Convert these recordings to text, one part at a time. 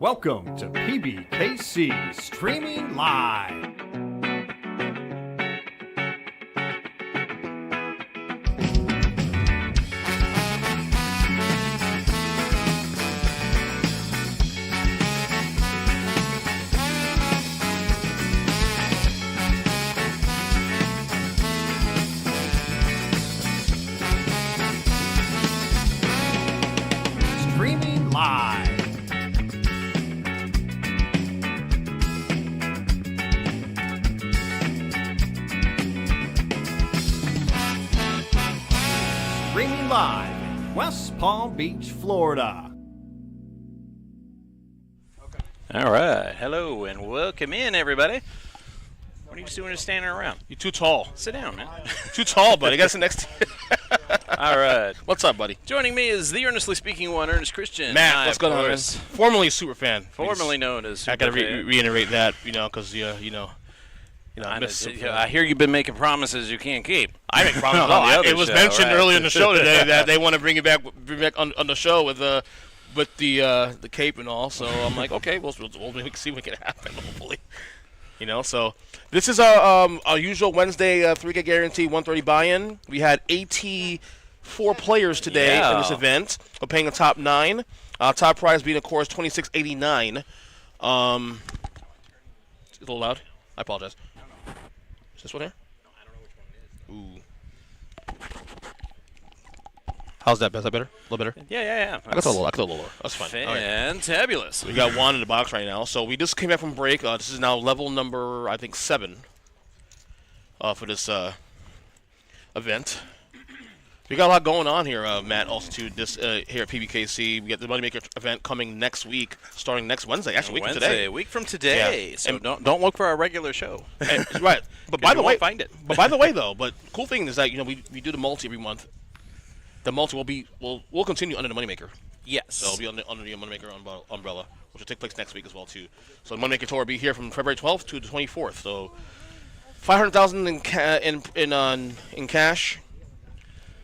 Welcome to PBKC Streaming Live. Streaming Live. Streaming live in West Palm Beach, Florida. All right. Hello and welcome in, everybody. What are you doing just standing around? You're too tall. Sit down, man. Too tall, buddy. Got to sit next to you. All right. What's up, buddy? Joining me is the earnestly speaking one, Ernest Christian. Matt, Hi, what's of going on, man? course. Formerly a super fan. Formerly known as I got to Superfan. reiterate that, because I miss I hear you've been making promises you can't keep. I make promises. On the No, other it was show, mentioned right. earlier in the show today that they want to bring you back on the show with the cape and all. So I'm like, okay, we'll see what can happen. Hopefully, So this is our usual Wednesday 3K guarantee 130 buy-in. We had 84 players today in this event. We're paying the top 9. Top prize being, of course, $26.89. It's a little loud. I apologize. Is this one here? No, I don't know which one it is. Ooh. How's that? Is that better? A little better? Yeah. I got a little lower. That's fine. Fantabulous. We got one in the box right now. So we just came back from break. This is now level number, I think, 7 for this event. We got a lot going on here, Matt, also too, this here at PBKC. We got the Moneymaker event coming next week, starting next Wednesday. Actually, A week from today. Yeah. So don't look for our regular show. Right. But by the way, find it. But by the way, though, cool thing is that we do the multi every month. The multi will continue under the Moneymaker. Yes. So it'll be under the Moneymaker umbrella, which will take place next week as well too. So the Moneymaker tour will be here from February 12th to the 24th. So $500,000 in cash.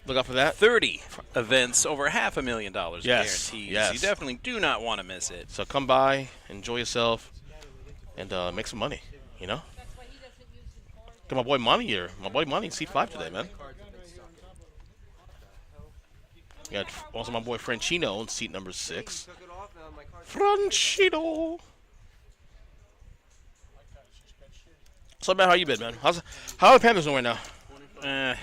Look out for that. 30 events, over $500,000 Yes, guarantees. yes. You definitely do not want to miss it. So come by, enjoy yourself, and make some money. Got my boy Money here. My boy Money in C5 today, man. Got also my boy Franchino in seat number 6. Franchino. So, Matt, how you been, man? How are the Panthers doing right now?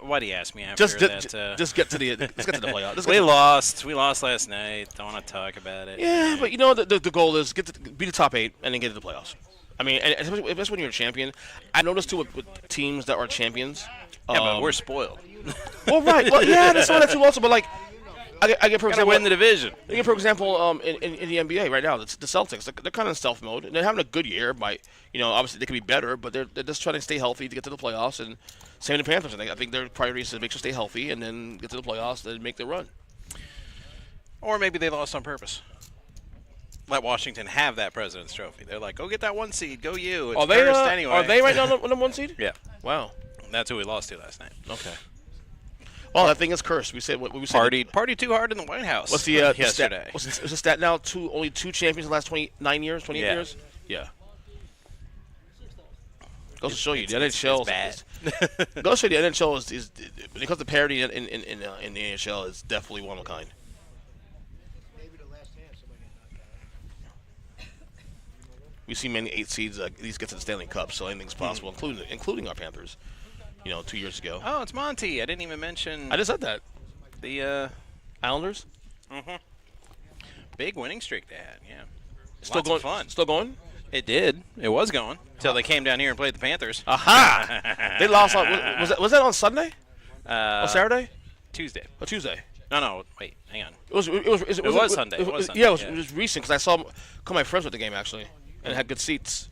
Why do you ask me after that? Just get to the playoffs. We lost last night. Don't want to talk about it. Yeah, but the goal is be the top 8 and then get to the playoffs. I mean, and especially when you're a champion. I noticed too with teams that are champions. Yeah, but we're spoiled. Well, right. Well, yeah, that's not that too also. But like, I get for Gotta example, win the division. I get for example, in the NBA right now, the Celtics, they're kind of in stealth mode. And they're having a good year. Obviously they could be better, but they're just trying to stay healthy to get to the playoffs. And same with the Panthers. I think their priority is to make sure they stay healthy and then get to the playoffs and make their run. Or maybe they lost on purpose. Let Washington have that President's Trophy. They're like, go get that 1 seed. Go you. It's first anyway. Are they right now on the 1 seed? Yeah. Wow. That's who we lost to last night. Okay. Well, that thing is cursed. We said what we said. Partied too hard in the White House. What's the yesterday? Is the stat now? Only 2 champions in the last 28 years. Yeah. Goes to show you the NHL is bad. Goes to show you the NHL is when it comes to parity in the NHL is definitely one of a kind. Maybe the last hand somebody got knocked out. We see many 8 seeds at least get to the Stanley Cup, so anything's possible, including our Panthers. 2 years ago. Oh, it's Monty. I didn't even mention. I just said that. The Islanders. Big winning streak they had. Yeah. Still going. Fun. Still going. It did. It was going until they came down here and played the Panthers. Aha! They lost on. Was that on Sunday? On Saturday? Tuesday. Or Tuesday? No. Wait. Hang on. It was Sunday. It was Sunday. Yeah, it was recent because I saw my friends with the game actually and had good seats.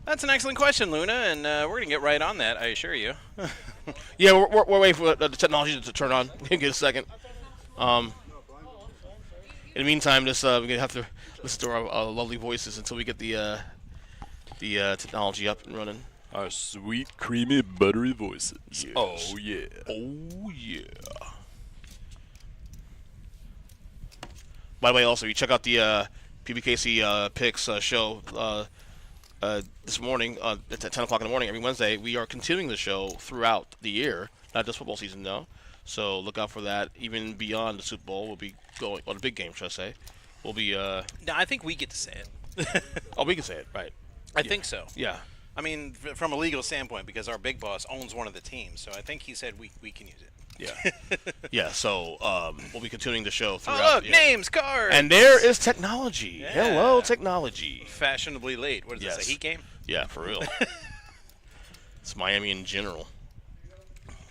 That's an excellent question, Luna, and we're going to get right on that, I assure you. Yeah, we're waiting for the technology to turn on. Give a second. In the meantime, we're going to have to listen to our lovely voices until we get the technology up and running. Our sweet, creamy, buttery voices. Yes. Oh, yeah. Oh, yeah. By the way, also, you check out the PBKC picks show this morning at 10 o'clock in the morning every Wednesday. We are continuing the show throughout the year, not just football season, though. So look out for that. Even beyond the Super Bowl, we'll be going, or the big game, should I say. We'll be... No, I think we get to say it. Oh, we can say it, right. I think so. Yeah. I mean, from a legal standpoint, because our big boss owns one of the teams, so I think he said we can use it. Yeah. Yeah, so we'll be continuing the show throughout. Oh, look, names, cards! And there is technology. Yeah. Hello, technology. Fashionably late. What is this, a Heat game? Yeah, for real. It's Miami in general.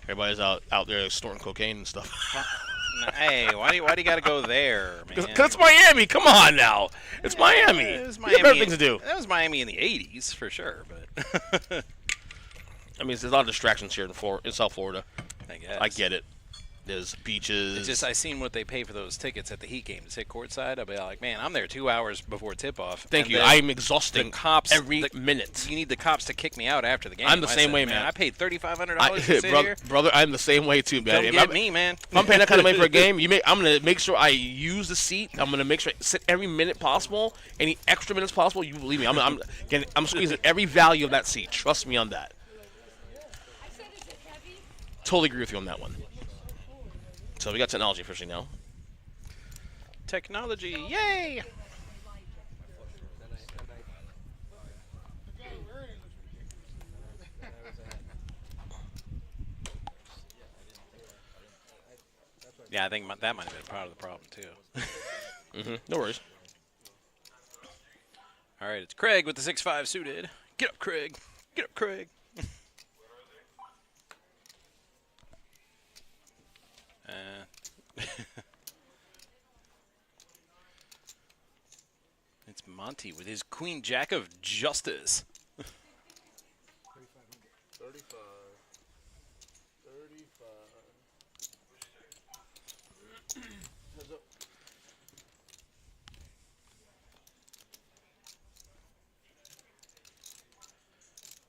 Everybody's out there snorting cocaine and stuff. Hey, why do you got to go there, man? Because it's Miami. Come on now. It's Miami. It was You have better things to do. That was Miami in the 80s, for sure. But I mean, there's a lot of distractions here in South Florida. I guess. I get it. There's beaches. It's just I seen what they pay for those tickets at the Heat game to sit courtside. I'll be like, man, I'm there 2 hours before tip-off. Thank you. I'm exhausting the cops every minute. You need the cops to kick me out after the game. I'm the same way, man. I paid $3,500 to sit here. Brother, I'm the same way too, man. Don't get me, man. If I'm paying that kind of money for a game, I'm going to make sure I use the seat. I'm going to make sure I sit every minute possible. Any extra minutes possible, you believe me. I'm squeezing every value of that seat. Trust me on that. Totally agree with you on that one. So we got technology officially now. Technology, yay! Yeah, I think that might have been part of the problem too. No worries. All right, it's Craig with the 6'5" suited. Get up, Craig. Get up, Craig. It's Monty with his Queen Jack of Justice. 35.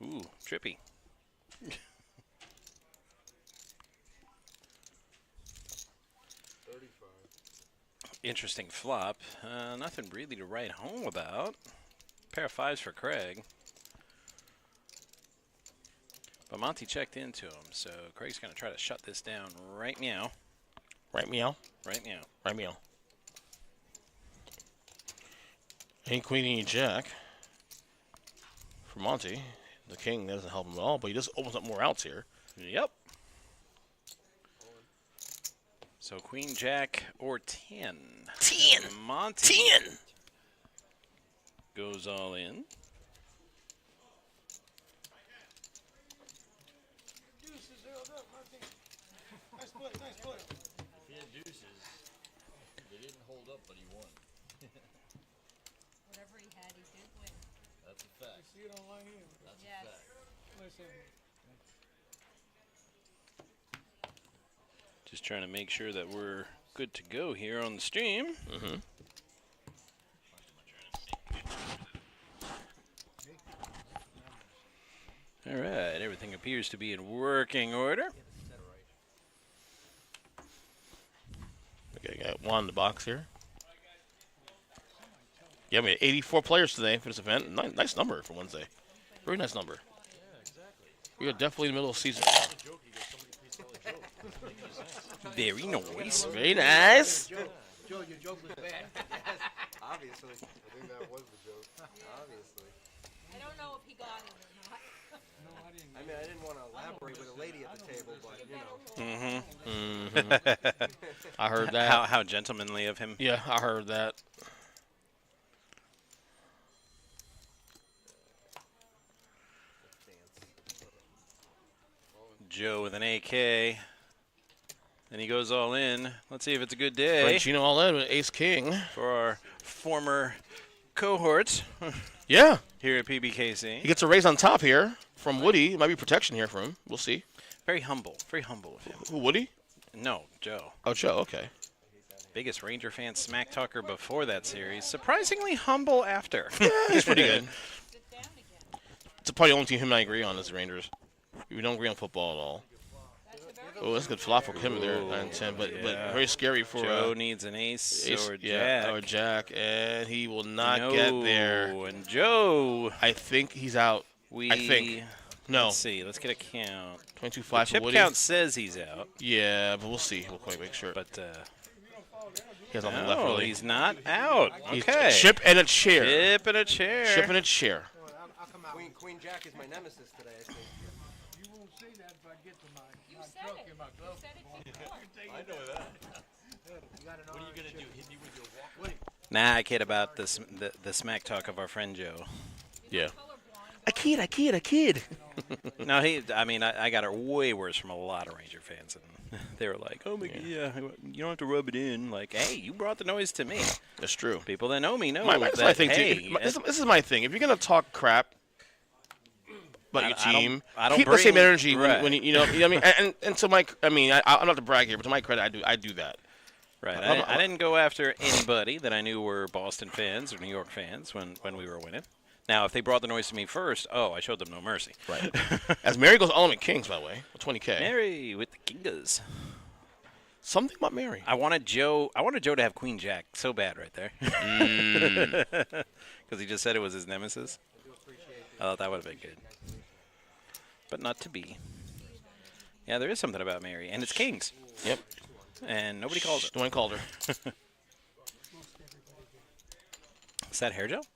Ooh, trippy. Interesting flop. Nothing really to write home about. Pair of fives for Craig. But Monty checked into him, so Craig's going to try to shut this down right meow. Right meow. Right meow. Right meow. Ain't queen, ain't jack. For Monty, the king doesn't help him at all, but he just opens up more outs here. Yep. So Queen Jack or 10. 10. And Monty 10. goes all in. Deuces are up, Monty. Nice play, nice play. He had deuces. They didn't hold up, but he won. Whatever he had, he did win. That's a fact. See it online here. That's Yes. a fact. Nice hand. Just trying to make sure that we're good to go here on the stream. Mm-hmm. All right, everything appears to be in working order. Okay, got one in the box here. Yeah, we had 84 players today for this event. Nice number for Wednesday. Very nice number. We are definitely in the middle of the season. Very nice. Very nice. Joe, your joke was bad. Obviously. I think that was the joke. Obviously. I don't know if he got it or not. I mean, I didn't want to elaborate with a lady at the table, but, you know. Mm-hmm. I heard that. How gentlemanly of him. Yeah, I heard that. Joe with an AK. And he goes all in. Let's see if it's a good day Franchino all in with ace king. for our former cohorts Yeah. here at PBKC. He gets a raise on top here from Woody. It might be protection here for him. We'll see. Very humble of him. Who, Woody? No, Joe. Oh, Joe. Okay. Biggest Ranger fan smack talker before that series. Surprisingly humble after. He's pretty good. Sit down again. It's probably the only team him and I agree on is the Rangers. We don't agree on football at all. That's a very Oh, that's good flop for him there, 9-10, but very scary for Joe needs an ace or yeah, jack. or jack, and he will not get there. And Joe, I think he's out. I think. No. Let's see. Let's get a count. 22-5 The for chip Woody. count says he's out. Yeah, but we'll see. We'll quite make sure. But he has nothing left, really. he's not out. He's Okay. chip and a chair. Chip and a chair. Chip and a chair. Queen Jack is my nemesis today, I think. You won't say that if I get to my said truck it. in my glove. You said it before. I know that. What are you gonna do? Hit me with your walk? Nah, I kid about the smack talk of our friend Joe. Yeah. I kid. No, I got it way worse from a lot of Ranger fans, and they were like, "Oh my God, yeah, you don't have to rub it in." Like, hey, you brought the noise to me. That's true. People that know me know That's that. my thing, hey, too. This is my thing. If you're gonna talk crap about your team, I don't keep the same bring- energy right. when you know. I mean, and so I'm not to brag here, but to my credit, I do that. Right. I didn't go after anybody that I knew were Boston fans or New York fans when we were winning. Now, if they brought the noise to me first, I showed them no mercy. Right. As Mary goes Element Kings, by the way, with 20K. Mary with the Kingas. Something about Mary. I wanted Joe to have Queen Jack so bad right there. Because he just said it was his nemesis. I thought that would have been good. But not to be. Yeah, there is something about Mary, and it's Kings. Yep. And nobody called it. No one called her. Is that hair gel?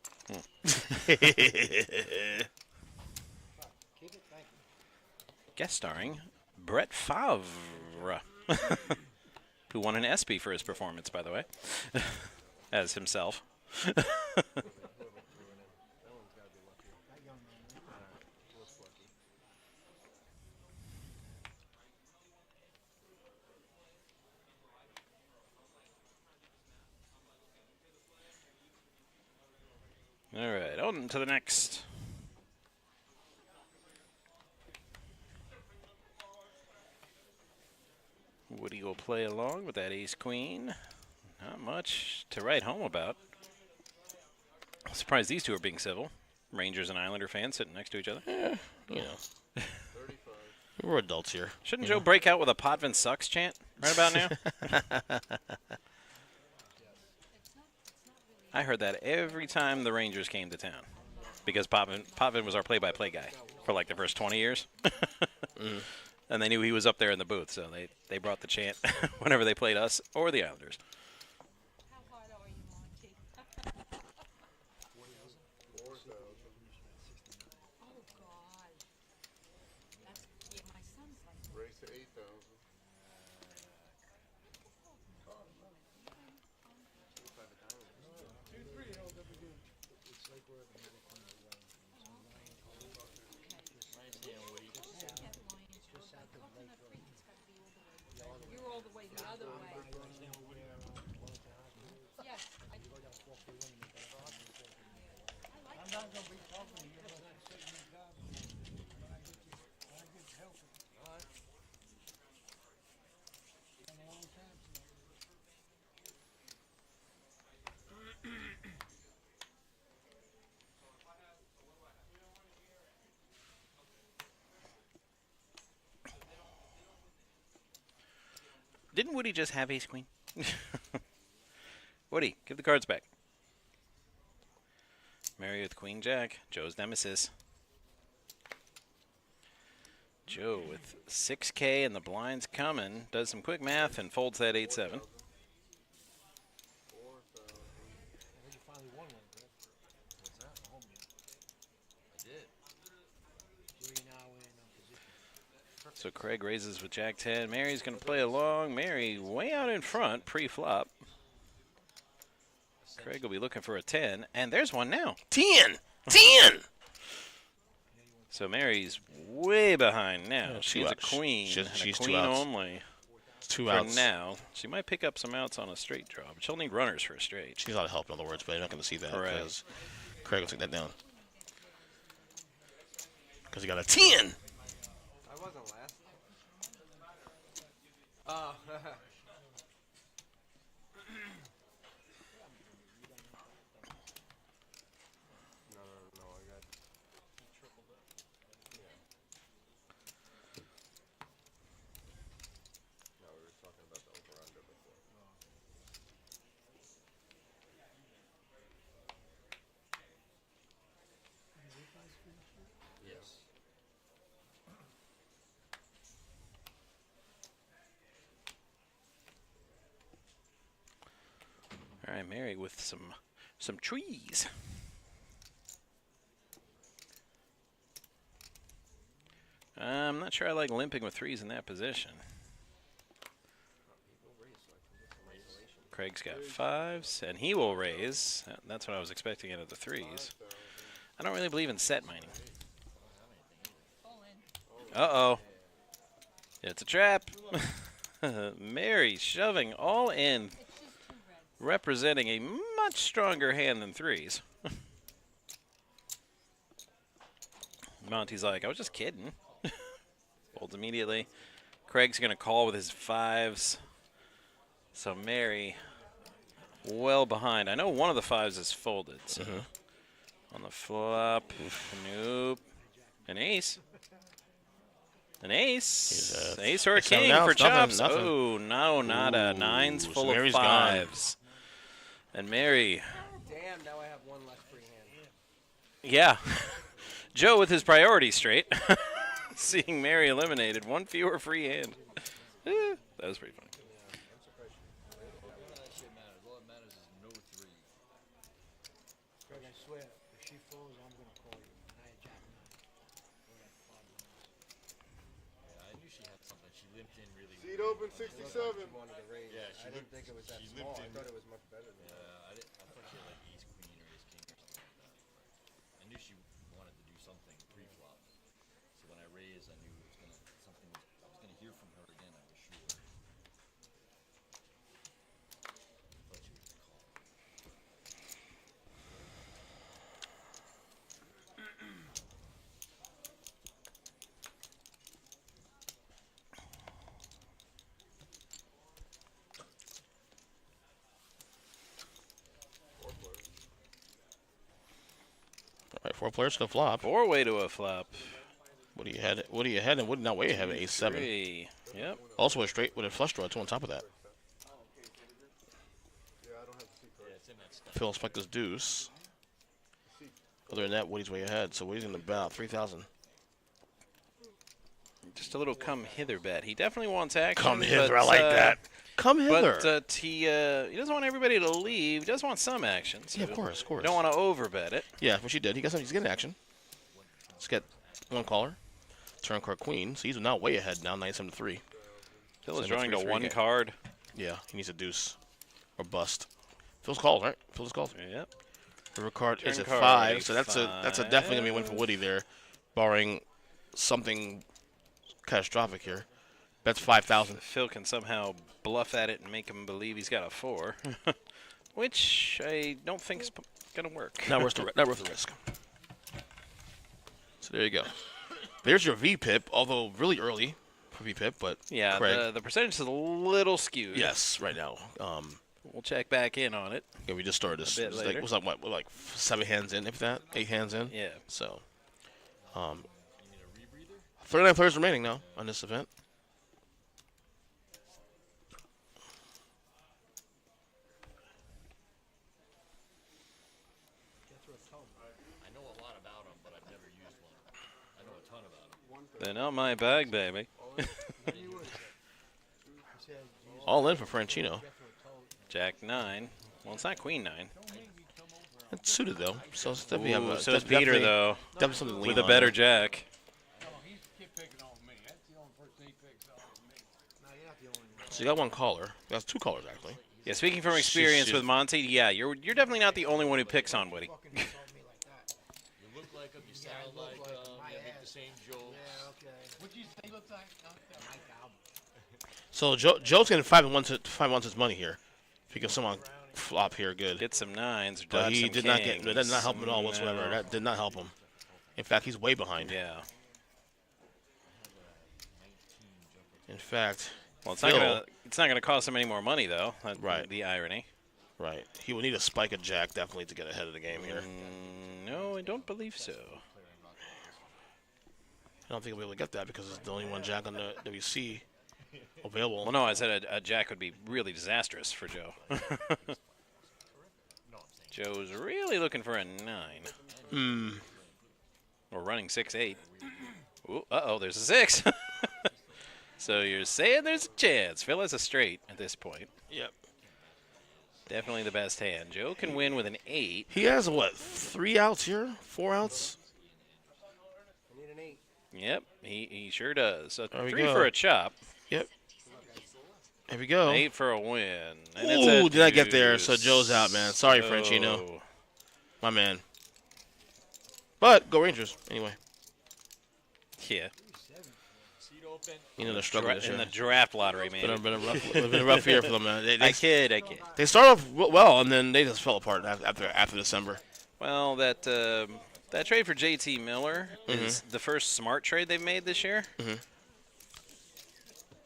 Guest starring Brett Favre, who won an ESPY for his performance, by the way, as himself. All right, on to the next. Woody will play along with that ace-queen. Not much to write home about. I'm surprised these two are being civil. Rangers and Islander fans sitting next to each other. Yeah, you know. We're adults here. Shouldn't Joe break out with a Potvin sucks chant right about now? I heard that every time the Rangers came to town. Because Potvin was our play-by-play guy for like the first 20 years. And they knew he was up there in the booth, so they brought the chant whenever they played us or the Islanders. How hard are you, Monty? Oh, God. Yeah, my son's like that. Raise to 8,000. You're all the way the other way. Yes, I do. I'm not gonna be talking to you about that sitting in the car. When I get to helping. All right. Been a long time since Didn't Woody just have ace-queen? Woody, give the cards back. Mary with Queen Jack, Joe's nemesis. Joe with 6K and the blinds coming, does some quick math and folds that 8-7. So Craig raises with Jack 10. Mary's going to play along. Mary way out in front pre-flop. Craig will be looking for a 10, and there's one now. 10! So Mary's way behind now. Yeah, She's a queen. She's and a 2 queen outs. only. 2 for outs. now. She might pick up some outs on a straight draw, but she'll need runners for a straight. She needs a lot of help, in other words, but you're not going to see that Correct. because Craig will take that down. Because he got a 10! I wasn't last. No, I got tripled it. All right, Mary with some trees. I'm not sure I like limping with threes in that position. Craig's got fives, and he will raise. That's what I was expecting out of the threes. I don't really believe in set mining. Uh-oh. It's a trap. Mary shoving all in, representing a much stronger hand than threes. Monty's like, I was just kidding. Folds immediately. Craig's going to call with his fives. So Mary well behind. I know one of the fives is folded. So on the flop, nope. An ace. An ace. Ace or a king for chops. Nothing. Oh, no, not a nines So full Mary's of fives. And Mary. Damn, now I have one less free hand. Yeah. Joe with his priorities straight. Seeing Mary eliminated. One fewer free hand. That was pretty funny. Greg, I swear, if she falls, I'm going to call you. And I jack I knew she had something. She limped in really. Seat open 67. She wanted to raise. Yeah, I didn't think it was that small. I thought it was much better than that. I thought she had like ace queen or ace king or something like that. I knew she wanted to do something pre-flop. So when I raised, I knew it was gonna something. I was gonna hear from her again. I was sure. Thought she would call. All right, 4 players to the flop. Four-way to a flop. What do you had? What do you had? And what not way you have ace 7. Three. Yep. Also a straight with a flush draw too on top of that. Phil Spector's deuce. Other than that, Woody's way ahead. So Woody's in about 3,000. Just a little come hither bet. He definitely wants action. Come hither, but, I like that. Come hither. But he doesn't want everybody to leave. He does want some action. So yeah, of course, of course. Don't want to overbet it. Yeah, what she did. He's getting action. Let's get one caller. Turn card queen. So he's now way ahead now, 97-3. Phil is Send a drawing to 3-3 one game. card. Yeah, he needs a deuce or bust. Phil's called, right? Phil's called. Yep. River card Turn is at card 5, so that's a five. definitely gonna be a win for Woody there, barring something catastrophic here. That's 5,000. Phil can somehow bluff at it and make him believe he's got a 4, which I don't think is going to work. Not worth the risk. So there you go. There's your vpip, although really early for vpip, but Yeah, Craig. the percentage is a little skewed. Yes, right now. We'll check back in on it. Yeah, we just started this. A bit It was later. like, what, like 7 hands in, if that, 8 hands in. Yeah. So, 39 players remaining now on this event. I know a lot about them, but I've never used one. I know a ton about them. They're not my bag, baby. All in for Franchino. Jack 9. Well, it's not Queen 9. It's suited though, so it's definitely Ooh, have a, so is Peter, though, definitely something to lean with a on better there. Jack. No, he's keep picking on me. That's the only person he picks on me. No, you're not the only one. So you got one caller. You got 2 callers actually. Yeah, speaking from experience with Monty, yeah, you're definitely not the only one who picks on Woody. Fucking insult me like that. You look like them. You Yeah, I sound look like like them. my You make ass. the same jokes. Yeah, okay. What'd you say he looks like? Mike Albert. So Joe's getting 5 and 1 his money here. If he can someone flop here, good. Get some 9s, But dodge he some did kings. not get. That did not help him at all whatsoever. No. That did not help him. In fact, he's way behind. Yeah. In fact, Well, it's Phil- not gonna cost him any more money though. That's Right. The irony. right, he will need a spike of Jack definitely to get ahead of the game here. No, I don't believe so. I don't think he'll be able to get that because it's the only one Jack on the WC available. Well, no, I said a Jack would be really disastrous for Joe. Joe's really looking for a 9. We're running 6-8. Ooh, uh-oh, there's a 6. So you're saying there's a chance. Phil has a straight at this point. Yep. Definitely the best hand. Joe can win with an 8. He has, what, 3 outs here? 4 outs? I need an 8. Yep, he sure does. So There we 3 go. for a chop. Yep. There we go. 8 for a win. And Ooh, it's a did I get there? So deuce. Joe's out, man. Sorry, Oh. Franchino. My man. But go Rangers, anyway. Yeah. You know they're struggling this In year. the draft lottery, man. Been a rough year for them, man. I kid. They started off well, and then they just fell apart after December. Well, that trade for JT Miller is the first smart trade they've made this year.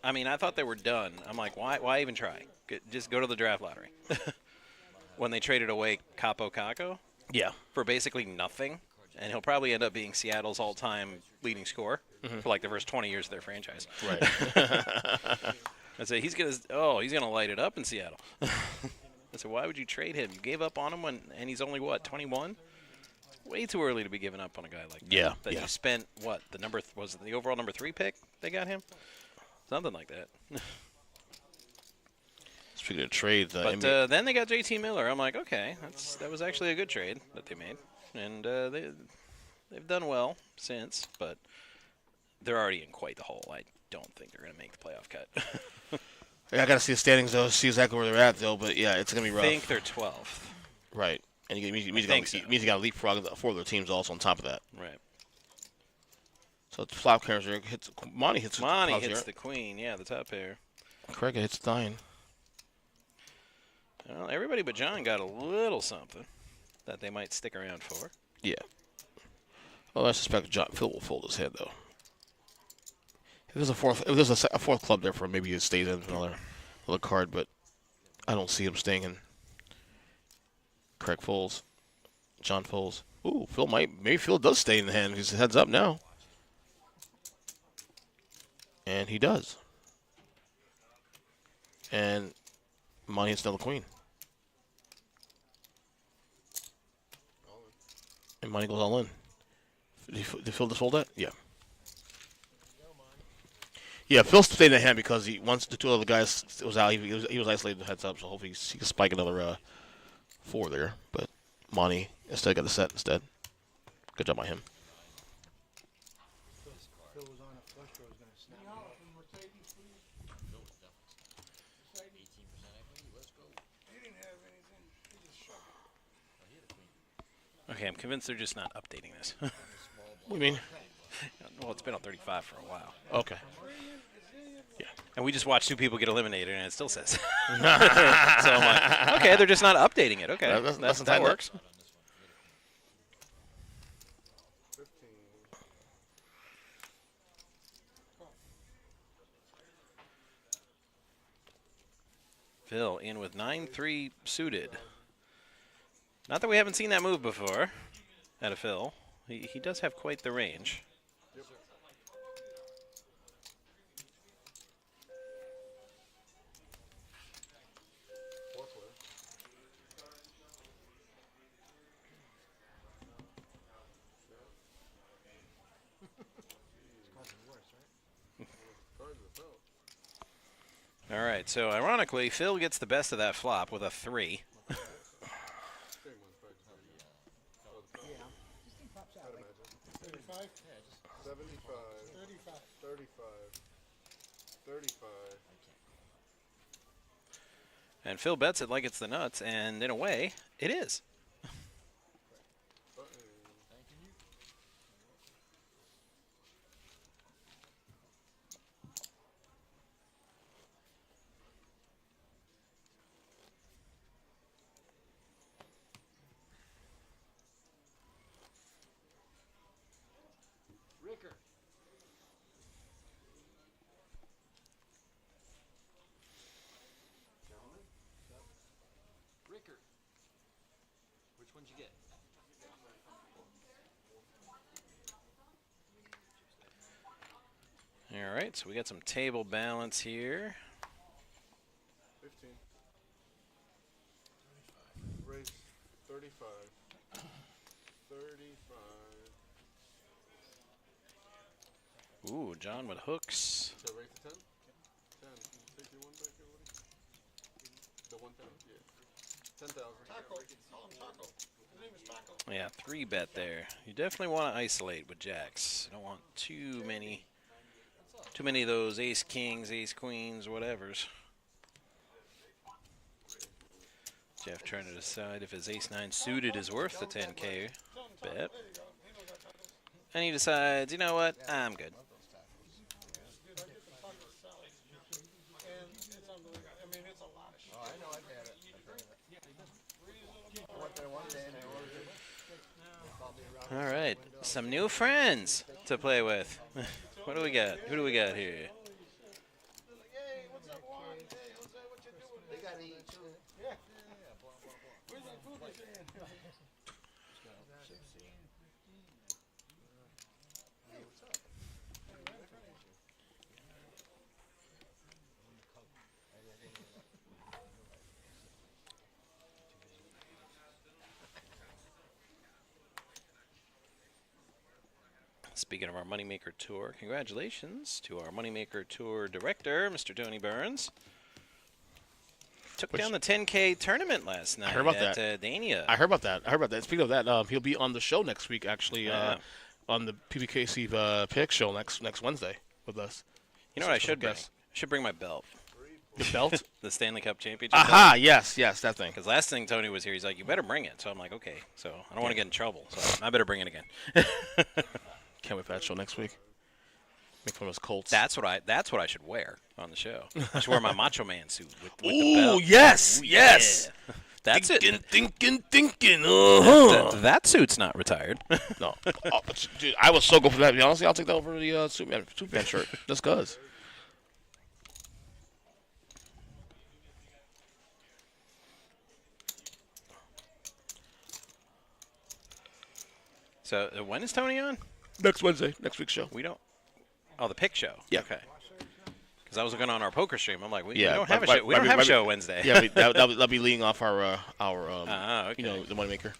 I mean, I thought they were done. I'm like, why even try? Just go to the draft lottery. When they traded away Capo Caco Yeah. for basically nothing, and he'll probably end up being Seattle's all-time leading scorer for like the first 20 years of their franchise. Right. I said he's gonna light it up in Seattle. I said, why would you trade him? You gave up on him and he's only what, 21? Way too early to be giving up on a guy like that. Yeah, That yeah. you spent what, was it the overall number 3 pick they got him? Something like that. Speaking of trades, But then they got JT Miller. I'm like, okay, that was actually a good trade that they made, and they've done well since, but they're already in quite the hole. I don't think they're going to make the playoff cut. I got to see the standings, though, see exactly where they're at, though. But, yeah, it's going to be rough. I think they're 12th. Right. And you think means you got to leapfrog 4 other teams also on top of that. Right. So it's flop carrier hits. Monty hits The queen, yeah, the top pair. Craig hits 9. Well, everybody but John got a little something that they might stick around for. Yeah. Well, I suspect Phil will fold his head, though. If there's a fourth club there for him, maybe he stays in another card, but I don't see him staying in. Craig folds. John folds. Ooh, maybe Phil does stay in the hand. He's heads up now. And he does. And Monty hits another queen. And Monty goes all in. Did Phil just fold that? Yeah. Yeah, Phil stayed in the hand because once the 2 other guys was out, he was isolated heads up, so hopefully he can spike another 4 there. But Monty instead got the set instead. Good job by him. Phil was on a flush draw, was going to snap. He didn't have anything. He just shoved it. Okay, I'm convinced they're just not updating this. What do you mean? Well, it's been on 35 for a while. Okay. And we just watched 2 people get eliminated, and it still says. So I'm like, okay, they're just not updating it. Okay, that works. 15. Phil in with 9-3 suited. Not that we haven't seen that move before out of Phil. He does have quite the range. All right, so ironically, Phil gets the best of that flop with a 3. 35, 75, 35. 35, 35. And Phil bets it like it's the nuts, and in a way, it is. Ricker. Gentlemen. Ricker. Which one'd you get? All right, so we got some table balance here. 15. Raise 35. 35. Ooh, John with hooks. So raise to 10? 10. Can you take your 1 back here, Woody? The 1 down? Yeah. 10,000. Yeah, 3-bet there. You definitely want to isolate with jacks. You don't want too many of those ace kings, ace queens, whatevers. Jeff trying to decide if his ace-9 suited is worth the 10K bet. And he decides, you know what, I'm good. All right, some new friends to play with. What do we got? Who do we got here? Speaking of our Moneymaker Tour, congratulations to our Moneymaker Tour director, Mr. Tony Burns. Took down the 10K tournament last night. I heard about at Dania. I heard about that. Speaking of that, he'll be on the show next week, actually, on the PBKC pick show next Wednesday with us. You know what I should bring? I should bring my belt. The belt? The Stanley Cup Championship Aha, belt. yes, that thing. Because last thing Tony was here, he's like, you better bring it. So I'm like, okay. So I don't want to get in trouble. So I better bring it again. Can't wait for that show next week. Make fun of those Colts. That's what I should wear on the show. I should wear my Macho Man suit with the Ooh, belt. yes, Ooh, yes. Yeah. That's thinking. That suit's not retired. No. Oh, dude, I was so good for that. Honestly, I'll take that over the Superman shirt. Just cause. So when is Tony on? Next Wednesday, next week's show. We don't. Oh, the pick show. Yeah. Okay. Because I was looking on our poker stream. I'm like, we Yeah, don't have a right- show. We right- don't have a right- show Wednesday. Yeah, that'll be leading off our okay. you know, the Moneymaker.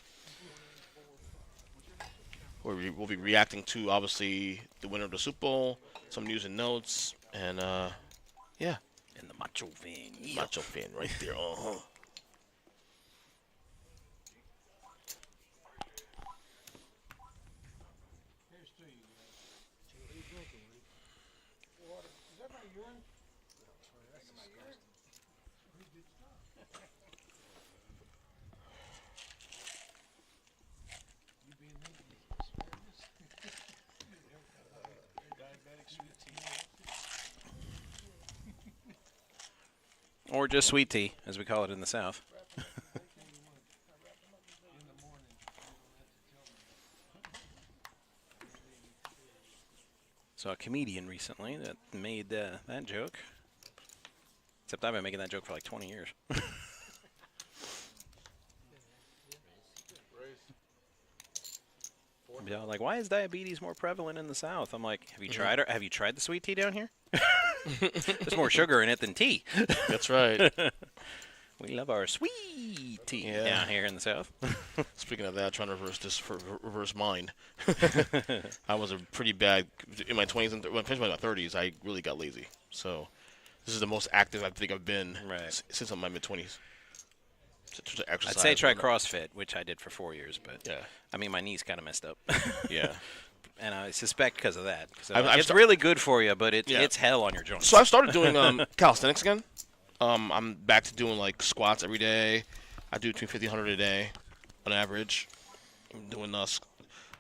We'll be reacting to obviously the winner of the Super Bowl, some news and notes, and yeah. And the Macho Fan. Yeah. Macho Fan right there. Here's to you. What are you drinking, Lee? Water. Is that my urine? That's my urine. Pretty good stuff. You being asparagus? Diabetic sweet tea. Or just sweet tea, as we call it in the South. In the morning. Saw a comedian recently that made that joke. Except I've been making that joke for like 20 years. Yeah, like, why is diabetes more prevalent in the South? I'm like, have you tried it? Have you tried the sweet tea down here? There's more sugar in it than tea. That's right. We love our sweet tea Yeah. down here in the South. Speaking of that, trying to reverse mine. I was a pretty bad in my 20s and when I finished my 30s. I really got lazy. So this is the most active I think I've been since my mid 20s. I'd say try CrossFit, which I did for 4 years, but yeah, I mean my knee's kind of messed up. yeah. And I suspect because of that. I've it's really good for you, but Yeah. it's hell on your joints. So I've started doing calisthenics again. I'm back to doing like squats every day. I do between 50 and 100 a day on average. I'm doing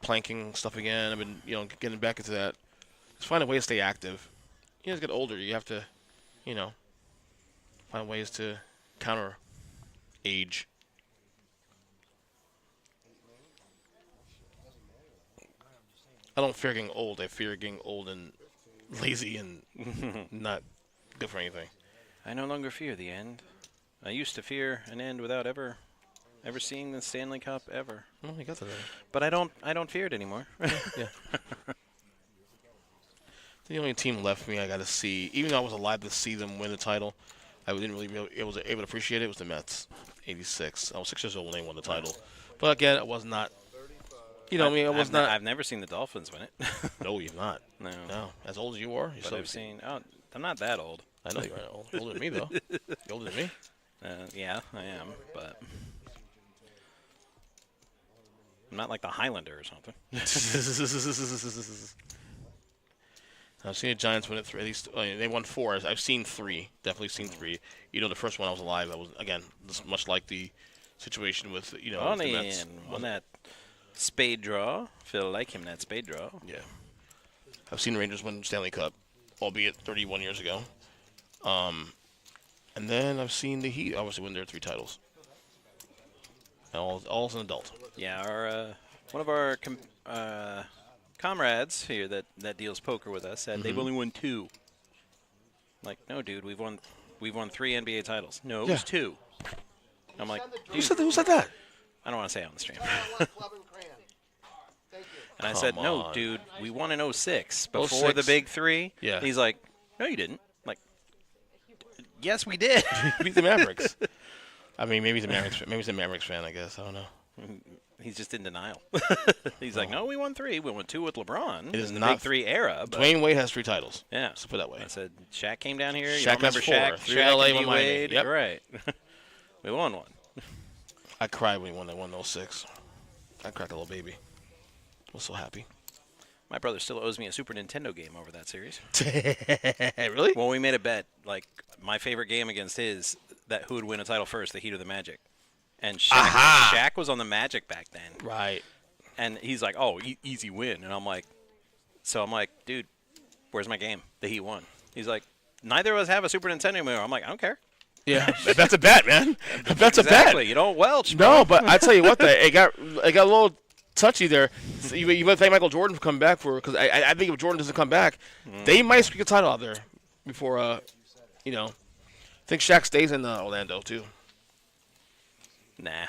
planking stuff again. I've been getting back into that. Just find a way to stay active. You guys get older, you have to, find ways to counter age. I don't fear getting old. I fear getting old and lazy and not good for anything. I no longer fear the end. I used to fear an end without ever seeing the Stanley Cup ever. Well, you got that. But I don't fear it anymore. Yeah. The only team left me I got to see, even though I was alive to see them win the title, I didn't really be able to appreciate it. Was the Mets, '86. I was 6 years old when they won the title, but again, it was not. I've never seen the Dolphins win it. No, you've not. No. As old as you are, But I've seen. Oh, I'm not that old. I know you're old. Older than me, though. You're older than me. Yeah, I am, but I'm not like the Highlander or something. I've seen the Giants win it 3. At least they won 4. I've seen 3. Definitely seen 3. You know, the first one I was alive. I was again much like the situation with the Mets. On that spade draw. Feel like him that spade draw. Yeah. I've seen the Rangers win Stanley Cup, albeit 31 years ago. And then I've seen the Heat obviously win their 3 titles. All as an adult. Yeah, our one of our comrades here that deals poker with us said they've only won 2. Like, no, dude, we've won 3 NBA titles. No, it was 2. I'm like, Who said that? I don't want to say it on the stream. Club and Crayon. Thank you. And I said, no, on. dude, we won in 06 before 06? the big 3. Yeah. And he's like, no, you didn't. I'm like, yes, we did. Beat the Mavericks. I mean, maybe he's a Mavericks fan. I guess I don't know. He's just in denial. He's like, no, we won 3. We won 2 with LeBron. It is in the not big 3 era. But Dwayne Wade has 3 titles. yeah. Let's put it that way. I said, Shaq came down here. You Shaq don't has remember 4. Shaq? 3 Shaq LA, and 1 D. Miami. Wade? Yep. You're right. We won one. I cried when he won that 106. I cried like a little baby. I was so happy. My brother still owes me a Super Nintendo game over that series. Really? Well, we made a bet, like, my favorite game against his, that who would win a title first, the Heat or the Magic. And Shaq was on the Magic back then. Right. And he's like, oh, easy win. And I'm like, dude, where's my game? The Heat won. He's like, neither of us have a Super Nintendo anymore. I'm like, I don't care. Yeah, that's a bet, man. That's a bet. Exactly. You don't welch, bro. No, but I tell you what, it got a little touchy there. So you might thank Michael Jordan for coming back because I think if Jordan doesn't come back, they might squeak a title out there before I think Shaq stays in Orlando too. Nah.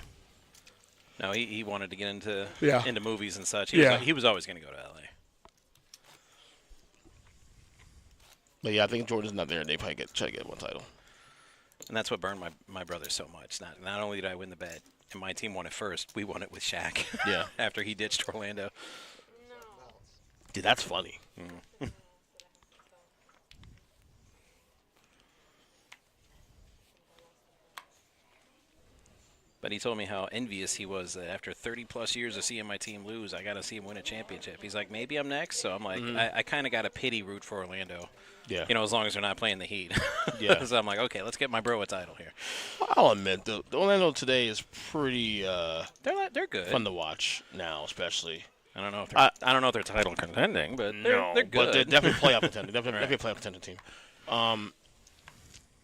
No, he wanted to get into movies and such. He was always going to go to L.A. But yeah, I think Jordan's not there. They probably try to get 1 title. And that's what burned my brother so much. Not only did I win the bet, and my team won it first, we won it with Shaq. Yeah. After he ditched Orlando. Dude, that's funny. But he told me how envious he was that after 30-plus years of seeing my team lose, I got to see him win a championship. He's like, maybe I'm next. So I'm like, I kind of got a pity root for Orlando. Yeah. As long as they're not playing the Heat. Yeah. So I'm like, okay, let's get my bro a title here. I'll admit, the Orlando today is pretty They're good. fun to watch now, especially. I don't know if they're title contending, but they're good. But they're definitely playoff contending. Definitely a playoff contending team.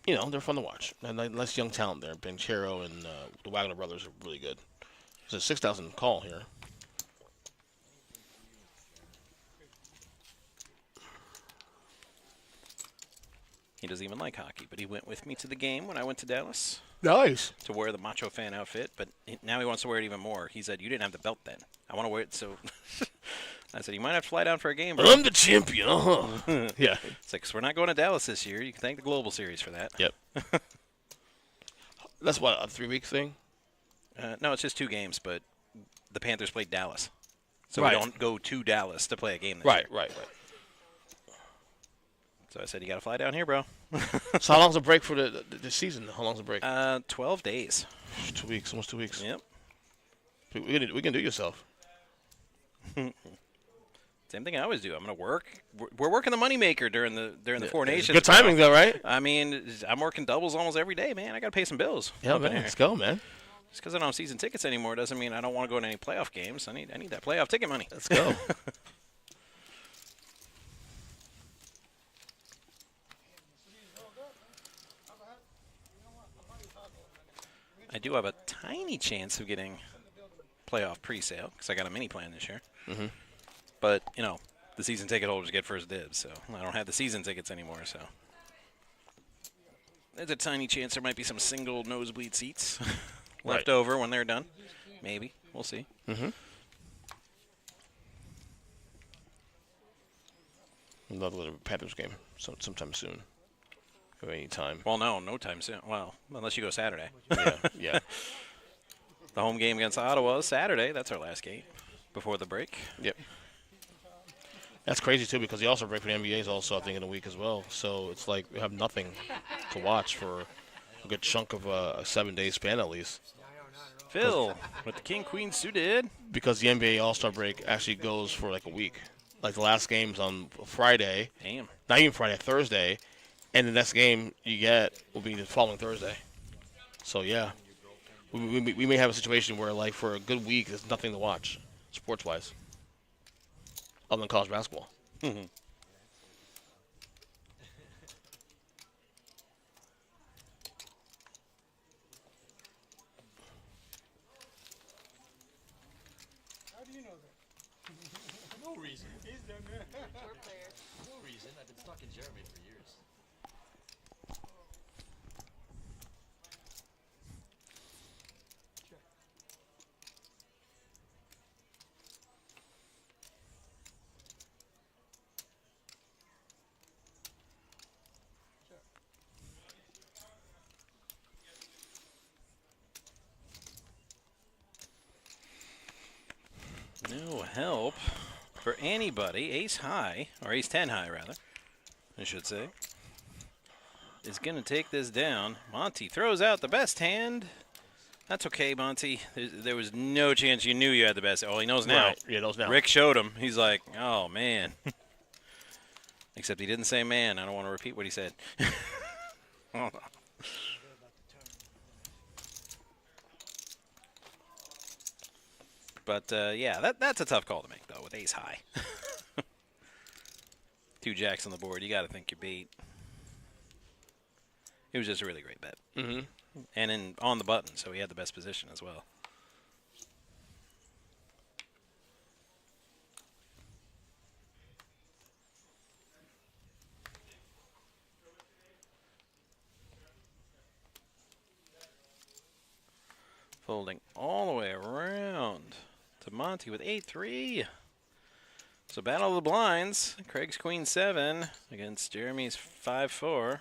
They're fun to watch. And nice young talent there. Banchero and the Wagner brothers are really good. There's a 6,000 call here. He doesn't even like hockey, but he went with me to the game when I went to Dallas Nice. to wear the Macho Fan outfit. But now he wants to wear it even more. He said, you didn't have the belt then. I want to wear it. So I said, you might have to fly down for a game, bro. I'm the champion. Yeah. It's like, 'cause we're not going to Dallas this year. You can thank the Global Series for that. Yep. That's what, a 3-week thing? No, it's just 2 games, but the Panthers played Dallas. So Right. we don't go to Dallas to play a game this Right. year. So I said, you got to fly down here, bro. So how long's the break for the season? How long's the break? 12 days. 2 weeks, almost 2 weeks. Yep. We can do yourself. Same thing I always do. I'm going to work. We're working the moneymaker during the Four Nations. Good timing, though, right? I mean, I'm working doubles almost every day, man. I got to pay some bills. Yeah, up in man. here. Let's go, man. Just because I don't have season tickets anymore doesn't mean I don't want to go to any playoff games. I need that playoff ticket money. Let's go. I do have a tiny chance of getting playoff pre-sale because I got a mini plan this year. Mhm. But, the season ticket holders get first dibs, so I don't have the season tickets anymore, so. There's a tiny chance there might be some single nosebleed seats left over when they're done. Maybe. We'll see. Mm-hmm. I'd love to go to a Panthers game sometime soon. Or any time. Well, no time soon. Well, unless you go Saturday. Yeah. The home game against Ottawa is Saturday. That's our last game before the break. Yep. That's crazy, too, because the All-Star break for the NBA is also, I think, in a week as well. So it's like we have nothing to watch for a good chunk of a 7-day span at least. Phil with the king queen suited. Because the NBA All-Star break actually goes for like a week. Like the last game's on Friday. Damn. Not even Friday, Thursday. And the next game you get will be the following Thursday. So, yeah. We may have a situation where, like, for a good week, there's nothing to watch, sports-wise, other than college basketball. Mm-hmm. How do you know that? No reason. He's done that. No reason. I've been stuck in Jeremy for years. No help for anybody. Ace high, or ace 10 high, rather, I should say, is going to take this down. Monty throws out the best hand. That's okay, Monty. There was no chance you knew you had the best. Oh, he knows now. Right. Yeah, knows now. Rick showed him. He's like, oh, man. Except he didn't say man. I don't want to repeat what he said. Hold on. But, yeah, that's a tough call to make, though, with ace high. 2 jacks on the board. You got to think you're beat. It was just a really great bet. Mm-hmm. And on the button, so he had the best position as well. Folding all the way around to Monty with 8-3. So battle of the blinds. Craig's queen 7 against Jeremy's 5-4.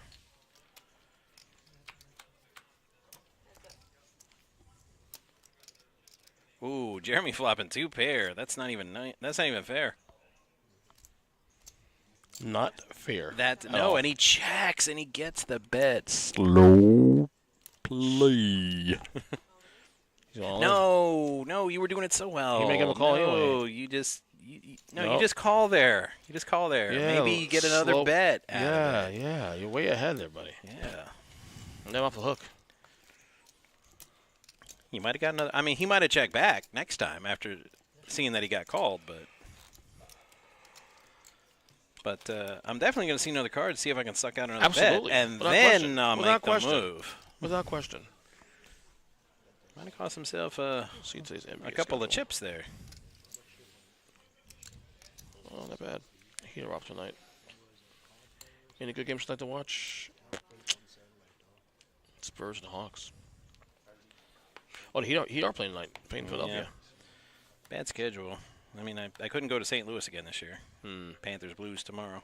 Ooh, Jeremy flopping 2 pair. That's not even that's not even fair. Not fair. No, and he checks and he gets the bet. Slow play. No, you were doing it so well. You make him a call anyway. You just you just call there. You just call there. Yeah, maybe you get another bet. Out of it. Yeah. You're way ahead there, buddy. Yeah. I'm off the hook. He might have got another. I mean, he might have checked back next time after seeing that he got called, but I'm definitely going to see another card, see if I can suck out another Absolutely. bet, and Without then question. I'll Without make the question. move. Without question. Might have cost himself A a couple of chips there. Oh, not bad. Heater off tonight. Any good games tonight to watch? Spurs and Hawks. Oh, the Heat are playing tonight. Playing Philadelphia. Bad schedule. I mean, I couldn't go to St. Louis again this year. Panthers Blues tomorrow.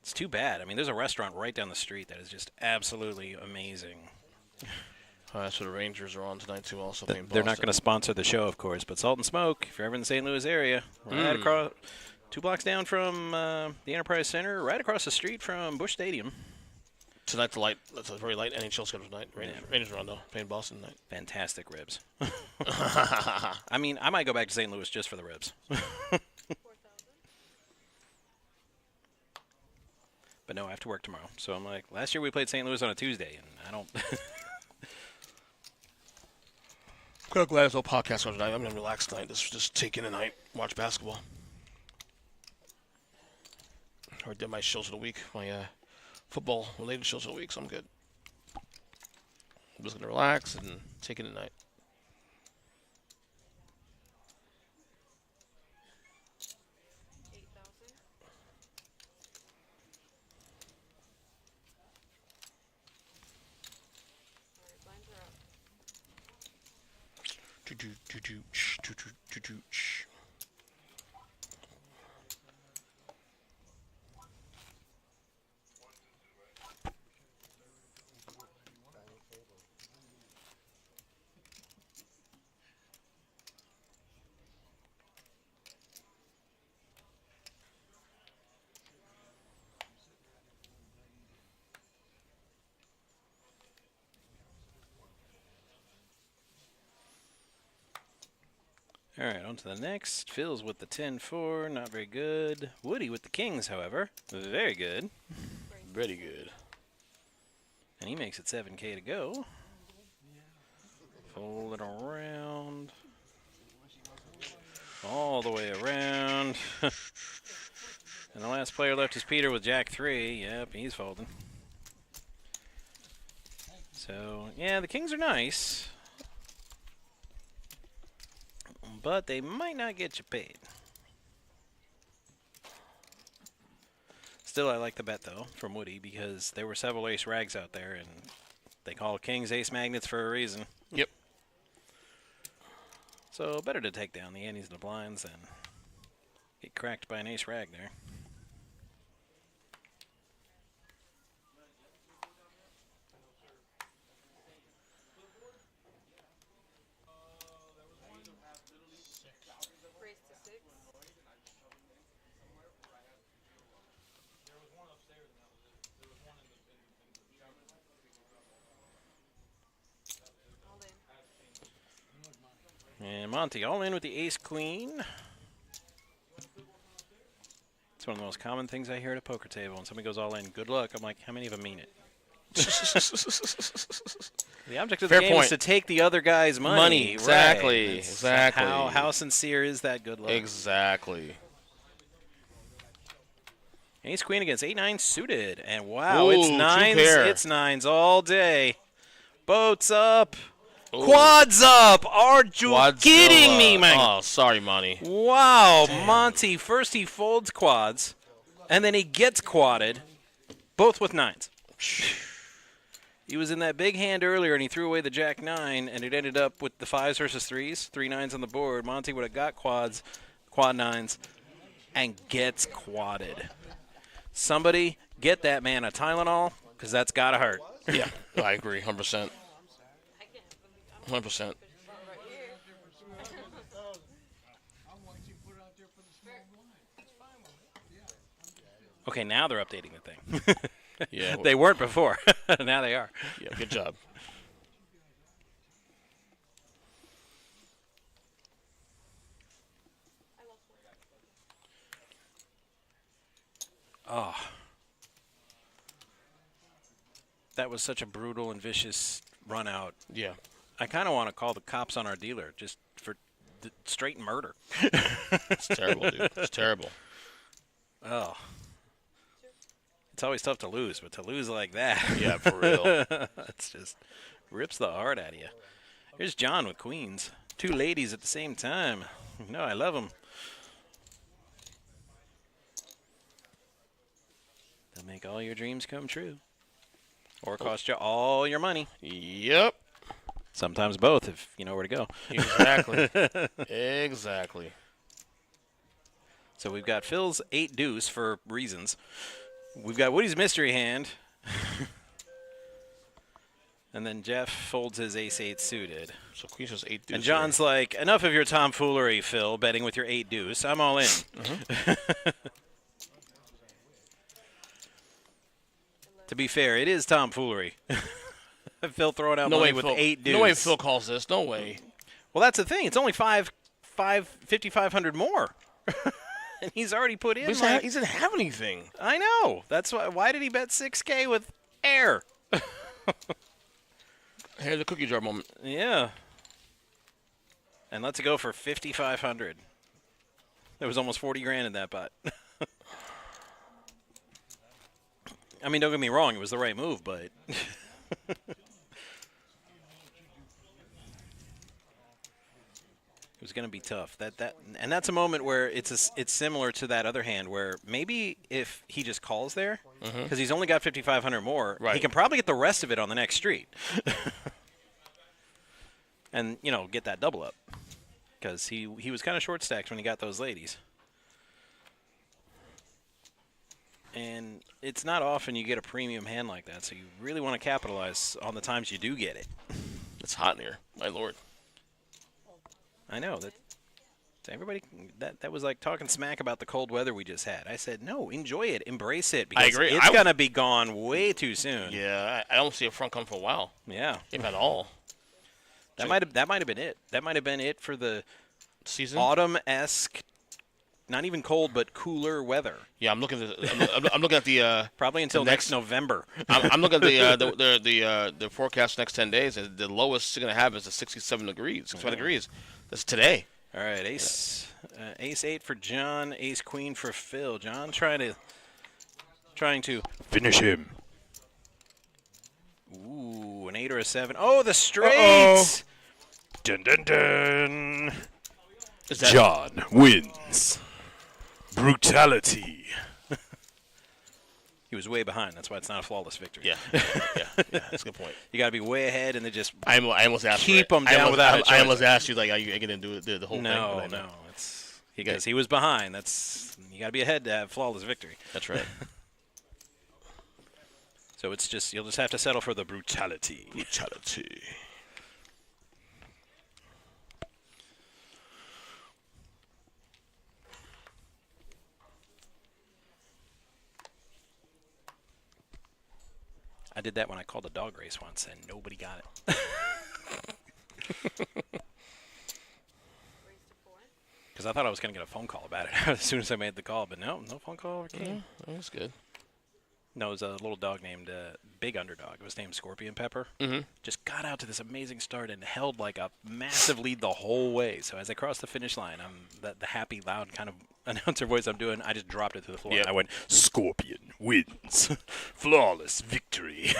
It's too bad. I mean, there's a restaurant right down the street that is just absolutely amazing. So the Rangers are on tonight too. Also, They're not going to sponsor the show, of course, but Salt and Smoke, if you're ever in the St. Louis area, right across, 2 blocks down from the Enterprise Center, right across the street from Busch Stadium. Tonight's light. That's a very light NHL schedule tonight. Rangers are on though, playing Boston tonight. Fantastic ribs. I mean, I might go back to St. Louis just for the ribs. But no, I have to work tomorrow. So I'm like, last year we played St. Louis on a Tuesday, and I don't. I'm glad there's no podcast on tonight. I'm gonna relax tonight. Just take in a night, watch basketball. I did my shows of the week, my football-related shows of the week, so I'm good. I'm just gonna relax and take in a night. All right, on to the next. Phil's with the 10-4, not very good. Woody with the kings, however, very good. Very good. And he makes it 7K to go. Fold it around. All the way around. And the last player left is Peter with Jack 3. Yep, he's folding. So, yeah, the kings are nice. But they might not get you paid. Still, I like the bet, though, from Woody, because there were several ace rags out there, and they call kings ace magnets for a reason. Yep. So, better to take down the antes and the blinds than get cracked by an ace rag there. Raise to 6. All in. And Monty all in with the ace-queen. It's one of the most common things I hear at a poker table. When somebody goes all in, good luck. I'm like, how many of them mean it? The object of the Fair game point. is to take the other guy's money. Exactly, Right. It's exactly. How sincere is that good luck? Exactly. Ace-queen against 8-9 suited. And wow, Ooh, it's two nines. pair. It's nines all day. Boats up. Ooh. Quads up. Are you kidding me, Quadzilla. man? Oh, sorry, Monty. Wow, Monty. First he folds quads, and then he gets quadded, both with nines. He was in that big hand earlier, and he threw away the jack 9, and it ended up with the 5s versus 3s, 3 9s on the board. Monty would have got quad 9s, and gets quadded. Somebody get that man a Tylenol, because that's got to hurt. Yeah, I agree, 100%. 100%. Okay, now they're updating the thing. Yeah, They weren't before. Now they are. yeah, good job. Oh. That was such a brutal and vicious run out. Yeah. I kind of want to call the cops on our dealer just for straight murder. It's terrible, dude. It's terrible. Oh. It's always tough to lose, but to lose like that. Yeah, for real. It's just rips the heart out of you. Here's John with queens. 2 ladies at the same time. No, I love them. They'll make all your dreams come true. Or cost you all your money. Yep. Sometimes both, if you know where to go. Exactly. Exactly. So we've got Phil's 8 deuce for reasons. We've got Woody's mystery hand. And then Jeff folds his ace-8 suited. So Queen's just 8 deuce. And John's like, enough of your tomfoolery, Phil, betting with your 8 deuce. I'm all in. To be fair, it is tomfoolery. Phil throwing out No money way, with Phil. 8 deuce. No way Phil calls this. No way. Well, that's the thing. It's only 5,500 more. And he's already put in. He doesn't have anything. I know. That's why. Why did he bet 6K with air? Here's the cookie jar moment. Yeah. And let's go for 5,500. There was almost 40 grand in that bet. I mean, don't get me wrong. It was the right move, but. It was going to be tough. And that's a moment where it's similar to that other hand where maybe if he just calls there, because he's only got 5,500 more, Right. he can probably get the rest of it on the next street, and get that double up, because he was kind of short stacked when he got those ladies, and it's not often you get a premium hand like that, so you really want to capitalize on the times you do get it. It's hot in here. My lord. I know that everybody that was like talking smack about the cold weather we just had. I said, no, enjoy it, embrace it, because agree. it's gonna be gone way too soon. Yeah, I don't see a front come for a while, Yeah. if at all. That might have been it. That might have been it for the season. Autumn-esque, not even cold, but cooler weather. Yeah, I'm looking at. I'm looking at the. Probably until next November. I'm looking at the forecast next 10 days, and the lowest you're gonna have is 67 degrees, 65 degrees. That's today. All right, ace 8 for John, ace queen for Phil. John trying to finish him. Ooh, an 8 or a 7. Oh, the straight. Dun dun dun. John wins. Brutality. He was way behind. That's why it's not a flawless victory. Yeah, that's a good point. You got to be way ahead and then just I almost asked. keep for it. them down without a choice. I almost asked you, like, are you going to do the whole thing? No. It's because he was behind. You got to be ahead to have flawless victory. That's right. So it's just you'll just have to settle for the brutality. Brutality. I did that when I called a dog race once, and nobody got it. Because I thought I was going to get a phone call about it as soon as I made the call, but no phone call ever came. That's good. No, it was a little dog named Big Underdog. It was named Scorpion Pepper. Just got out to this amazing start and held like a massive lead the whole way. So as I crossed the finish line, the happy, loud kind of announcer voice I'm doing, I just dropped it to the floor. Yep. And I went, Scorpion wins. Flawless victory.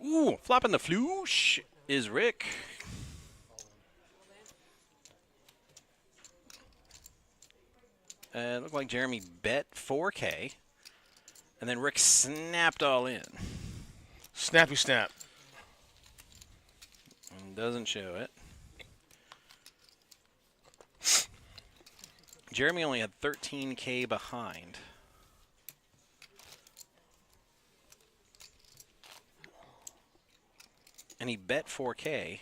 ooh, flopping the floosh is Rick. It looked like Jeremy bet 4K, and then Rick snapped all in. Snappy snap. And doesn't show it. Jeremy only had 13K behind. And he bet 4K,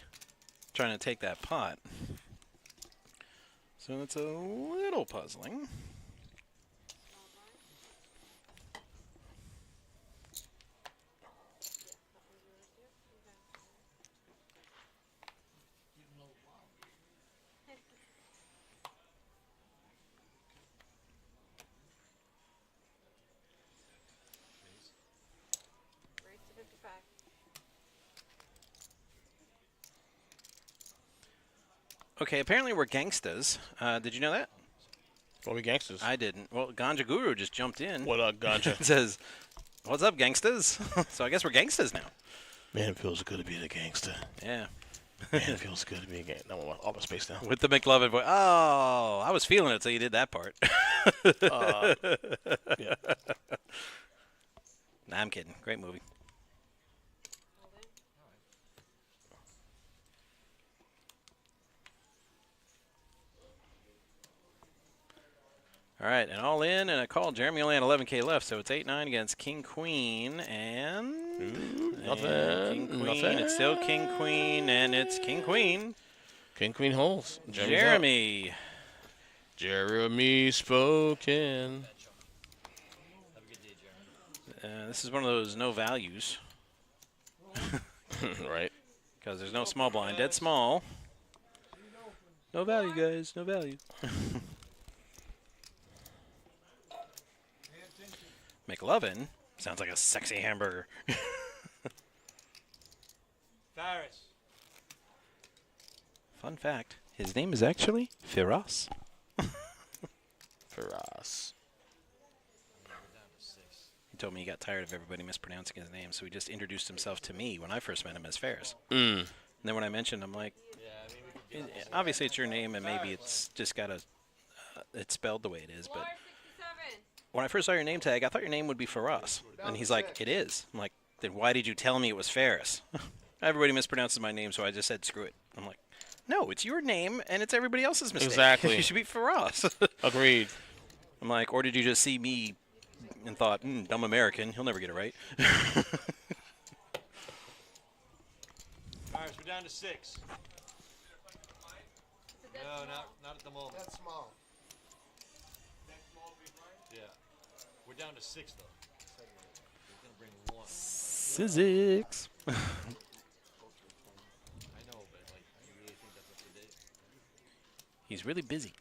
trying to take that pot. So it's a little puzzling. Okay, apparently we're gangstas. Did you know that? What are we gangsters? I didn't. Well, Ganja Guru just jumped in. What up, Ganja? It says, "What's up, gangstas?" So I guess we're gangstas now. Man, it feels good to be a gangster. Yeah. Man, it feels good to be a gangster. I want office space now. With the McLovin voice. Oh, I was feeling it till you did that part. Yeah. Nah, I'm kidding. Great movie. All right, and all in, and a call. Jeremy only had 11K left, so it's 8-9 against King Queen, and Nothing. King Queen. It's still King Queen, and it's King Queen. King Queen holes. Jeremy. Jeremy spoken. This is one of those no values. Right. Because there's no small blind. Dead small. No value, guys. No value. McLovin sounds like a sexy hamburger. Farris. Fun fact, his name is actually Firas. For us. He told me he got tired of everybody mispronouncing his name, so he just introduced himself to me when I first met him as Ferris. And then when I mentioned, I'm like, obviously it's your name, and maybe it's just got it's spelled the way it is, but when I first saw your name tag, I thought your name would be Faraz. And he's like, it is. I'm like, then why did you tell me it was Ferris? Everybody mispronounces my name, so I just said, screw it. I'm like, no, it's your name, and it's everybody else's mistake. Exactly. You should be Faraz. Agreed. I'm like, or did you just see me and thought, dumb American, he'll never get it right. Farris, we're down to 6. No, not at the moment. That's small. Yeah. We're down to 6, though. We're going to bring 1. Sizzix. He's really busy.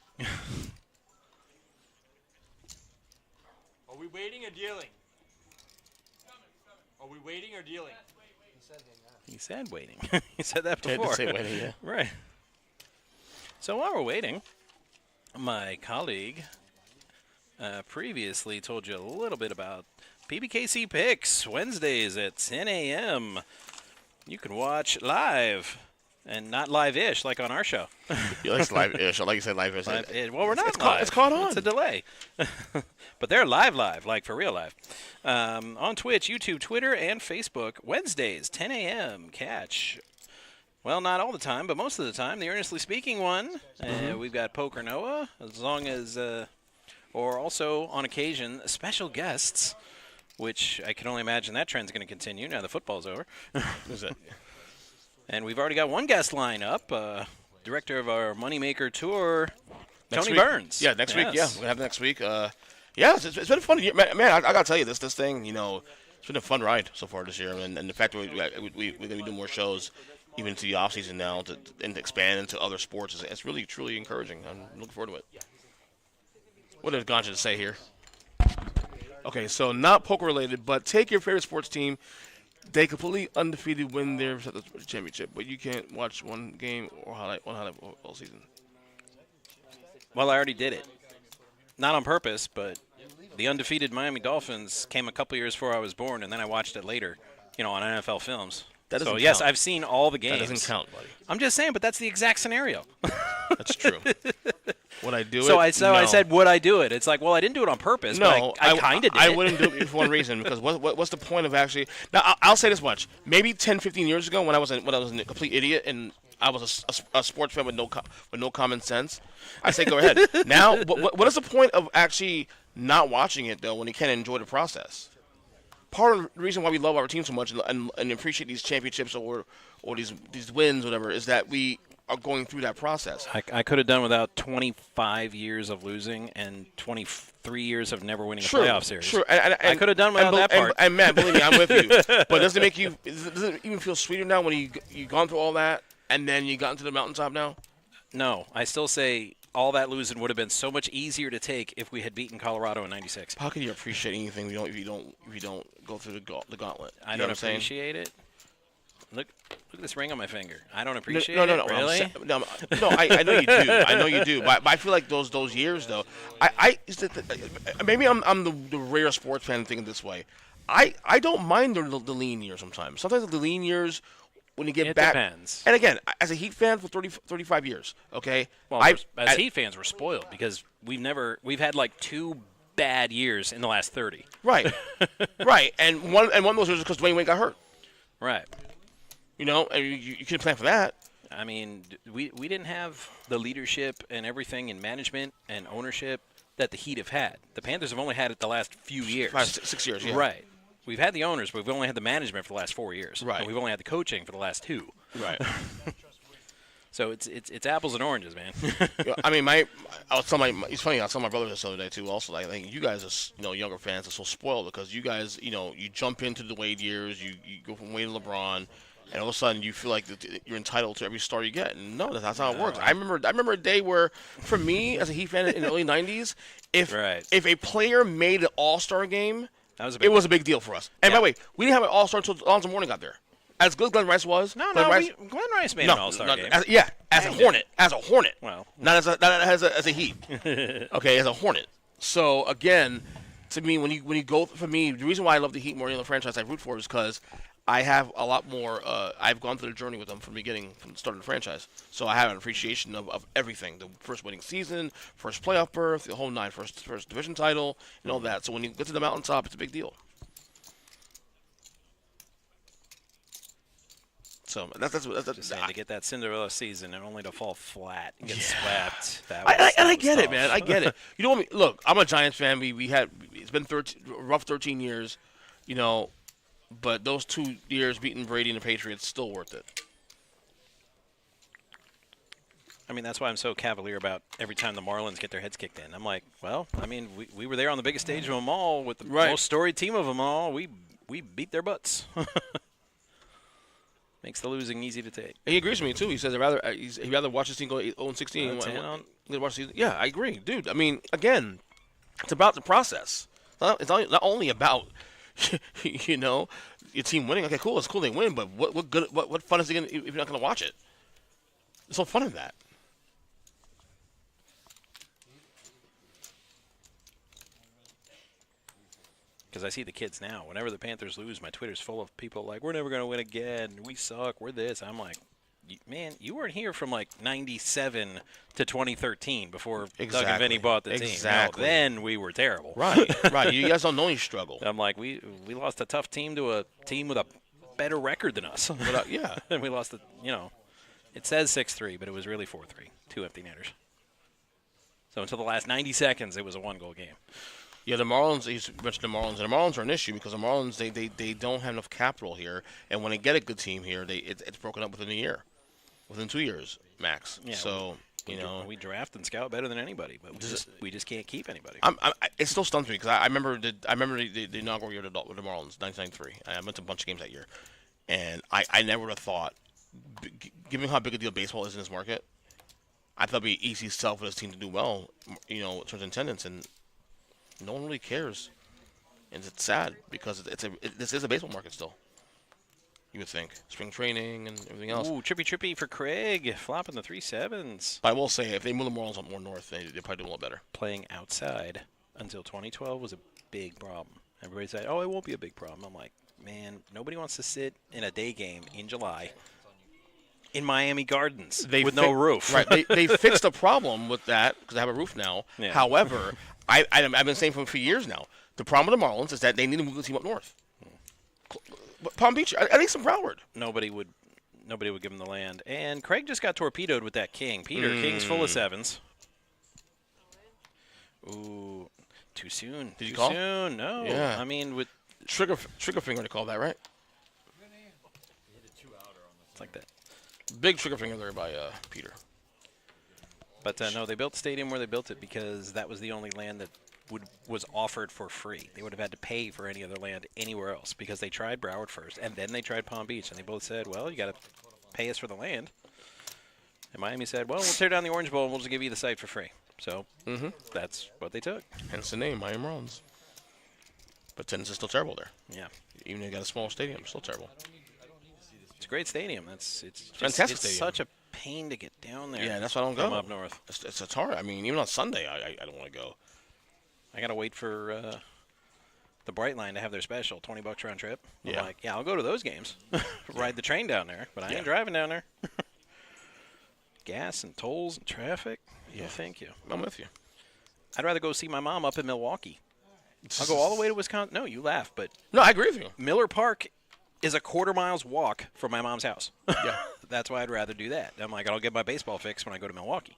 Are we waiting or dealing? Are we waiting or dealing? He said waiting. He said that Yeah, before. to say waiting, yeah. Right. So while we're waiting, my colleague previously told you a little bit about PBKC Picks, Wednesdays at 10 a.m. You can watch live, and not live-ish like on our show. You like live-ish. I like you say live-ish. Well, we're not it's live. It's caught on. It's a delay. But they're live, like for real live. On Twitch, YouTube, Twitter, and Facebook, Wednesdays, 10 a.m. Catch. Well, not all the time, but most of the time, the Earnestly Speaking one. We've got Poker Noah, as long as, or also, on occasion, special guests, which I can only imagine that trend's going to continue now the football's over. And we've already got one guest line up, director of our Moneymaker Tour, Next Tony week. Burns. Yeah, next week. Yes. Yeah, we'll have next week. Yeah, it's been a fun year. Man, I got to tell you, this thing, it's been a fun ride so far this year. And the fact that we're going to be doing more shows even into the offseason now and to expand into other sports, it's really, truly encouraging. I'm looking forward to it. What does Ganja to say here? Okay, so not poker related, but take your favorite sports team. They completely undefeated win their championship, but you can't watch one game or one highlight all season. Well, I already did it. Not on purpose, but the undefeated Miami Dolphins came a couple years before I was born, and then I watched it later, on NFL films. That doesn't so, yes, count. I've seen all the games. That doesn't count, buddy. I'm just saying, but that's the exact scenario. That's true. Would I do it? I No. said, would I do it? It's like, well, I didn't do it on purpose, No, but I kind of did. I wouldn't do it for one reason, because what's the point of actually? Now, I'll say this much. Maybe 10, 15 years ago, when I was a complete idiot and I was a sports fan with no common sense, I say go ahead. Now, what is the point of actually not watching it, though, when you can't enjoy the process? Part of the reason why we love our team so much and appreciate these championships or these wins, whatever, is that we are going through that process. I could have done without 25 years of losing and 23 years of never winning a playoff series. Sure, I could have done without that part. And man, believe me, I'm with you. But does it even feel sweeter now when you've gone through all that and then you got into the mountaintop now? No, I still say all that losing would have been so much easier to take if we had beaten Colorado in '96. How can you appreciate anything if you don't go through the gauntlet? I don't appreciate it. Look at this ring on my finger. I don't appreciate no, it. Really? I know you do. I know you do. But I feel like those years though. Maybe I'm the rare sports fan thinking this way. I don't mind the lean years sometimes. Sometimes the lean years when you get back. It depends. And again, as a Heat fan for 35 years, okay. Well, as Heat fans, we're spoiled because we've had like 2 bad years in the last 30. Right. Right. And one of those years is because Dwayne Wade got hurt. Right. And you couldn't plan for that. I mean, we didn't have the leadership and everything in management and ownership that the Heat have had. The Panthers have only had it the last few years. 6 years, yeah. Right. We've had the owners, but we've only had the management for the last 4 years. Right. And we've only had the coaching for the last 2. Right. So it's apples and oranges, man. I mean, it's funny. I was telling my brother this other day too. Also, like, I think you guys, as younger fans, are so spoiled because you guys, you jump into the Wade years, you go from Wade to LeBron, and all of a sudden you feel like you're entitled to every star you get. And no, that's not how it works. I remember a day where, for me as a Heat fan in the early '90s, if a player made an All-Star game, it was a big deal for us. And by the way, we didn't have an All-Star until Alonzo Mourning got there. As good as Glenn Rice was, Glenn Rice made an All-Star game. As a Hornet. Well, not as a Heat. Okay, as a Hornet. So again, to me, when you go for me, the reason why I love the Heat more than the franchise I root for is because I have a lot more. I've gone through the journey with them from the beginning, from starting the franchise. So I have an appreciation of everything: the first winning season, first playoff berth, the whole nine, first division title, and all that. So when you get to the mountaintop, it's a big deal. So that's just saying, to get that Cinderella season and only to fall flat and get swept. I get it, man. I get it. You know what? Look, I'm a Giants fan. It's been rough 13 years, but those 2 years beating Brady and the Patriots still worth it. I mean, that's why I'm so cavalier about every time the Marlins get their heads kicked in. I'm like, well, I mean, we were there on the biggest stage of them all with the most storied team of them all. We beat their butts. Makes the losing easy to take. He agrees with me too. He says he'd rather watch his team go 0-16 than watch the season. Yeah, I agree, dude. I mean, again, it's about the process. It's not only about you know your team winning. Okay, cool. It's cool they win, but what fun is it gonna if you're not gonna watch it? There's no fun in that. Because I see the kids now. Whenever the Panthers lose, my Twitter's full of people like, we're never going to win again. We suck. We're this. I'm like, man, you weren't here from like 97 to 2013 before Doug and Vinny bought the team. Exactly. No, then we were terrible. Right, right. You guys don't know any struggle. I'm like, we lost a tough team to a team with a better record than us. Yeah. And we lost it says 6-3, but it was really 4-3. 2 empty netters. So until the last 90 seconds, it was a 1-goal game. Yeah, the Marlins, you mentioned the Marlins, and the Marlins are an issue because the Marlins, they don't have enough capital here, and when they get a good team here, it's broken up within a year, within 2 years, max. Yeah, so, we draft and scout better than anybody, but we just can't keep anybody. It still stuns me because I remember the inaugural year with the Marlins, 1993. I went to a bunch of games that year, and I never would have thought, given how big a deal baseball is in this market, I thought it'd be an easy sell for this team to do well, in terms of attendance, and no one really cares, and it's sad because this is a baseball market still. You would think spring training and everything else. Ooh, trippy for Craig, flopping the 3-7s. But I will say, if they move the Marlins up more north, they probably do a little better. Playing outside until 2012 was a big problem. Everybody said, "Oh, it won't be a big problem." I'm like, man, nobody wants to sit in a day game in July in Miami Gardens with no roof. Right? They fixed a problem with that because I have a roof now. Yeah. However, I've been saying for a few years now, the problem with the Marlins is that they need to move the team up north. Palm Beach, at least in Broward. Nobody would give him the land. And Craig just got torpedoed with that king. King's full of 7s. Ooh, too soon. Did you too call? Soon. No. Yeah. I mean, with Trigger finger to call that, right? it's like that. Big trigger finger there by Peter. But no, they built the stadium where they built it because that was the only land that was offered for free. They would have had to pay for any other land anywhere else because they tried Broward first, and then they tried Palm Beach, and they both said, well, you got to pay us for the land. And Miami said, well, we'll tear down the Orange Bowl, and we'll just give you the site for free. So that's what they took. Hence the name, Miami Marlins. But attendance is still terrible there. Yeah. Even though you got a small stadium, it's still terrible. It's a great stadium. It's fantastic it's stadium. Such a pain to get down there. Yeah, that's why I don't go. From up north. It's hard. I mean, even on Sunday, I don't want to go. I got to wait for the Bright Line to have their special, $20 round trip. I'm Yeah. like, yeah, I'll go to those games. Ride the train down there, but I ain't driving down there. Gas and tolls and traffic. Yeah. No, thank you. I'm with you. I'd rather go see my mom up in Milwaukee. I'll go all the way to Wisconsin. No, you laugh, but No, I agree with you. Miller Park is a quarter-mile's walk from my mom's house. Yeah. That's why I'd rather do that. I'm like, I'll get my baseball fix when I go to Milwaukee.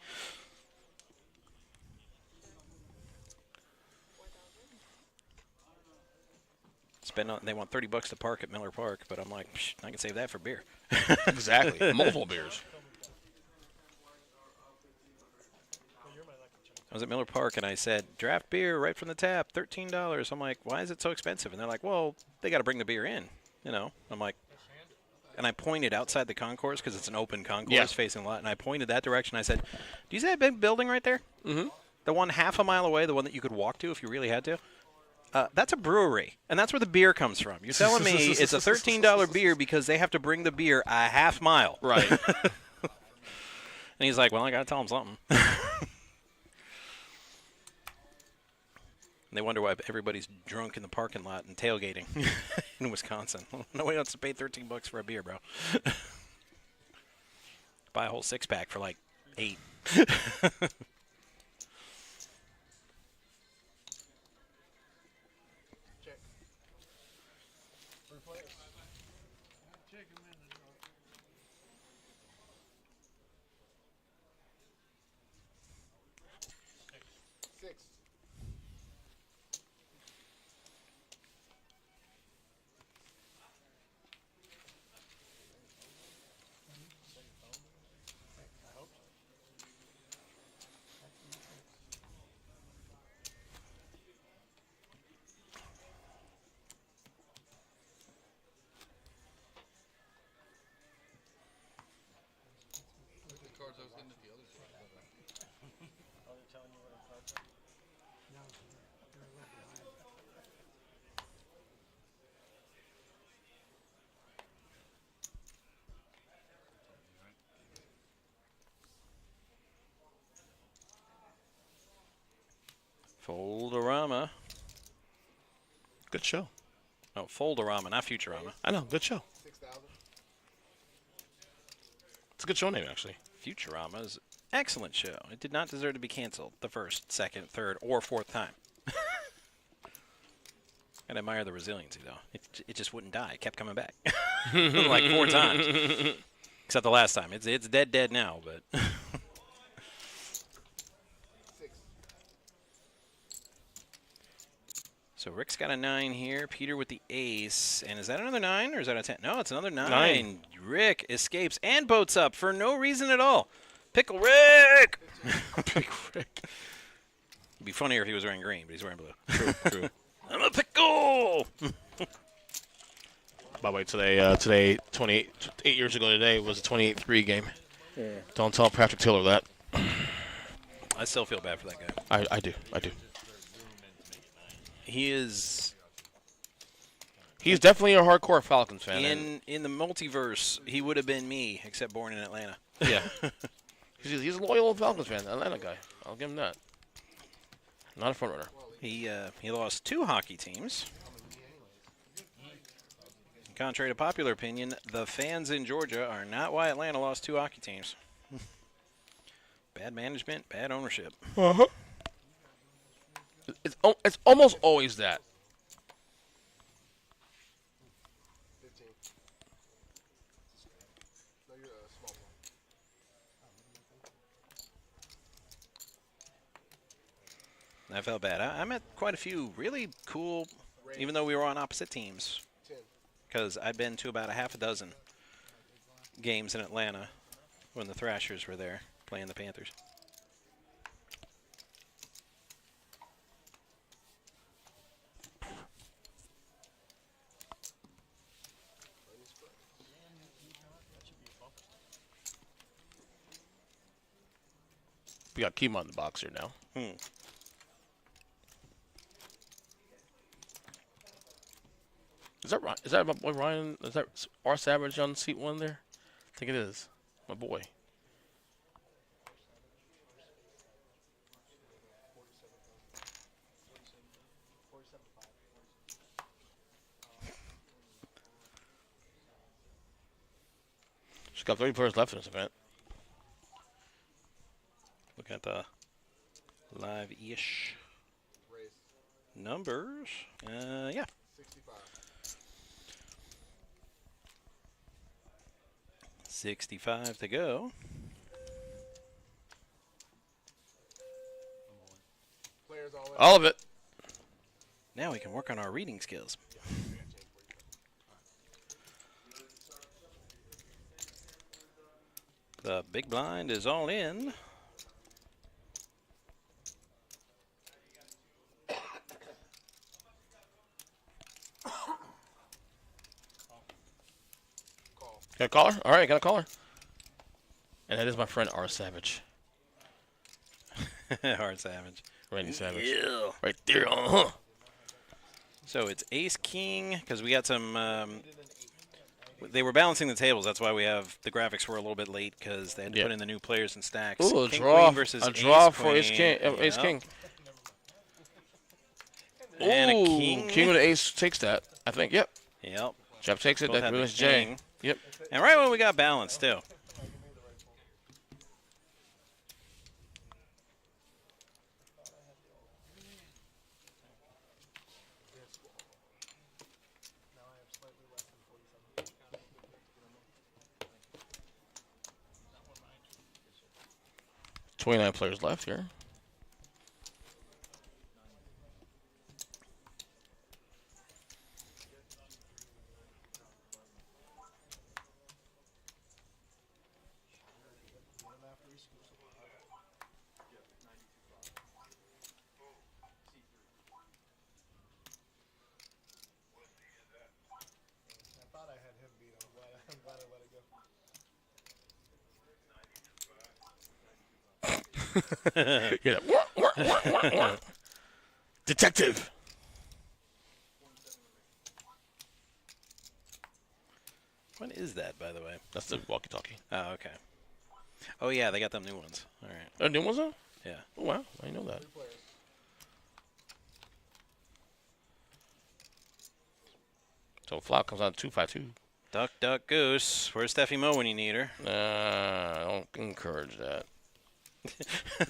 They want $30 to park at Miller Park, but I'm like, I can save that for beer. Exactly. Multiple beers. I was at Miller Park, and I said, draft beer right from the tap, $13. I'm like, why is it so expensive? And they're like, well, they got to bring the beer in, I'm like, and I pointed outside the concourse because it's an open concourse facing a lot, and I pointed that direction. I said, do you see that big building right there? Mm-hmm. The one half a mile away, the one that you could walk to if you really had to? That's a brewery, and that's where the beer comes from. You're telling me it's a $13 beer because they have to bring the beer a half mile. Right. And he's like, well, I got to tell him something. And they wonder why everybody's drunk in the parking lot and tailgating in Wisconsin. Nobody wants to pay $13 for a beer, bro. Buy a whole 6-pack for like $8. Foldorama. Good show. No, Foldorama, not Futurama. I know. Good show. 6,000. It's a good show name, actually. Futurama is an excellent show. It did not deserve to be canceled the first, second, third, or fourth time. I admire the resiliency, though. It just wouldn't die. It kept coming back. Like 4 times. Except the last time. It's dead now, but... So Rick's got a 9 here. Peter with the ace. And is that another 9 or is that a 10? No, it's another 9. Rick escapes and boats up for no reason at all. Pickle Rick! Big Rick. It'd be funnier if he was wearing green, but he's wearing blue. True. I'm a pickle! By the way, today, 8 years ago today, was a 28-3 game. Yeah. Don't tell Patrick Taylor that. I still feel bad for that guy. I do. He is... He's definitely a hardcore Falcons fan. In the multiverse, he would have been me, except born in Atlanta. Yeah. he's a loyal Falcons fan, Atlanta guy. I'll give him that. Not a front runner. He lost 2 hockey teams. Contrary to popular opinion, the fans in Georgia are not why Atlanta lost 2 hockey teams. Bad management, bad ownership. Uh-huh. It's almost always that. 15. No, you're a small one. I felt bad. I met quite a few really cool, even though we were on opposite teams. 10. Because I'd been to about a half a dozen games in Atlanta when the Thrashers were there playing the Panthers. We got Kima in the box here now. Is that my boy Ryan? Is that R Savage on seat 1 there? I think it is. My boy. She's got 30 players left in this event. Look at the live-ish Race. numbers. Yeah. 65. 65 to go. Players all in. All of it. Now we can work on our reading skills. The big blind is all in. Got a caller? All right, got a caller. And that is my friend R Savage. Hard Savage. Randy Savage. Yeah. Right there. So it's Ace King because we got some. They were balancing the tables. That's why we have the graphics were a little bit late because they had to put in the new players and stacks. Ooh, a King, draw. Queen versus A draw Ace, for Ace King. Ace Yep. King. And Ooh, a king. King with an ace takes that. I think. Yep. Yep. Jeff takes it. Both That had the was Jay. king. Yep. And right when we got balance too. Now 29 players left here. Hear that? Detective. What is that, by the way? That's the walkie-talkie. Oh, okay. Oh, yeah, they got them new ones. All right. Are new ones, though? Yeah. Oh, wow. I didn't know that. So flop comes out 2-5-2. Duck, duck, goose. Where's Steffi Mo when you need her? Don't encourage that.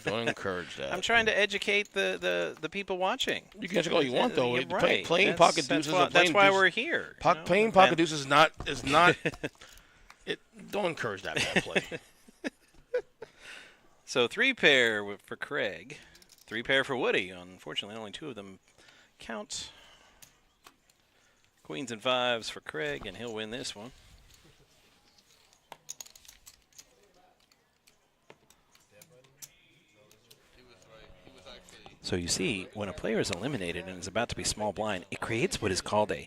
Don't encourage that. I'm trying to educate the people watching. You can check all you want, though. You're right. Playing That's- pocket that's deuces. why- or playing that's why deuces- we're here. Playing pocket deuces is not. It. Don't encourage that bad play. So 3-pair for Craig. 3-pair for Woody. Unfortunately, only 2 of them count. Queens and 5s for Craig, and he'll win this one. So you see, when a player is eliminated and is about to be small blind, it creates what is called a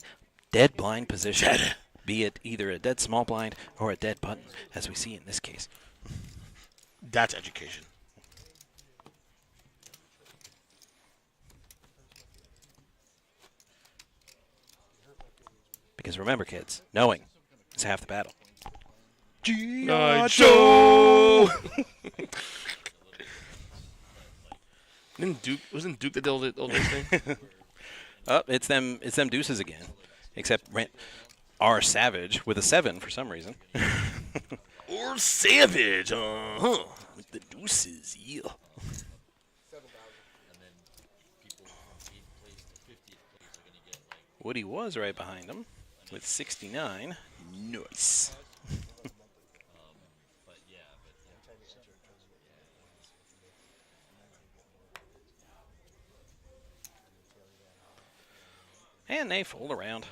dead blind position. Be it either a dead small blind or a dead button, as we see in this case. That's education. Because remember, kids, knowing is half the battle. G.I. Joe. Wasn't Duke the old thing? Oh, it's them deuces again. Except R Savage with a 7 for some reason. Or Savage. With the deuces, yeah. Woody was right behind him with 69. Nice. And they fold around.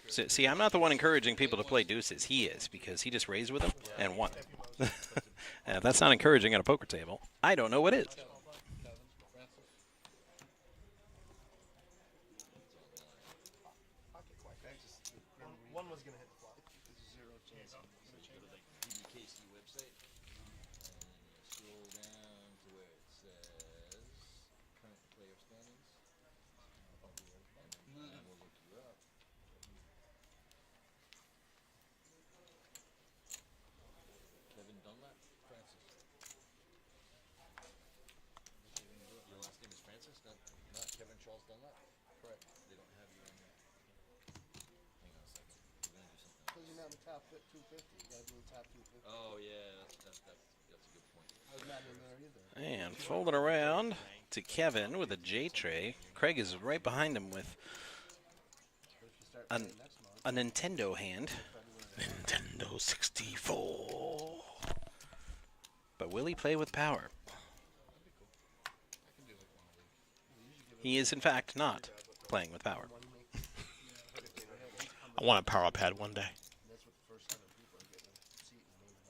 So, see, I'm not the one encouraging people to play deuces. He is, because he just raised with them and won. And if that's not encouraging at a poker table, I don't know what is. One was going to hit the flop. Zero chance. So you go to the PBKC website and scroll down to where it says current player standings. And then we'll look you up. Kevin Dunlap? Francis. Your last name is Francis? Not Kevin Charles Dunlap? Correct. They don't have you in there. Hang on a second. We're going to do something. Because you're not in the top 250. You got to do the top 250. Oh, yeah. That's a good point. I was not in there either. And folding around to Kevin with a J tray. Craig is right behind him with a Nintendo hand. Nintendo 64. But will he play with power? He is, in fact, not playing with power. I want a power pad one day.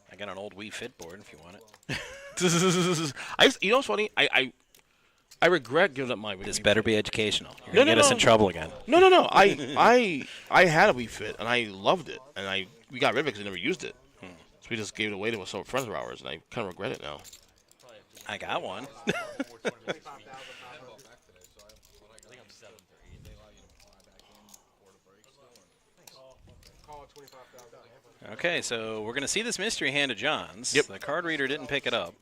I got an old Wii Fit board if you want it. You know what's funny? I regret giving up my Wii. This better be educational. You're No, going to get us in trouble again. No. I had a Wii Fit and I loved it, and we got rid of it because I never used it. So we just gave it away to some friends of ours, and I kind of regret it now. I got one. Okay, so we're going to see this mystery hand of John's. Yep. The card reader didn't pick it up.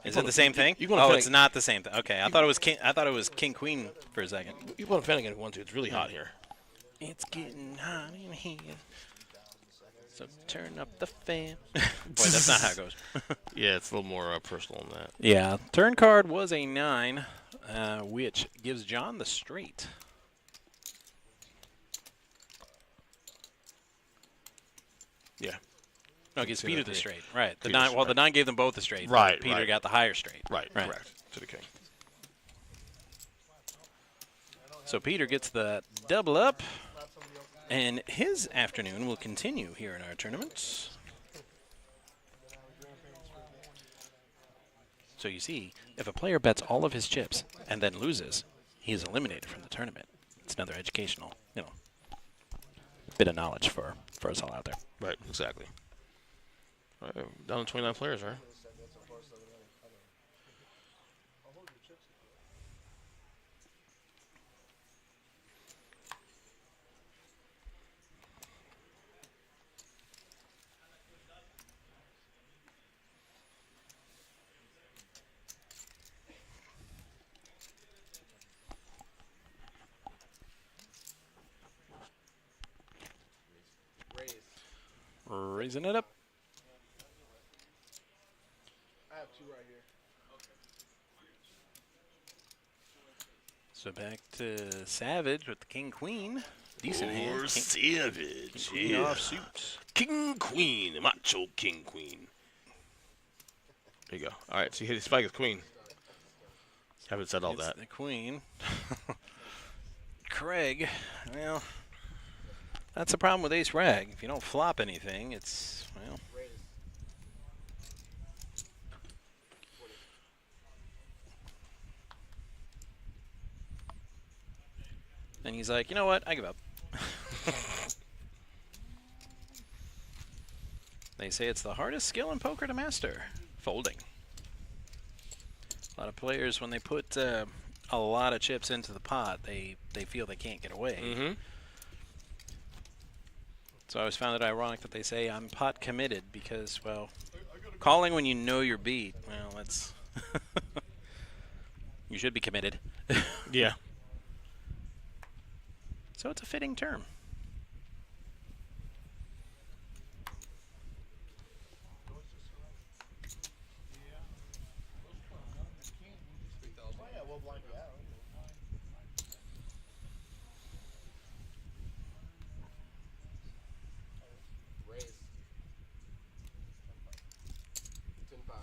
Is it the same thing? you can Oh, play- it's not the same thing. Okay, I thought it was king queen for a second. You put a fan again if you want to. It's really hot here. It's getting hot in here. So turn up the fan. Boy, that's not how it goes. Yeah, it's a little more personal than that. Yeah, turn card was a 9, which gives John the straight. Yeah. No, it gives see Peter that the here. straight. Right. The Peter's 9. Well, the right. 9 gave them both the straight. but Right, Peter right. got the higher straight. Right, correct. To the king. So Peter gets the double up, and his afternoon will continue here in our tournament. So you see, if a player bets all of his chips and then loses, he is eliminated from the tournament. It's another educational, bit of knowledge for us all out there. Right, exactly. All right, down to 29 players, right? Raise. Raising it up. I have 2 right here. So back to Savage with the King Queen. Decent hand. Or Savage. Queen Yeah. off suits. King Queen. Macho King Queen. There you go. All right, so he hit his spike as Queen. Haven't said all It's that. the Queen. Craig, well, that's the problem with Ace Rag. If you don't flop anything, it's, well. Raise. And he's like, you know what? I give up. They say it's the hardest skill in poker to master. Folding. A lot of players, when they put a lot of chips into the pot, they feel they can't get away. Mm-hmm. So I always found it ironic that they say I'm pot committed because, well, calling when you know you're beat, well, that's you should be committed. Yeah. So it's a fitting term. Raise. 10-5. I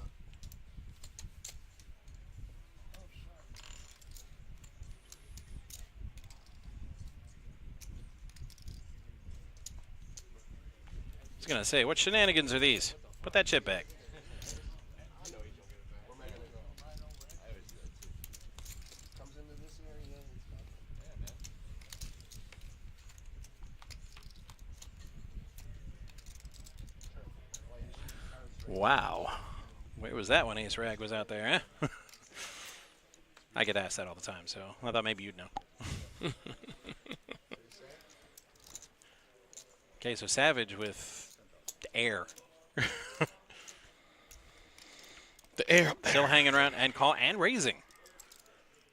was gonna say, what shenanigans are these? Put that chip back. Comes into this area. Wow. Where was that when Ace Rag was out there, huh? I get asked that all the time, so I thought maybe you'd know. Okay, so Savage with air. The air. Still hanging around and raising.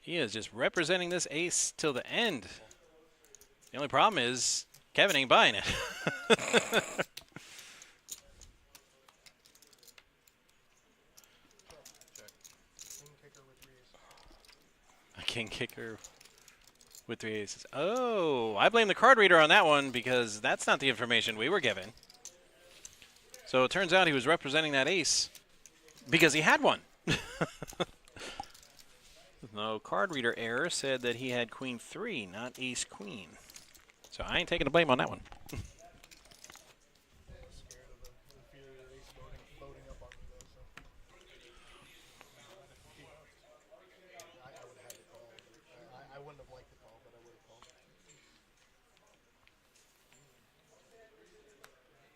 He is just representing this ace till the end. The only problem is Kevin ain't buying it. A king kicker with 3 aces. Oh, I blame the card reader on that one because that's not the information we were given. So it turns out he was representing that ace because he had one. No card reader error said that he had queen 3, not ace queen. So I ain't taking the blame on that one. I wouldn't have liked the call, but I would have called.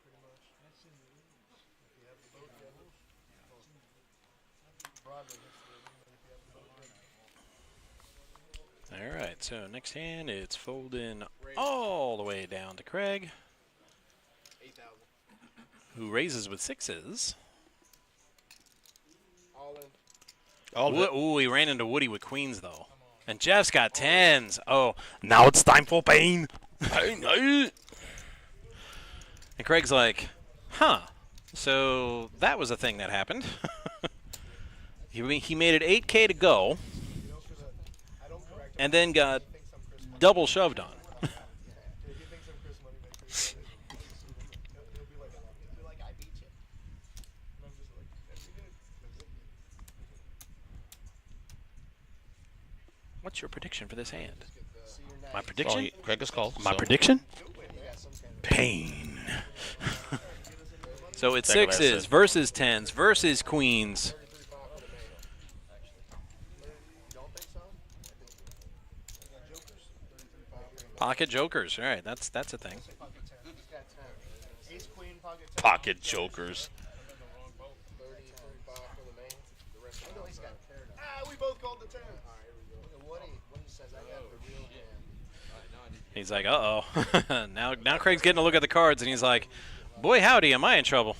Pretty much. That's in the rules. If you have the boat, you have the broadly, that's the rule. If you have the boat, All right, so next hand, it's folding all the way down to Craig, 8,000. who raises with 6s. All in. All of it. Ooh, he ran into Woody with queens, though. And Jeff's got 10s. Oh, now it's time for pain. And Craig's like, huh, so that was a thing that happened. He made it 8K to go, and then got double shoved on. If he thinks I'm Chris Moneymaker, he'll be like, I beat you. And I'm just like, yes, you did. What's your prediction for this hand? See your next. My prediction? Craig is called. My so. prediction? You got some kind of Pain. So it's Second last 6s set. versus 10s versus queens. You don't think so? I think jokers. 33 Pocket jokers. All right, that's a thing. pocket 10. He's got 10. Ace queen pocket 10. Pocket jokers. both called the 10. All right, here we go. Look at Woody says, I got the real hand. He's like, uh-oh. now Craig's getting a look at the cards, and he's like, boy, howdy, am I in trouble?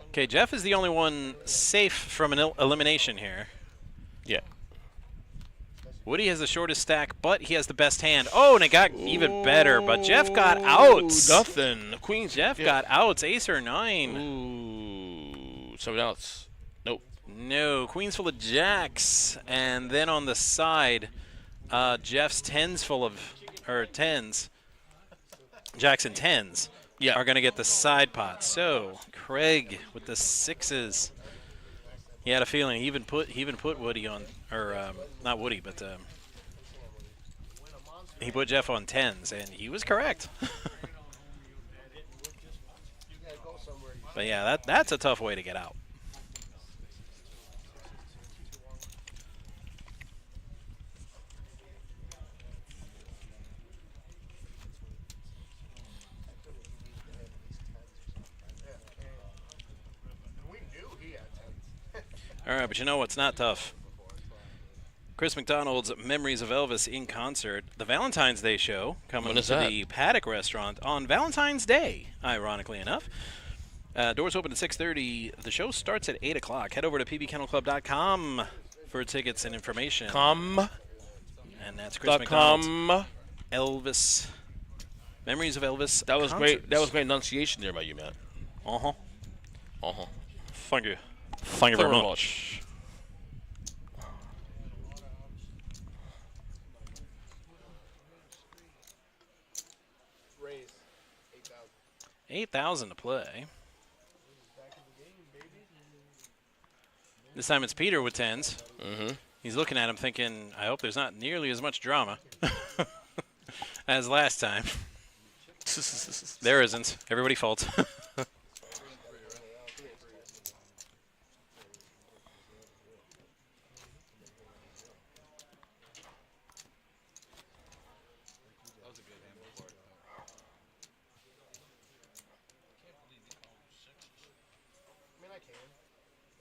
Okay, Jeff is the only one safe from an elimination here. Yeah. Woody has the shortest stack, but he has the best hand. Oh, and it got even better, but Jeff got outs. Nothing. Queens. Jeff got outs, ace or 9. Ooh. Something else. Nope. No, queens full of jacks. And then on the side, Jeff's tens full of, or tens, jacks and tens are going to get the side pot. So Craig with the 6s. He had a feeling he even put Woody on, or not Woody, but he put Jeff on 10s, and he was correct. But yeah, that's a tough way to get out. All right, but you know what's not tough? Chris McDonald's Memories of Elvis in Concert, the Valentine's Day show, coming to the Paddock Restaurant on Valentine's Day, ironically enough. Doors open at 6:30. The show starts at 8 o'clock. Head over to pbkennelclub.com for tickets and information. And that's Chris McDonald's Elvis, Memories of Elvis. That was concerts. great. That was great enunciation there by you, Matt. Thank you. Thank you very much. Raise 8,000. 8,000 to play. This time it's Peter with 10s. He's looking at him thinking, I hope there's not nearly as much drama as last time. There isn't. Everybody folds.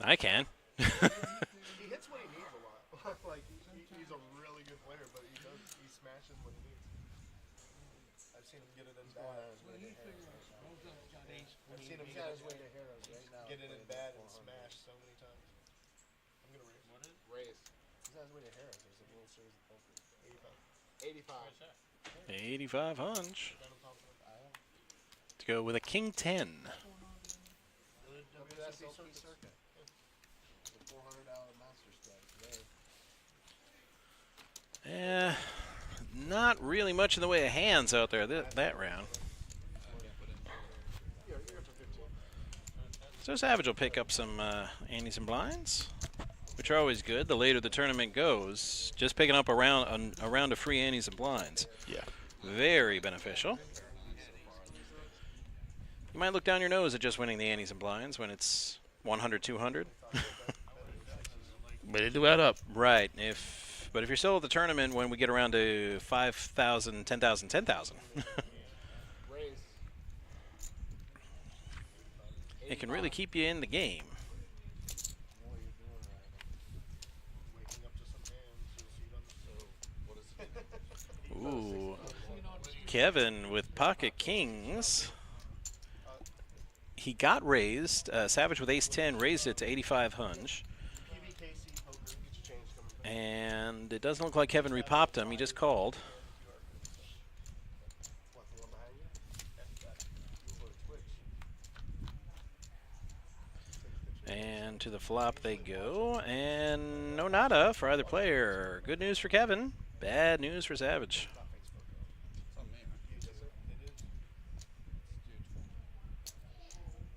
I can. He hits when he needs a lot. Like he's a really good player, but he smashes when he needs. I've seen him get it in bad. I've seen him get it in bad and smash so many times. I'm gonna raise. What is raise? He's on his way to Harris. There's a World Series of Poker. 85. 85 hunch. To go with a king 10. WSOP circuit. The $400 master stack today. Not really much in the way of hands out there that round. So Savage will pick up some antes and blinds, which are always good. The later the tournament goes, just picking up a round of free antes and blinds. Yeah. Very beneficial. You might look down your nose at just winning the antes and blinds when it's 100, 200. But they do add up. Right. But if you're still at the tournament when we get around to 5,000, 10,000, 10,000, it can really keep you in the game. Ooh. Kevin with pocket kings. He got raised. Savage with ace-10 raised it to 85 hunch. PBKC poker gets changed coming. And it doesn't look like Kevin repopped him. He just called. What, the one behind you? And to the flop they go. And no nada for either player. Good news for Kevin. Bad news for Savage.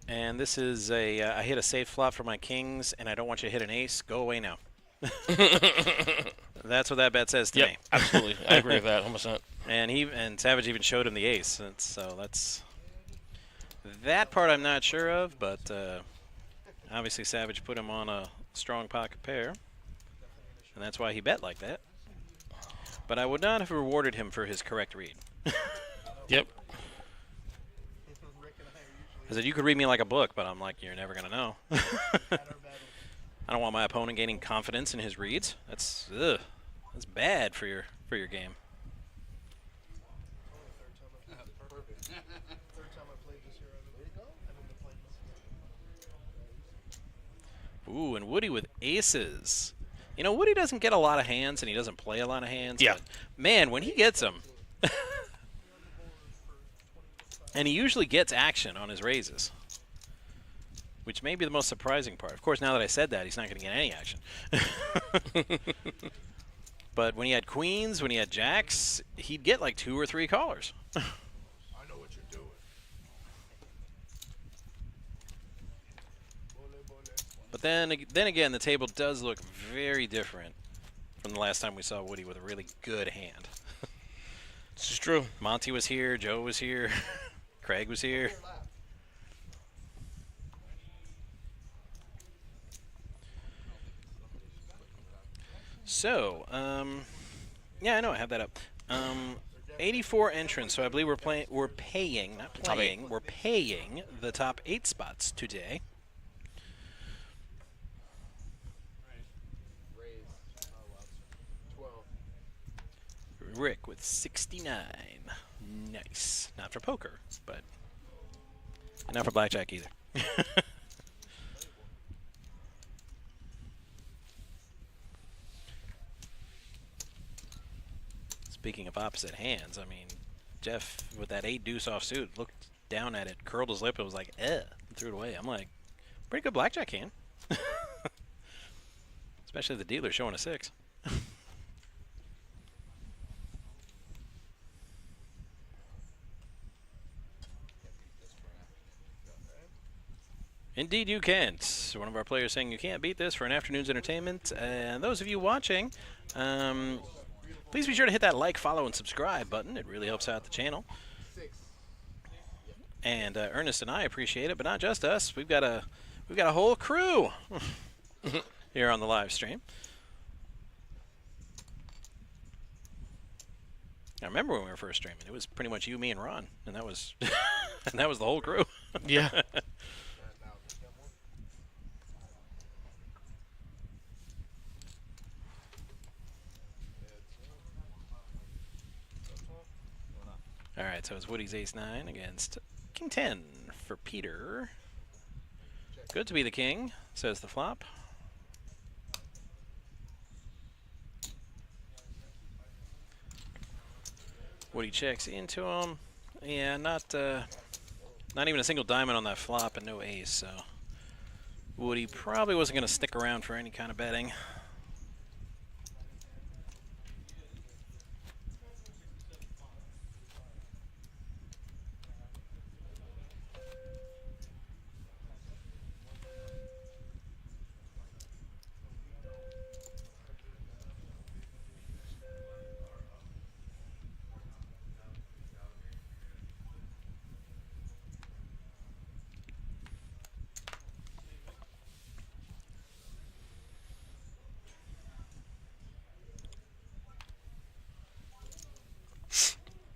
And this is I hit a safe flop for my kings, and I don't want you to hit an ace. Go away now. That's what that bet says to me. Absolutely. I agree with that 100%. And Savage even showed him the ace. So that part I'm not sure of, but obviously Savage put him on a strong pocket pair, and that's why he bet like that. But I would not have rewarded him for his correct read. Yep. I said, you could read me like a book, but I'm like, you're never going to know. I don't want my opponent gaining confidence in his reads. That's bad for your game. Third time I played this year. I've been playing this. Ooh, and Woody with aces. You know, Woody doesn't get a lot of hands, and he doesn't play a lot of hands. Yeah. But man, when he gets them, and he usually gets action on his raises, which may be the most surprising part. Of course, now that I said that, he's not going to get any action. But when he had queens, when he had jacks, he'd get like 2 or 3 callers. I know what you're doing. But then again, the table does look very different from the last time we saw Woody with a really good hand. This is true. Monty was here, Joe was here, Craig was here. So, yeah, I know I have that up. 84 entrants, so I believe we're paying the top 8 spots today. Rick with 69. Nice. Not for poker, but not for blackjack either. Speaking of opposite hands, I mean, Jeff with that 8 deuce offsuit looked down at it, curled his lip, and was like, and threw it away. I'm like, pretty good blackjack hand. Especially the dealer showing a 6. Indeed you can't. One of our players saying you can't beat this for an afternoon's entertainment. And those of you watching, please be sure to hit that like, follow, and subscribe button. It really helps out the channel. And Ernest and I appreciate it, but not just us. We've got a whole crew here on the live stream. I remember when we were first streaming, it was pretty much you, me, and Ron, and that was and that was the whole crew. Yeah. All right, so it's Woody's ace-9 against king-10 for Peter. Good to be the king, says the flop. Woody checks into him. Yeah, not even a single diamond on that flop and no ace, so Woody probably wasn't going to stick around for any kind of betting.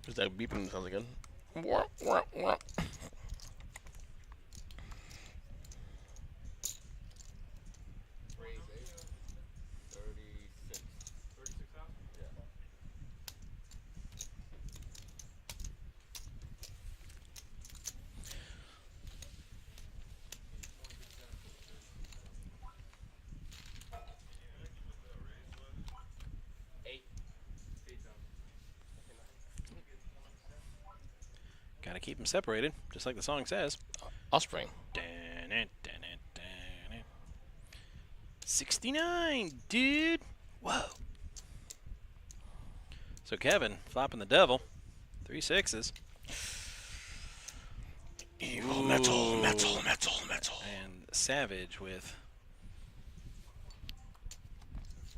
Is that beeping sounds again? Wah, wah, wah. Gotta keep them separated, just like the song says. Offspring. 69, dude. Whoa. So Kevin flopping the devil. 3 6s. Evil metal, metal, metal, metal. And Savage with.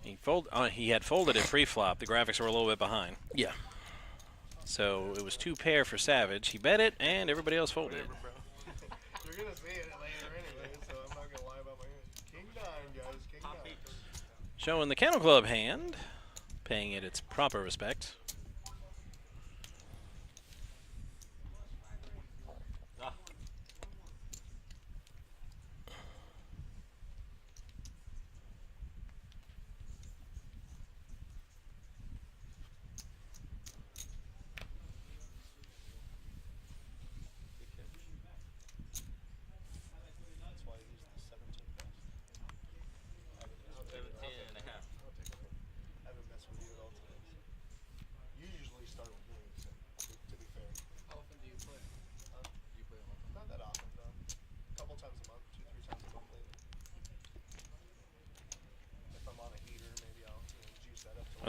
He had folded it pre-flop. The graphics were a little bit behind. Yeah. So it was 2 pair for Savage. He bet it, and everybody else folded. You're gonna see it later anyway, so I'm not gonna lie about my king 9, guys. King 9. Showing the Kennel Club hand, paying it its proper respect.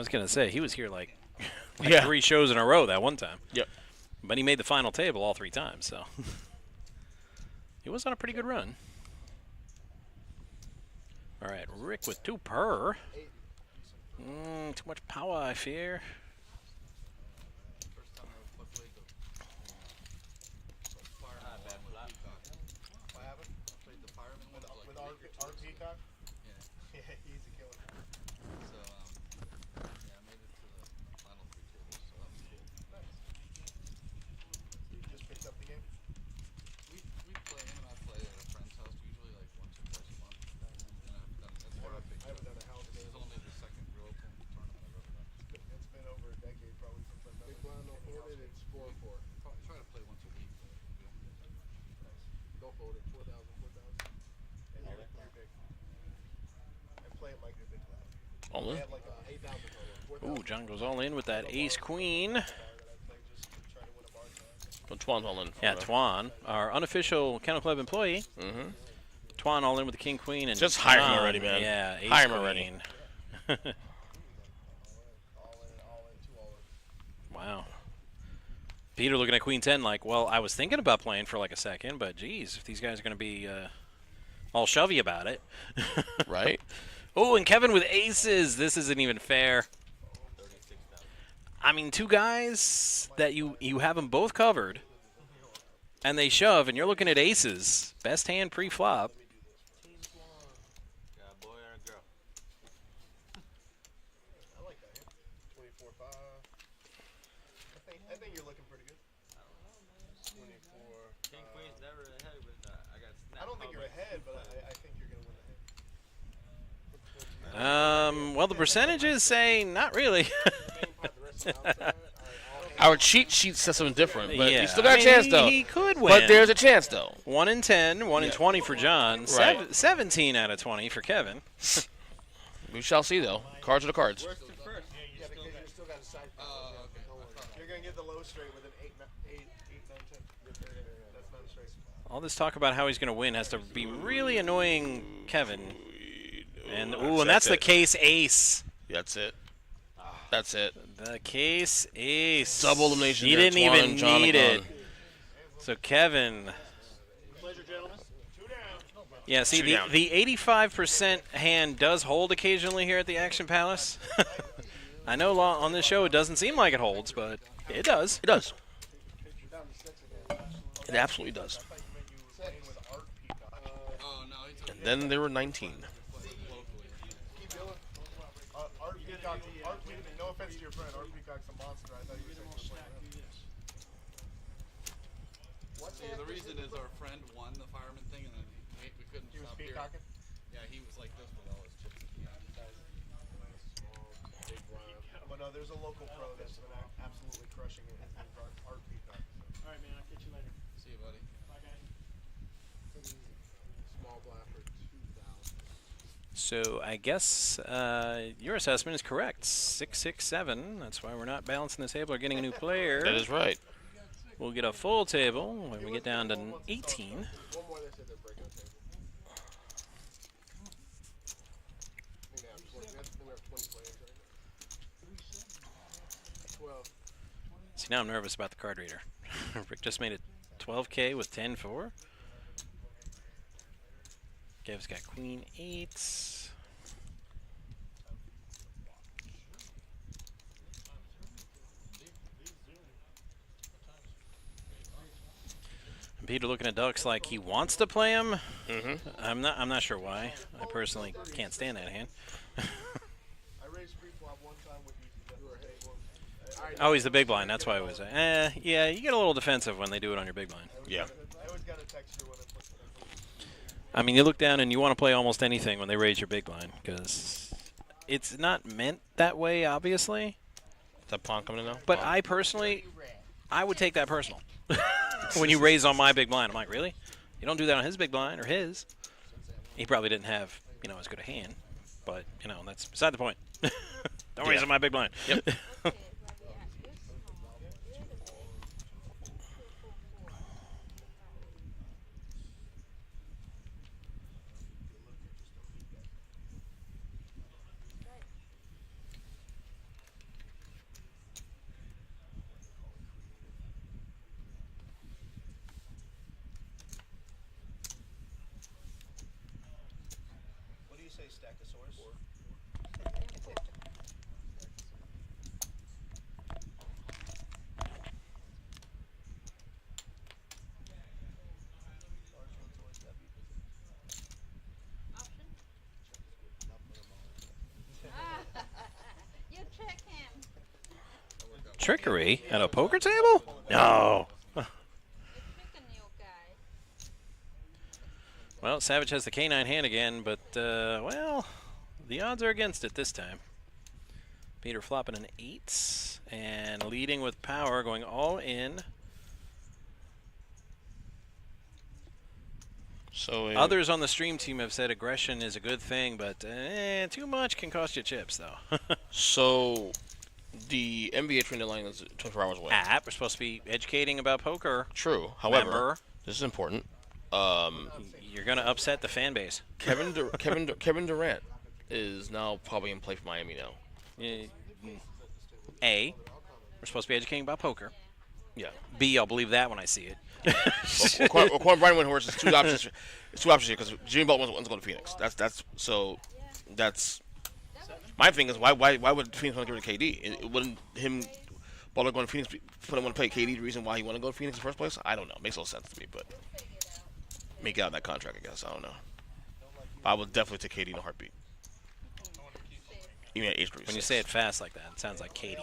was gonna say he was here like Yeah. 3 shows in a row that one time. Yep. But he made the final table all 3 times, so he was on a pretty good run. All right, Rick with 2 per. Too much power, I fear. What happened? With our Peacock? Yeah, he's a killer. So, yeah, I made it to the final 3 tables, so that was cool. Nice. You just picked up the game? We play him and I play at a friend's house usually like once or twice a month. And I've done, that's where I've picked I haven't up. done a hell of a This game. is only the second real tournament I've ever done. It's been over a decade probably since I've done it. Big blind, no folded, it's 4-4. Try to play once a week. Don't fold it, 4,000, 4,000. And you're big. I play it like you're big blind. All I in. have like 8,000 total. Ooh, John goes all in with that ace queen. That I play just to try to win a bar time. So Twan's all in. Yeah, Twan, our unofficial Kennel Club employee. Mm-hmm. Twan all in with the king queen and Just hire him John, already, man. Yeah, ace Hire him queen. already. All in, 2 all in. Wow. Peter looking at queen 10 like, well, I was thinking about playing for like a second, but geez, if these guys are going to be all shovey about it. Right? Oh, and Kevin with aces. This isn't even fair. I mean, 2 guys that you have them both covered, and they shove, and you're looking at aces. Best hand pre-flop. Got a boy and a girl. I like that. 24-5. I think you're looking pretty good. 24. King Queen's never ahead, but I got snapped. I don't think you're ahead, but I think you're gonna win the hand. Well, the percentages say not really. Our cheat sheet says something different, but Yeah, he still got I a mean, chance, though. He could win. But there's a chance, though. 1 in 10, 1 in 20 for John. Right. 17 out of 20 for Kevin. We shall see, though. Cards are the cards. Yeah, because you still got a side. You're gonna get the low straight with an 8, 9, 10. That's not a straight. All this talk about how he's going to win has to be really annoying Kevin. And ooh, and that's the case ace. That's it. That's it. The case ace. Double elimination. He there. didn't Twan even and John need are it. gone. So Kevin. Pleasure, gentlemen. 2 down. Yeah, see, Two down. the 85% hand does hold occasionally here at the Action Palace. I know on this show it doesn't seem like it holds, but it does. It does. It absolutely does. Oh, no, he's And then there were 19. Art Peacock, no offense to your friend, Art Peacock's a monster. I thought he was going to play See, the reason is our friend won the fireman thing, and then we couldn't He was stop hearing. peacocking? Yeah, he was like this with all his chips. But no, there's a local pro that's been absolutely crushing it. His name's Art Peacock. All right, man, I'll catch you later. See you, buddy. Bye, guys. Small black for 2,000. So I guess your assessment is correct. 667. That's why we're not balancing the table or getting a new player. That is right. We'll get a full table when we get down to 18. One more, they said they're breaking the table. I think we have 20 players right now. 12. See, now I'm nervous about the card reader. Rick just made it 12K with 10-4. Kev's got queen 8. And Peter looking at Ducks like he wants to play him. I'm not sure why. I personally can't stand that hand. I raised free flop one time with you. Oh, he's the big blind. That's why it was. Yeah, you get a little defensive when they do it on your big blind. Yeah. I always got a texture when I put I mean, you look down and you want to play almost anything when they raise your big blind because it's not meant that way, obviously. Is that pawn coming in now? But I personally, I would take that personal. When you raise on my big blind, I'm like, really? You don't do that on his big blind or his. He probably didn't have, as good a hand. But, that's beside the point. Don't raise on my big blind. Yep. say Stackosaurus? Option. You trick him. Trickery at a poker table? No. You trick a new guy. Well, Savage has the K9 hand again, but, well, the odds are against it this time. Peter flopping an 8 and leading with power, going all in. So Others on the stream team have said aggression is a good thing, but too much can cost you chips, though. So the NBA training line is 24 hours away. We're supposed to be educating about poker. True. However, Remember, this is important. you're going to upset the fan base. Kevin Durant is now probably in play for Miami now. A, we're supposed to be educating about poker. Yeah. B, I'll believe that when I see it. According to Brian Windhorst, it's two options. It's two options here because Jimmy Butler wants to go to Phoenix. That's my thing is why would Phoenix want to give it to KD? It wouldn't him Butler going to Phoenix put him want to play KD the reason why he want to go to Phoenix in the first place? I don't know. It makes no sense to me, but make out that contract, I guess. I don't know. I would definitely take KD in a heartbeat. Even at age group. When you say it fast like that, it sounds like Katie.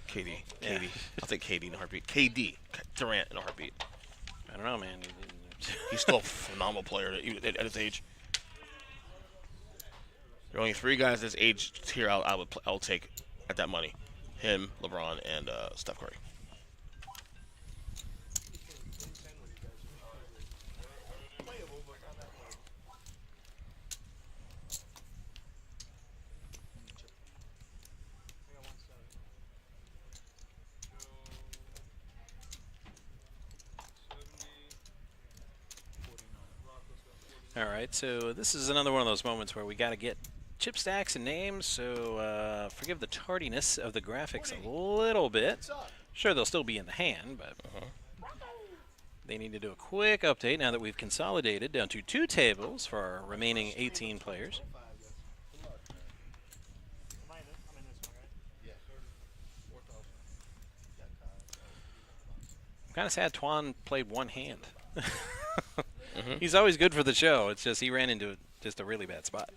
KD. Yeah. I'll take KD in a heartbeat. KD. Durant in a heartbeat. I don't know, man. He's still a phenomenal player at his age. There are only 3 guys this age here I'll take at that money. Him, LeBron, and Steph Curry. All right, so this is another one of those moments where we got to get chip stacks and names, so forgive the tardiness of the graphics a little bit. Sure, they'll still be in the hand, but they need to do a quick update now that we've consolidated down to 2 tables for our remaining 18 players. I'm kind of sad Twan played 1 hand. He's always good for the show. It's just he ran into just a really bad spot.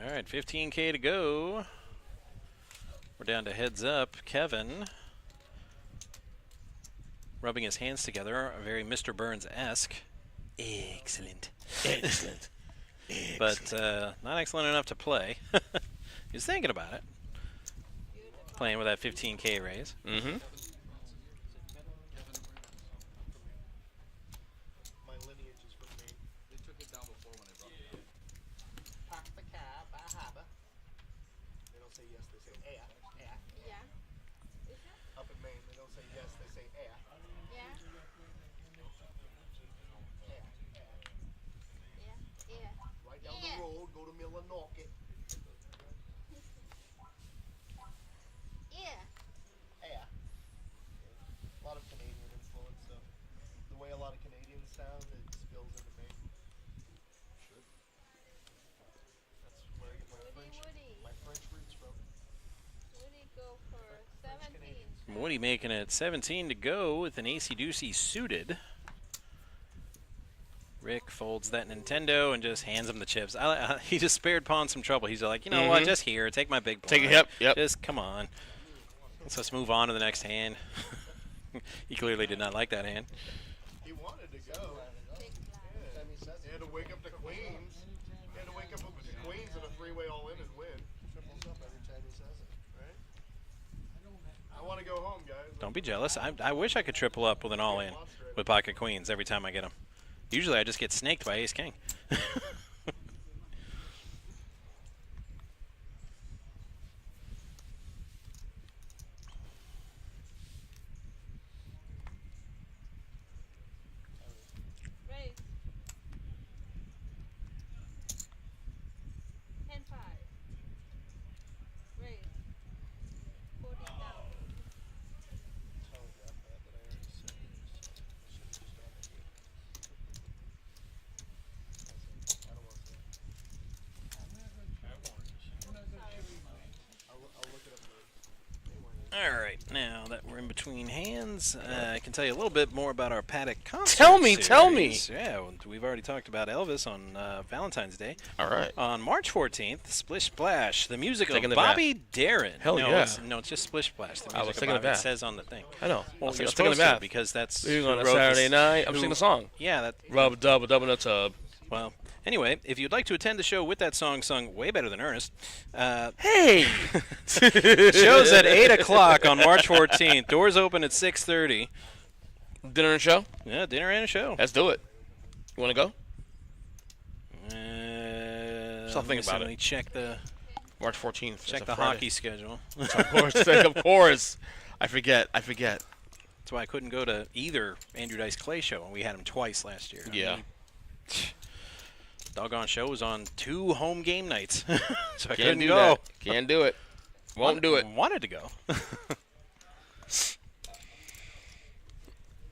All right, 15K to go. We're down to heads up. Kevin rubbing his hands together, very Mr. Burns-esque. Excellent. Excellent. But not excellent enough to play. He's thinking about it. Playing with that 15K raise. Mm-hmm. My lineage is from me. They took it down before when I brought it up. Park the car by harbor. They don't say yes, they say air. Air. Yeah. Up in Maine, they don't say yes, they say air. Yeah. Air. Air. Yeah. Right down Yeah. the road, go to Millinocket. Yeah. Air. A lot of Canadian influence, so the way a lot of Canadians sound, it spills into Maine. That's where I get my French roots from. Woody go for 17. Woody making it 17 to go with an AC-deucey suited. Rick folds that Nintendo and just hands him the chips. He just spared Pawn some trouble. He's like, you know what, just here, take my big blind. Take it, yep. Just come on. Let's move on to the next hand. He clearly did not like that hand. He wanted to go. Big blind. Yeah. He had to wake up to Queens. He had to wake up to Queens in a 3-way all-in and win. Triples up every time he says it, right? I want to go home, guys. Don't be jealous. I wish I could triple up with an all-in with pocket queens every time I get them. Usually I just get snaked by ace-king. Raise. 10-5. Now that we're in between hands, I can tell you a little bit more about our paddock concert Tell me. series. Yeah, we've already talked about Elvis on Valentine's Day. All right. On March 14th, Splish Splash, the music Taking of the Bobby Darin. Hell no, yeah. It's just Splish Splash. The music I was of taking a Bobby. It bath. says on the thing. I know. Well, I you're was taking a supposed bath. to because that's Leaving who on a wrote Saturday this- night. I'm who- singing a song. Yeah, that. Rub dub a dub in a tub. Well, anyway, if you'd like to attend the show with that song sung way better than Earnest, Hey. show's at 8 o'clock on March 14th. Doors open at 6:30. Dinner and show. Yeah, dinner and a show. Let's do it. You want to go? Something about Let me check the March 14th. check It's the a Friday. hockey schedule. Of course. Of course. I forget. That's why I couldn't go to either Andrew Dice Clay show, and we had him twice last year. Yeah. Doggone show was on 2 home game nights, so I Can't couldn't do go. that. Can't do it. Won't do it. Wanted to go.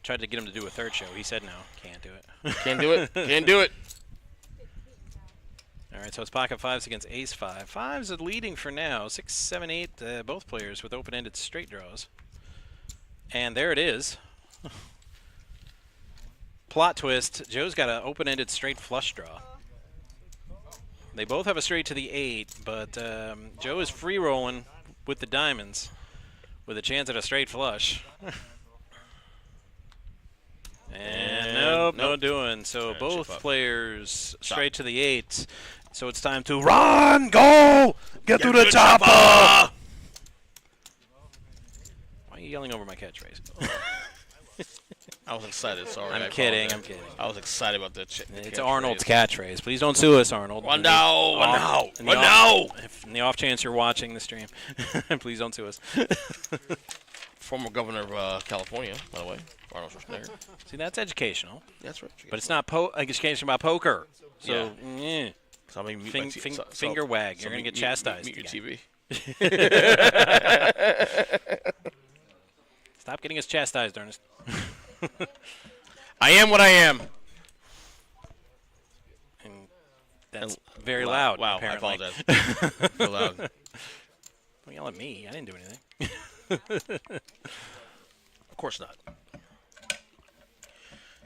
Tried to get him to do a third show. He said no. Can't do it. Can't do it. Can't do it. All right, so it's pocket fives against ace five. Fives are leading for now. 6, 7, 8, both players with open-ended straight draws. And there it is. Plot twist. Joe's got an open-ended straight flush draw. They both have a straight to the 8, but Joe is free rolling with the diamonds with a chance at a straight flush. And nope, no doing. So both players straight to the 8. So it's time to run, go, get to the chopper. Why are you yelling over my catchphrase? I was excited. Sorry. I'm I kidding. apologize. I'm kidding. I was excited about that shit. It's Arnold's catchphrase. Please don't sue us, Arnold. One no. If in the off chance you're watching the stream, please don't sue us. Former governor of California, by the way, Arnold Schwarzenegger. See, that's educational. That's right. But it's not education about poker. So, So I'm gonna mute my finger wag. You're going to get chastised. Mute your again. TV. Stop getting us chastised, Ernest. I am what I am. And that's very loud, Wow, apparently. I apologize. Very loud. Don't yell at me. I didn't do anything. Of course not.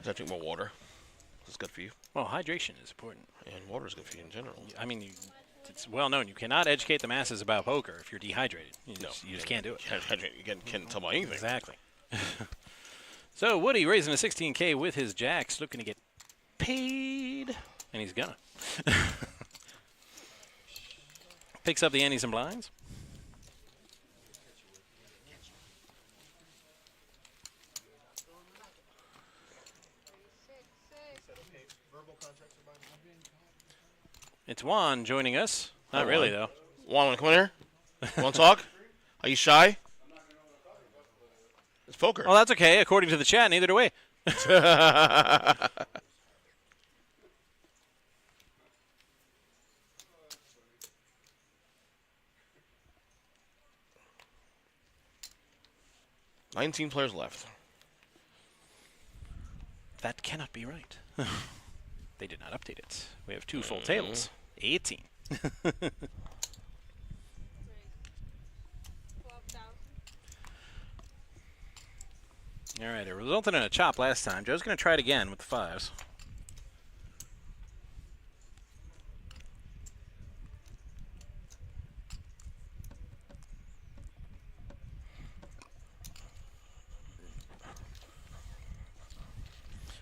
Just drink more water. It's good for you. Well, hydration is important. And water is good for you in general. I mean, it's well known. You cannot educate the masses about poker if you're dehydrated. You just can't do it. You can't tell about anything. Exactly. So Woody raising a 16K with his jacks, looking to get paid, and he's gonna. Picks up the antes and blinds. It's Juan joining us. Not Hi, really, Juan. though. Juan, wanna come in here? Want to talk? Are you shy? It's poker. Well, that's okay. According to the chat, neither do we. $19 players left. That cannot be right. They did not update it. We have 2 full tables. 18. All right, it resulted in a chop last time. Joe's going to try it again with the 5s.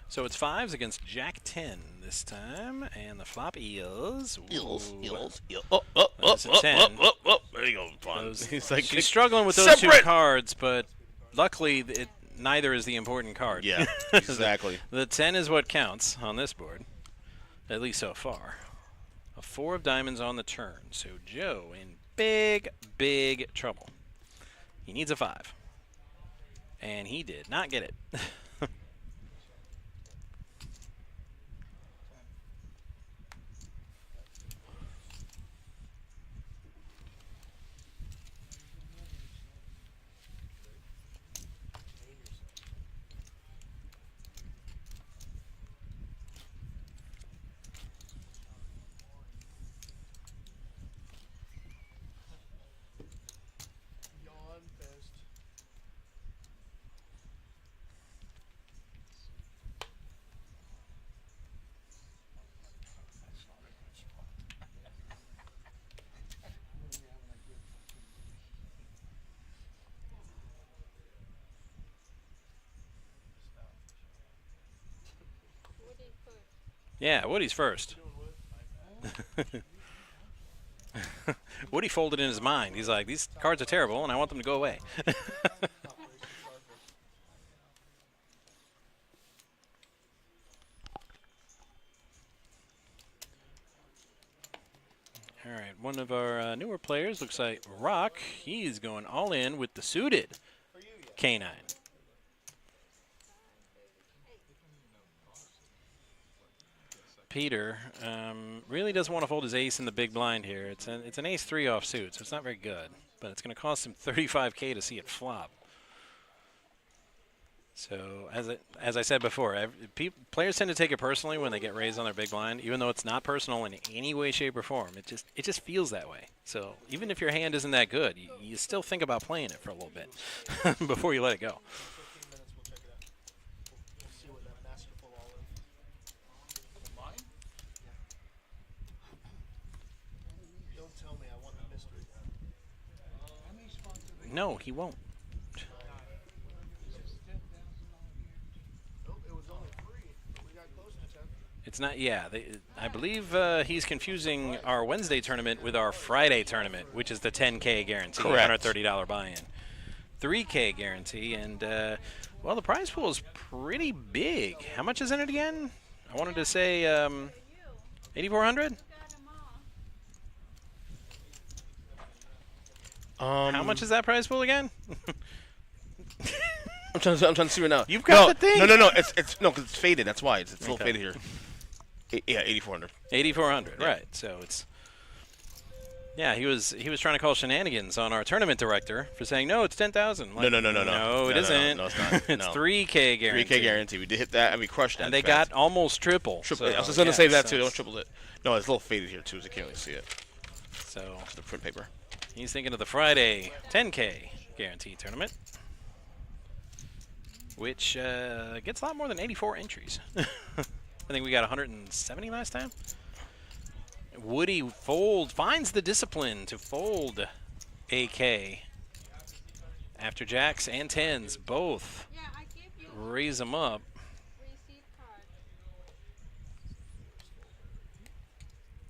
So it's 5s against Jack 10 this time, and the flop is... Eels. That's a 10. There you go, Juan. He's like, She's struggling with those 2 separate. cards, but luckily neither is the important card. Yeah, exactly. The 10 is what counts on this board, at least so far. A 4 of diamonds on the turn, so Joe in big, big trouble. He needs a 5, and he did not get it. Yawn fist. Yeah, Woody's first. Woody folded in his mind. He's like, these cards are terrible, and I want them to go away. All right, one of our newer players looks like Rock. He's going all in with the suited K9. Peter really doesn't want to fold his ace in the big blind here. It's an ace-3 offsuit, so it's not very good. But it's going to cost him $35K to see it flop. So as I said before, players tend to take it personally when they get raised on their big blind, even though it's not personal in any way, shape, or form. It just feels that way. So even if your hand isn't that good, you still think about playing it for a little bit before you let it go. 15 minutes, we'll check it out. We'll see what that masterful all is. Don't tell me I want the mystery. No, he won't. Nope, it was only 3. We got close to 10. It's not, yeah. I believe he's confusing our Wednesday tournament with our Friday tournament, which is the 10K guarantee, Correct. $130 buy-in. 3K guarantee, and, well, the prize pool is pretty big. How much is in it again? I wanted to say 8,400? How much is that prize pool again? I'm trying to see right now. You've got the thing. No. It's no, because it's faded. That's why it's a little Okay. faded here. Yeah, 8,400. 8,400, Yeah. right. So it's, yeah, he was trying to call shenanigans on our tournament director for saying, no, it's 10,000. Like, No. No, it isn't. No, it's not. It's No. 3K guarantee. 3K guarantee. We did hit that, and we crushed that. And they fast. got almost triple. triple. So, I was just gonna yeah, say that so too. Don't it's- triple it. No, it's a little faded here too, so I can't really see it. So It's the print paper. he's thinking of the Friday 10K guarantee tournament, which gets a lot more than 84 entries. I think we got 170 last time. Woody finds the discipline to fold AK after jacks and tens both Yeah, I give you raise them up. receipt card.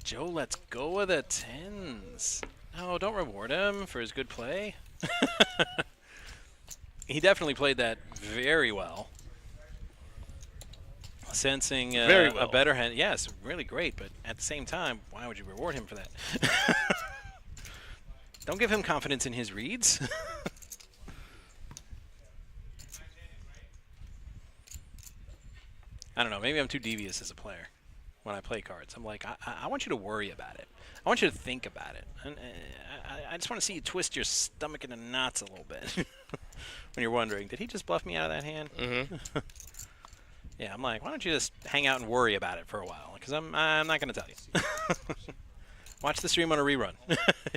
Joe lets go of the tens. No, don't reward him for his good play. He definitely played that very well. Sensing Very a well. better hand. Yes, really great, but at the same time, why would you reward him for that? Don't give him confidence in his reads. I don't know. Maybe I'm too devious as a player when I play cards. I'm like, I want you to worry about it. I want you to think about it. And I just want to see you twist your stomach into knots a little bit when you're wondering, did he just bluff me out of that hand? Mm-hmm. Yeah, I'm like, why don't you just hang out and worry about it for a while? Because I'm not going to tell you. Watch the stream on a rerun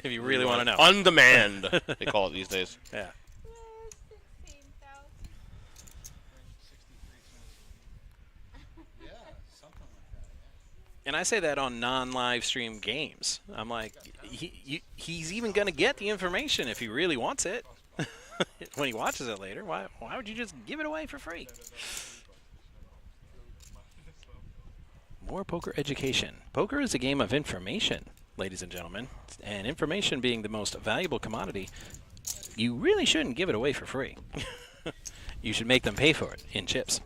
if you really want to know. On demand, they call it these days. Yeah. 16,000. And I say that on non-live stream games. I'm like, he's even going to get the information if he really wants it. When he watches it later, why would you just give it away for free? More poker education. Poker is a game of information, ladies and gentlemen. And information being the most valuable commodity, you really shouldn't give it away for free. You should make them pay for it in chips.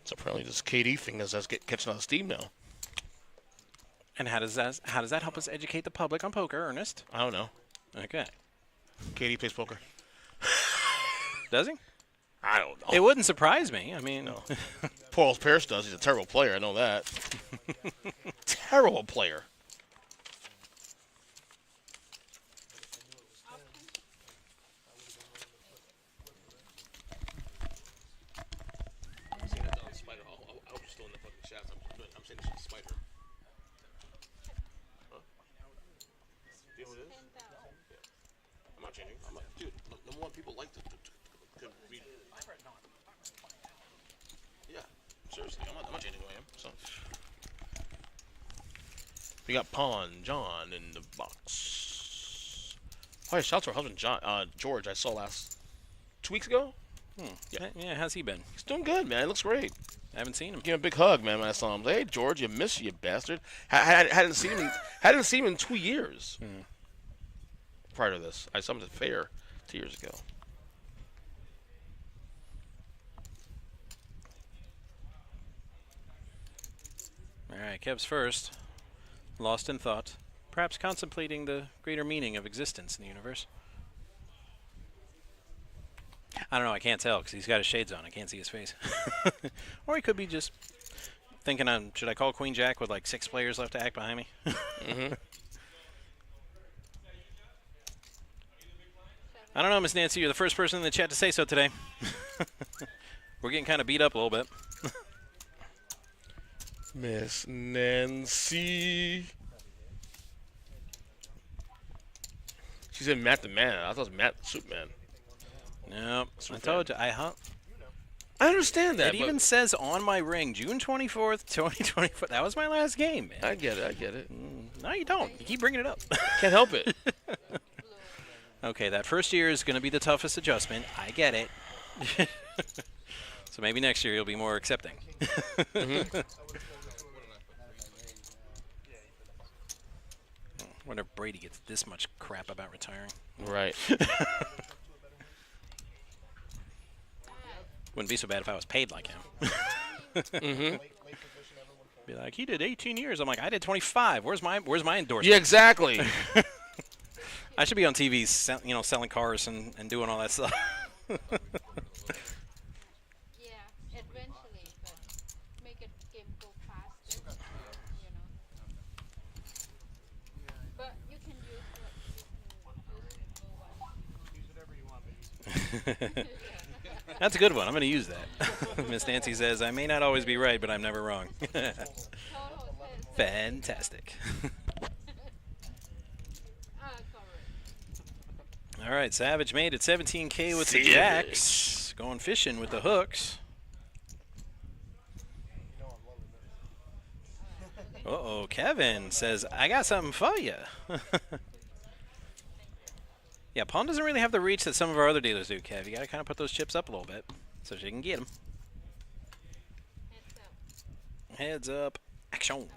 So apparently this KD thing is catching on steam now. And how does that help us educate the public on poker, Ernest? I don't know. Okay. KD plays poker. Does he? I don't know. It wouldn't surprise me. I mean, No. Paul Pierce does. He's a terrible player. I know that. Terrible player. changing. I'm like, dude, number one, people like to read. Yeah, seriously, I'm not changing who I am. So we got Pawn John in the box. Oh, yeah, shout out to our husband George. I saw 2 weeks ago. Yeah, how's he been? He's doing good, man. He looks great. I haven't seen him. Give him a big hug, man. When I saw him, like, hey George, you miss you bastard. Hadn't seen him in 2 years. Prior to this, I saw him at the fair 2 years ago. All right, Kev's first. Lost in thought, perhaps contemplating the greater meaning of existence in the universe. I don't know. I can't tell because he's got his shades on. I can't see his face. Or he could be just thinking on, should I call Queen Jack with like 6 players left to act behind me? I don't know, Miss Nancy. You're the first person in the chat to say so today. We're getting kind of beat up a little bit. Miss Nancy. She said Matt the Man. I thought it was Matt the Soup Man. Nope. I told you. I understand that. It even says on my ring, June 24th, 2024. That was my last game, man. I get it. No, you don't. You keep bringing it up. Can't help it. Okay, that first year is going to be the toughest adjustment. I get it. So maybe next year you'll be more accepting. Wonder if Brady gets this much crap about retiring. Right. Wouldn't be so bad if I was paid like him. Be like, he did 18 years. I'm like, I did 25. Where's my endorsement? Yeah, exactly. I should be on TV, selling cars and doing all that stuff. Yeah, eventually, but make it game go faster, But you can use That's a good one. I'm going to use that. Miss Nancy says, I may not always be right, but I'm never wrong. Fantastic. All right, Savage made it 17K with the jacks. Going fishing with the hooks. Uh-oh, Kevin says, I got something for you. Yeah, Pawn doesn't really have the reach that some of our other dealers do, Kev. You got to kind of put those chips up a little bit so she can get them. Heads up. Action.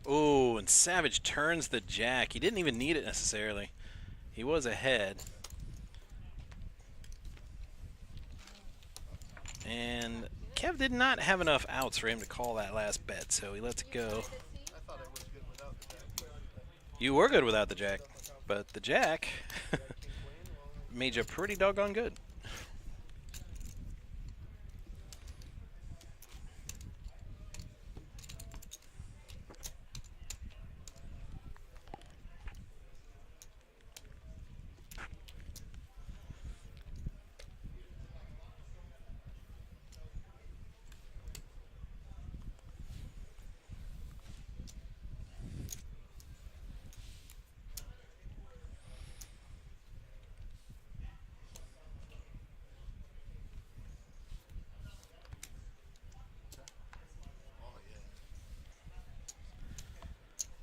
Oh, and Savage turns the jack. He didn't even need it necessarily. He was ahead. And Kev did not have enough outs for him to call that last bet, so he lets it go. You were good without the jack, but the jack made you pretty doggone good.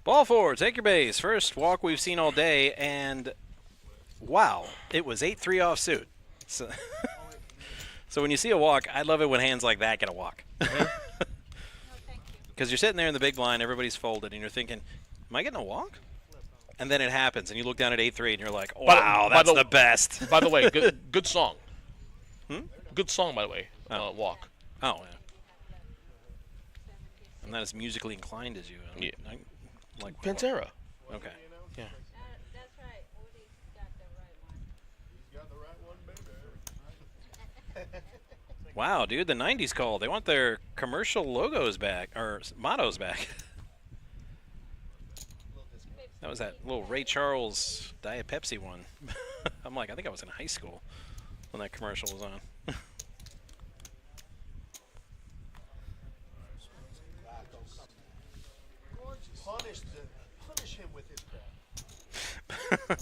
Ball four, take your base. First walk we've seen all day, and wow, it was 8-3 offsuit. So, so when you see a walk, I love it when hands like that get a walk. Because you're sitting there in the big blind, everybody's folded, and you're thinking, am I getting a walk? And then it happens, and you look down at 8-3, and you're like, wow, that's the best. By the way, good song. Good song, by the way. Walk. Oh, yeah. I'm not as musically inclined as you. Yeah. Like Pantera. Okay. Yeah. That's right. Woody's got the right one. He's got the right one, baby. Wow, dude, the 90s call. They want their commercial logos back, or mottos back. That was that little Ray Charles Diet Pepsi one. I'm like, I think I was in high school when that commercial was on. Punish him with his crap.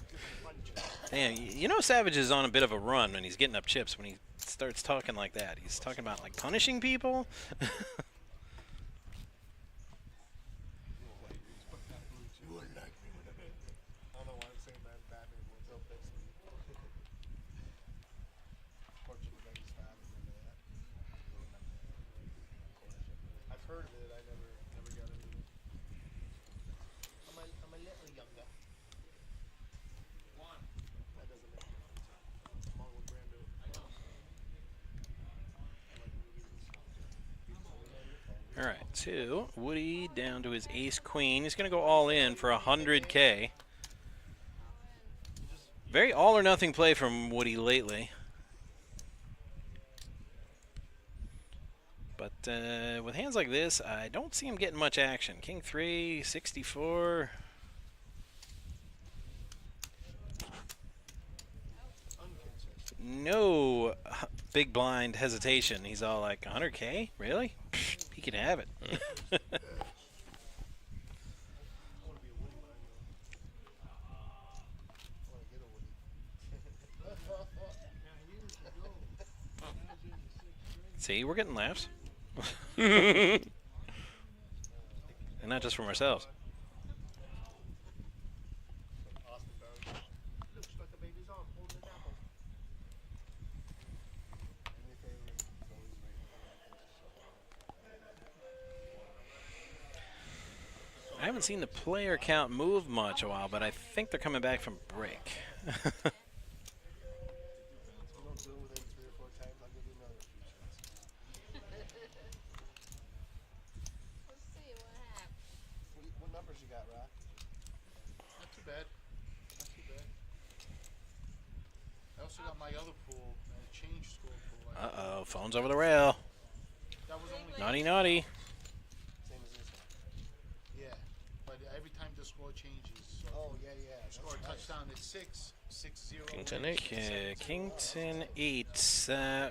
Man, you know Savage is on a bit of a run when he's getting up chips when he starts talking like that. He's talking about like punishing people. I don't know why I'm saying that. Batman was up next to me. I've heard of it. I never got into it. I'm a little younger. That doesn't make sense. Marlon Brando. All right, so Woody down to his ace queen. He's going to go all in for 100K. Very all or nothing play from Woody lately. But with hands like this, I don't see him getting much action. King 3, 64. No big blind hesitation. He's all like, 100K? Really? Pfft, he can have it. See, we're getting laughs. And not just from ourselves. Looks like a baby's arm holding an apple. I haven't seen the player count move much a while, but I think they're coming back from break. What numbers you got, Rock? Not too bad. Not too bad. I also got my other pool, a change score pool. Uh-oh, phone's over the rail. That was only Naughty, naughty. Same as this one. yeah, but every time the score changes, so Oh, yeah. you score a touchdown, it's 6-0. King 10 8. Okay, King 10 8.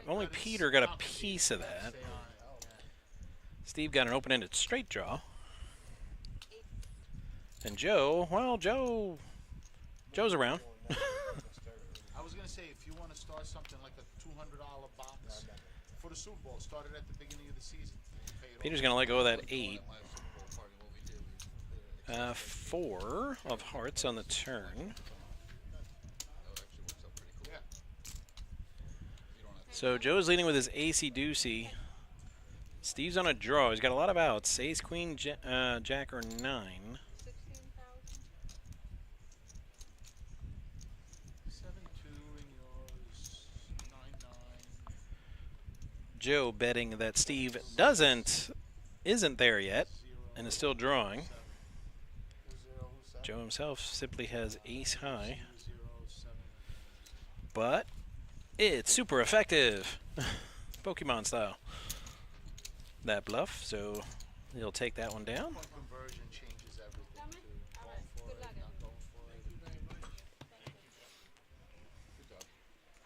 Only Peter got a piece of that. Steve got an open-ended straight draw. And Joe, well, Joe's around. I was gonna say if you want to start something like a $200 box for the Super Bowl, start it at the beginning of the season. Pay it Peter's off. going to let go of that 8. 4 of hearts on the turn. Yeah. So Joe's leading with his acey deucey. Steve's on a draw. He's got a lot of outs. Ace, queen, jack, or 9. 7-2 and yours 9-9. Joe betting that Steve isn't there yet, and is still drawing. Joe himself simply has ace high, 0-7. but it's super effective, Pokemon style. That bluff, so he'll take that one down. Point conversion changes everything. Too. Going for it, not going for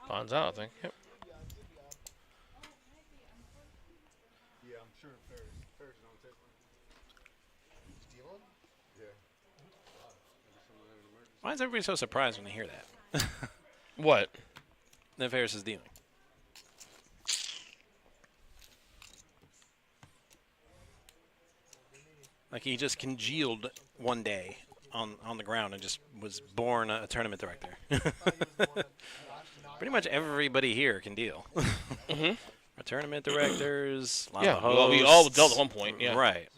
it. Pawns out, I think. Yep. Yeah, I'm sure Ferris don't take one. Stealing? Yeah. Why is everybody so surprised when they hear that? What? That Ferris is dealing. Like he just congealed one day on the ground and just was born a tournament director. Pretty much everybody here can deal. Mhm. Our tournament directors, a lot Yeah, of well, we hosts. all dealt at one point, yeah. Right.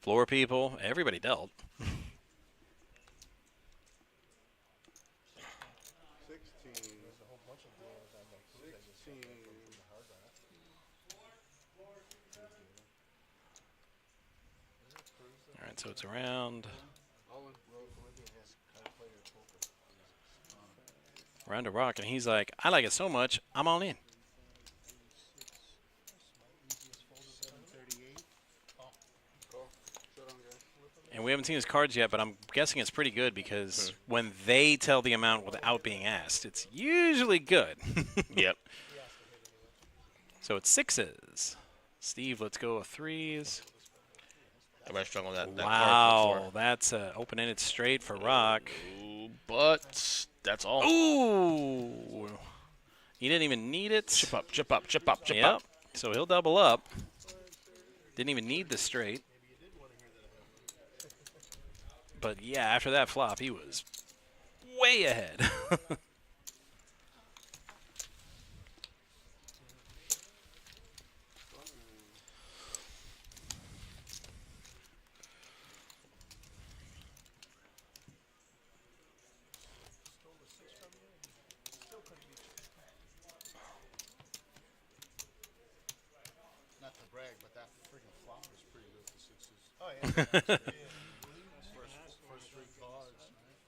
Floor people, everybody dealt. 16. There's a whole bunch of deals on like 16. All right, so it's around. Round a rock, and he's like, I like it so much, I'm all in. 738. And we haven't seen his cards yet, but I'm guessing it's pretty good because when they tell the amount without being asked, it's usually good. Yep. So it's 6s. Steve, let's go with 3s. Everybody's struggling with that card Wow, before. that's open-ended straight for Rock. Ooh, but that's all. Ooh, he didn't even need it. Chip up, chip up, chip up, chip Yep. up. So he'll double up. Didn't even need the straight. But yeah, after that flop, he was way ahead. Not to brag, but that freaking flop was pretty good for sixes. Oh yeah. First three cards.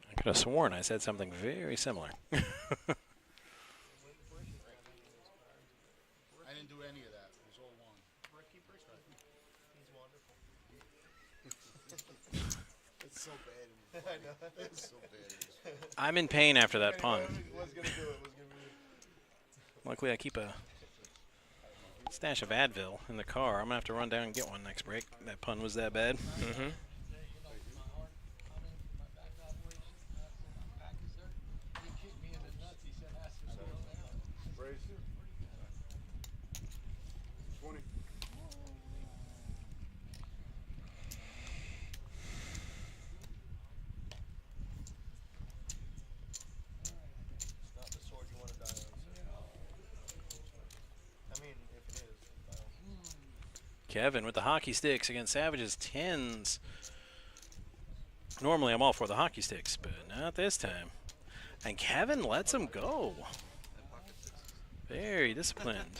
I could have sworn I said something very similar. I didn't do any of that. It was all one. He's wonderful. It's so bad. I know. It's so bad. I'm in pain after that pun. Was gonna do it. Luckily, I keep a stash of Advil in the car. I'm going to have to run down and get one next break. That pun was that bad. Mm-hmm. Raise. 20. It's not the sword you want to die on. I mean, if it is. Kevin with the hockey sticks against Savage's tens. Normally, I'm all for the hockey sticks, but not this time. And Kevin lets him go. Very disciplined.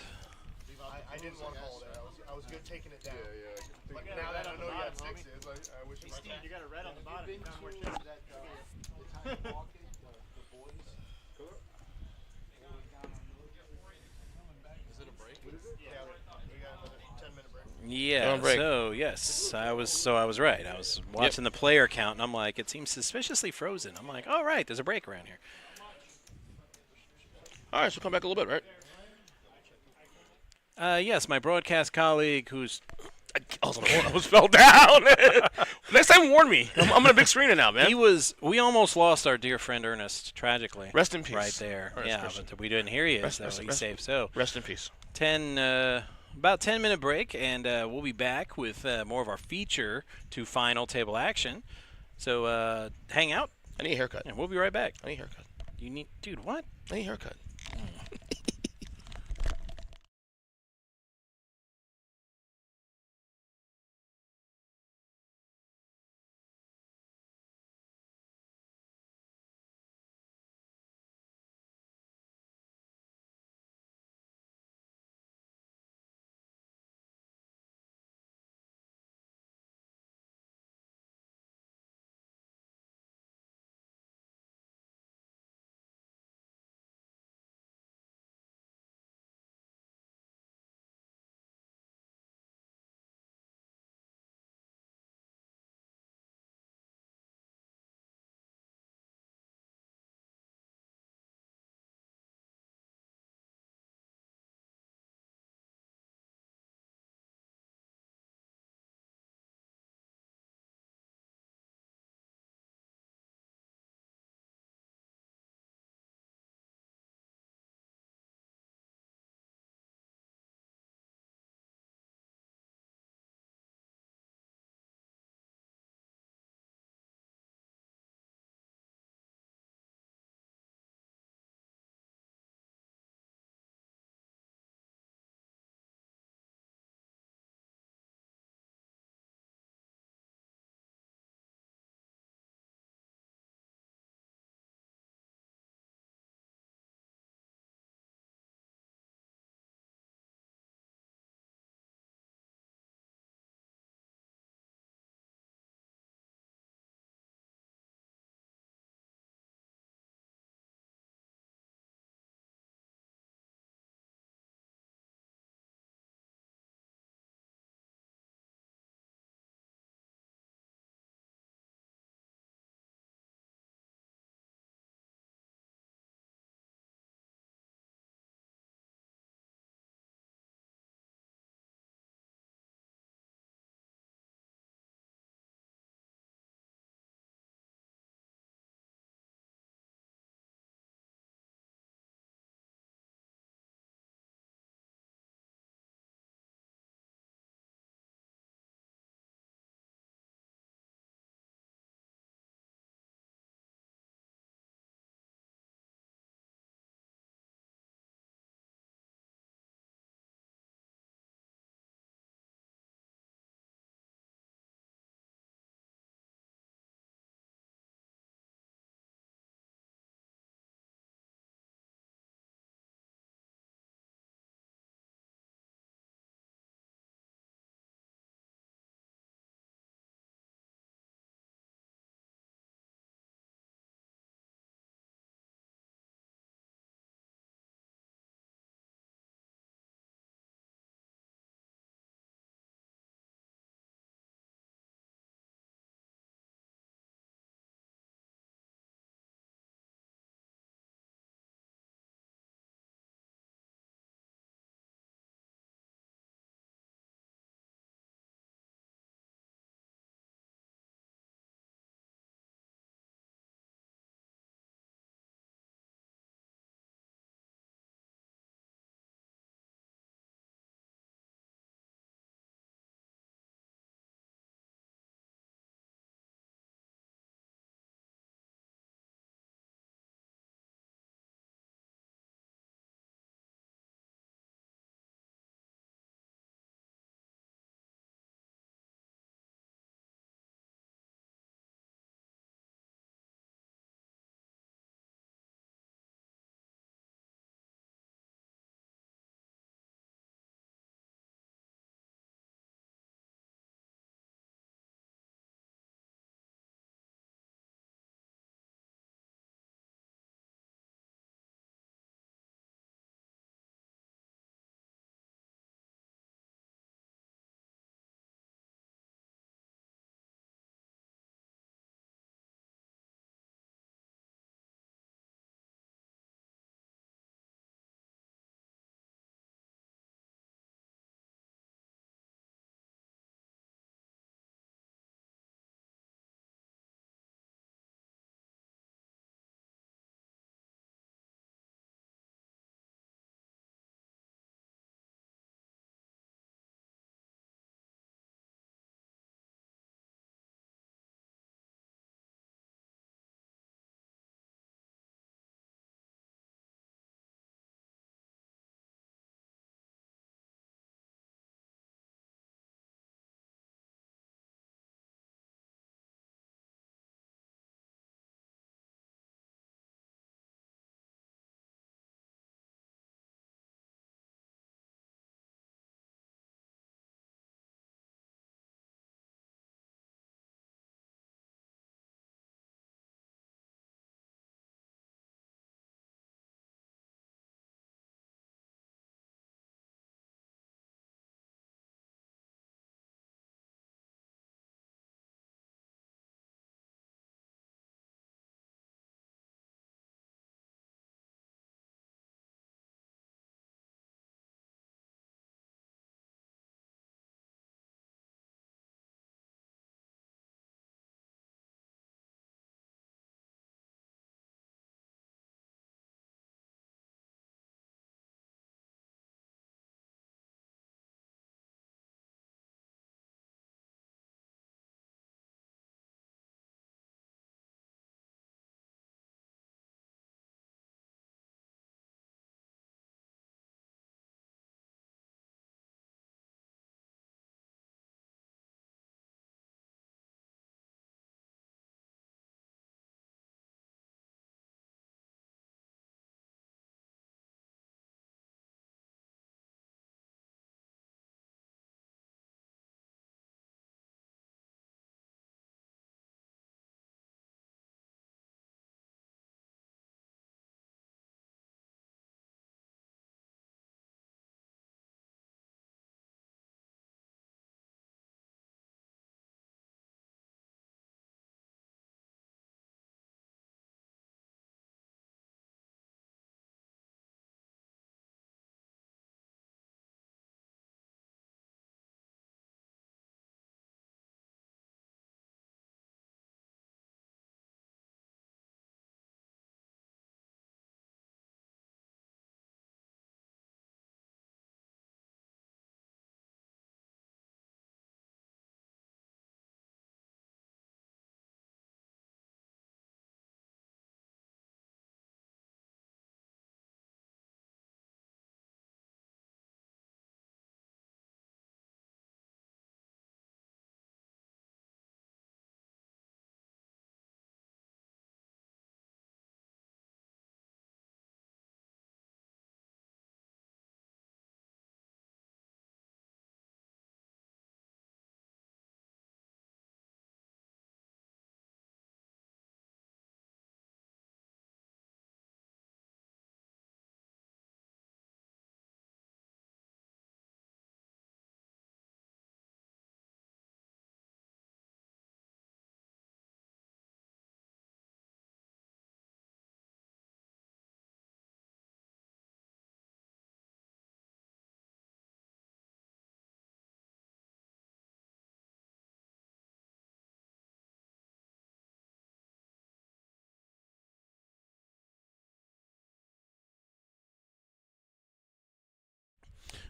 I didn't want to hold it. I was good taking it down. Yeah. But now that I know you have sixes, I wish it was. You got a red on the bottom. You found more chips. Is it a break? Yeah, we got another 10-minute break. Yeah, On break. so yes, I was right. I was watching the player count, and I'm like, it seems suspiciously frozen. I'm like, all right, there's a break around here. All right, so come back a little bit, right? Yes, my broadcast colleague who's I almost fell down. Next time, warn me. I'm on a big screen now, man. we almost lost our dear friend Ernest, tragically. Rest in peace. Right there. Ernest Yeah, Christian. but we didn't hear he is, Rest- though. rest- He's rest- safe. So Rest in peace. about 10-minute break, and we'll be back with more of our feature to final table action. So hang out, I need a haircut. and we'll be right back. I need a haircut. Dude, what? I need a haircut.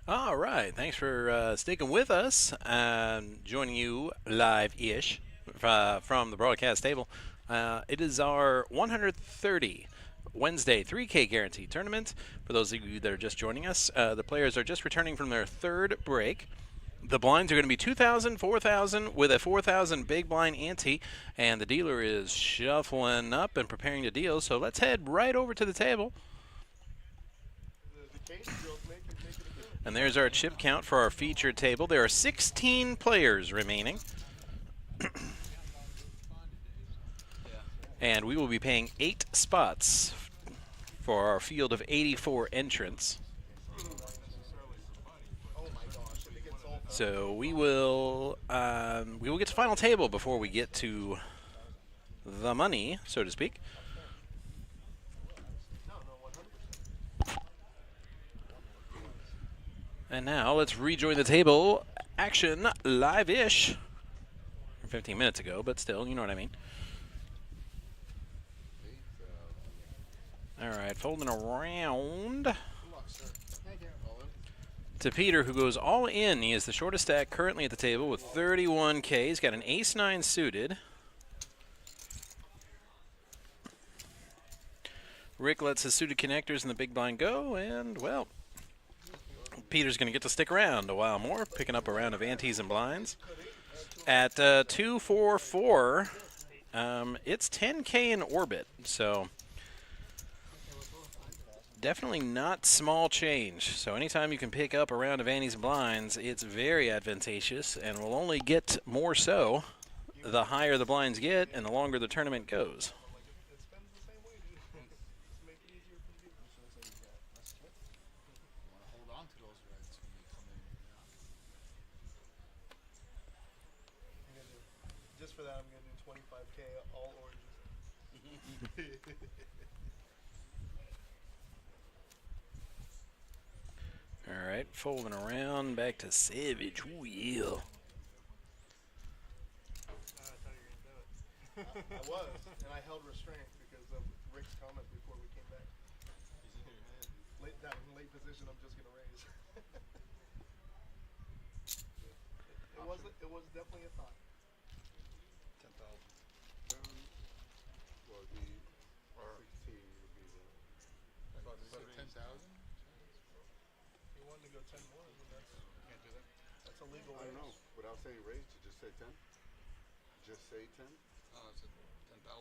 All right. Thanks for sticking with us. Joining you live-ish from the broadcast table. It is our 130 Wednesday 3K guarantee tournament. For those of you that are just joining us, the players are just returning from their third break. The blinds are going to be 2,000, 4,000 with a 4,000 big blind ante, and the dealer is shuffling up and preparing to deal. So let's head right over to the table. And there's our chip count for our featured table. There are 16 players remaining. And we will be paying 8 spots for our field of 84 entrants. So we will get to final table before we get to the money, so to speak. And now let's rejoin the table. Action live-ish. 15 minutes ago, but still, you know what I mean. All right, folding around to Peter, who goes all in. He is the shortest stack currently at the table with 31K. He's got an ace-9 suited. Rick lets his suited connectors in the big blind go, and, well, Peter's going to get to stick around a while more, picking up a round of antes and blinds. At 244, it's 10K in orbit, so definitely not small change. So anytime you can pick up a round of antes and blinds, it's very advantageous, and will only get more so the higher the blinds get and the longer the tournament goes. For that, I'm going to do 25K all oranges. All right, folding around back to Savage. Ooh, yeah. I was, and I held restraint because of Rick's comment before we came back. That late position, I'm just going to raise. It was definitely a thought. 10,000. Well, the 16 would be the. About 10,000? If you wanted to go 10 more, then Can't do that. that's a legal I don't know. raise. Without saying raise, to just say 10? Just say 10? Oh, I said 10,000.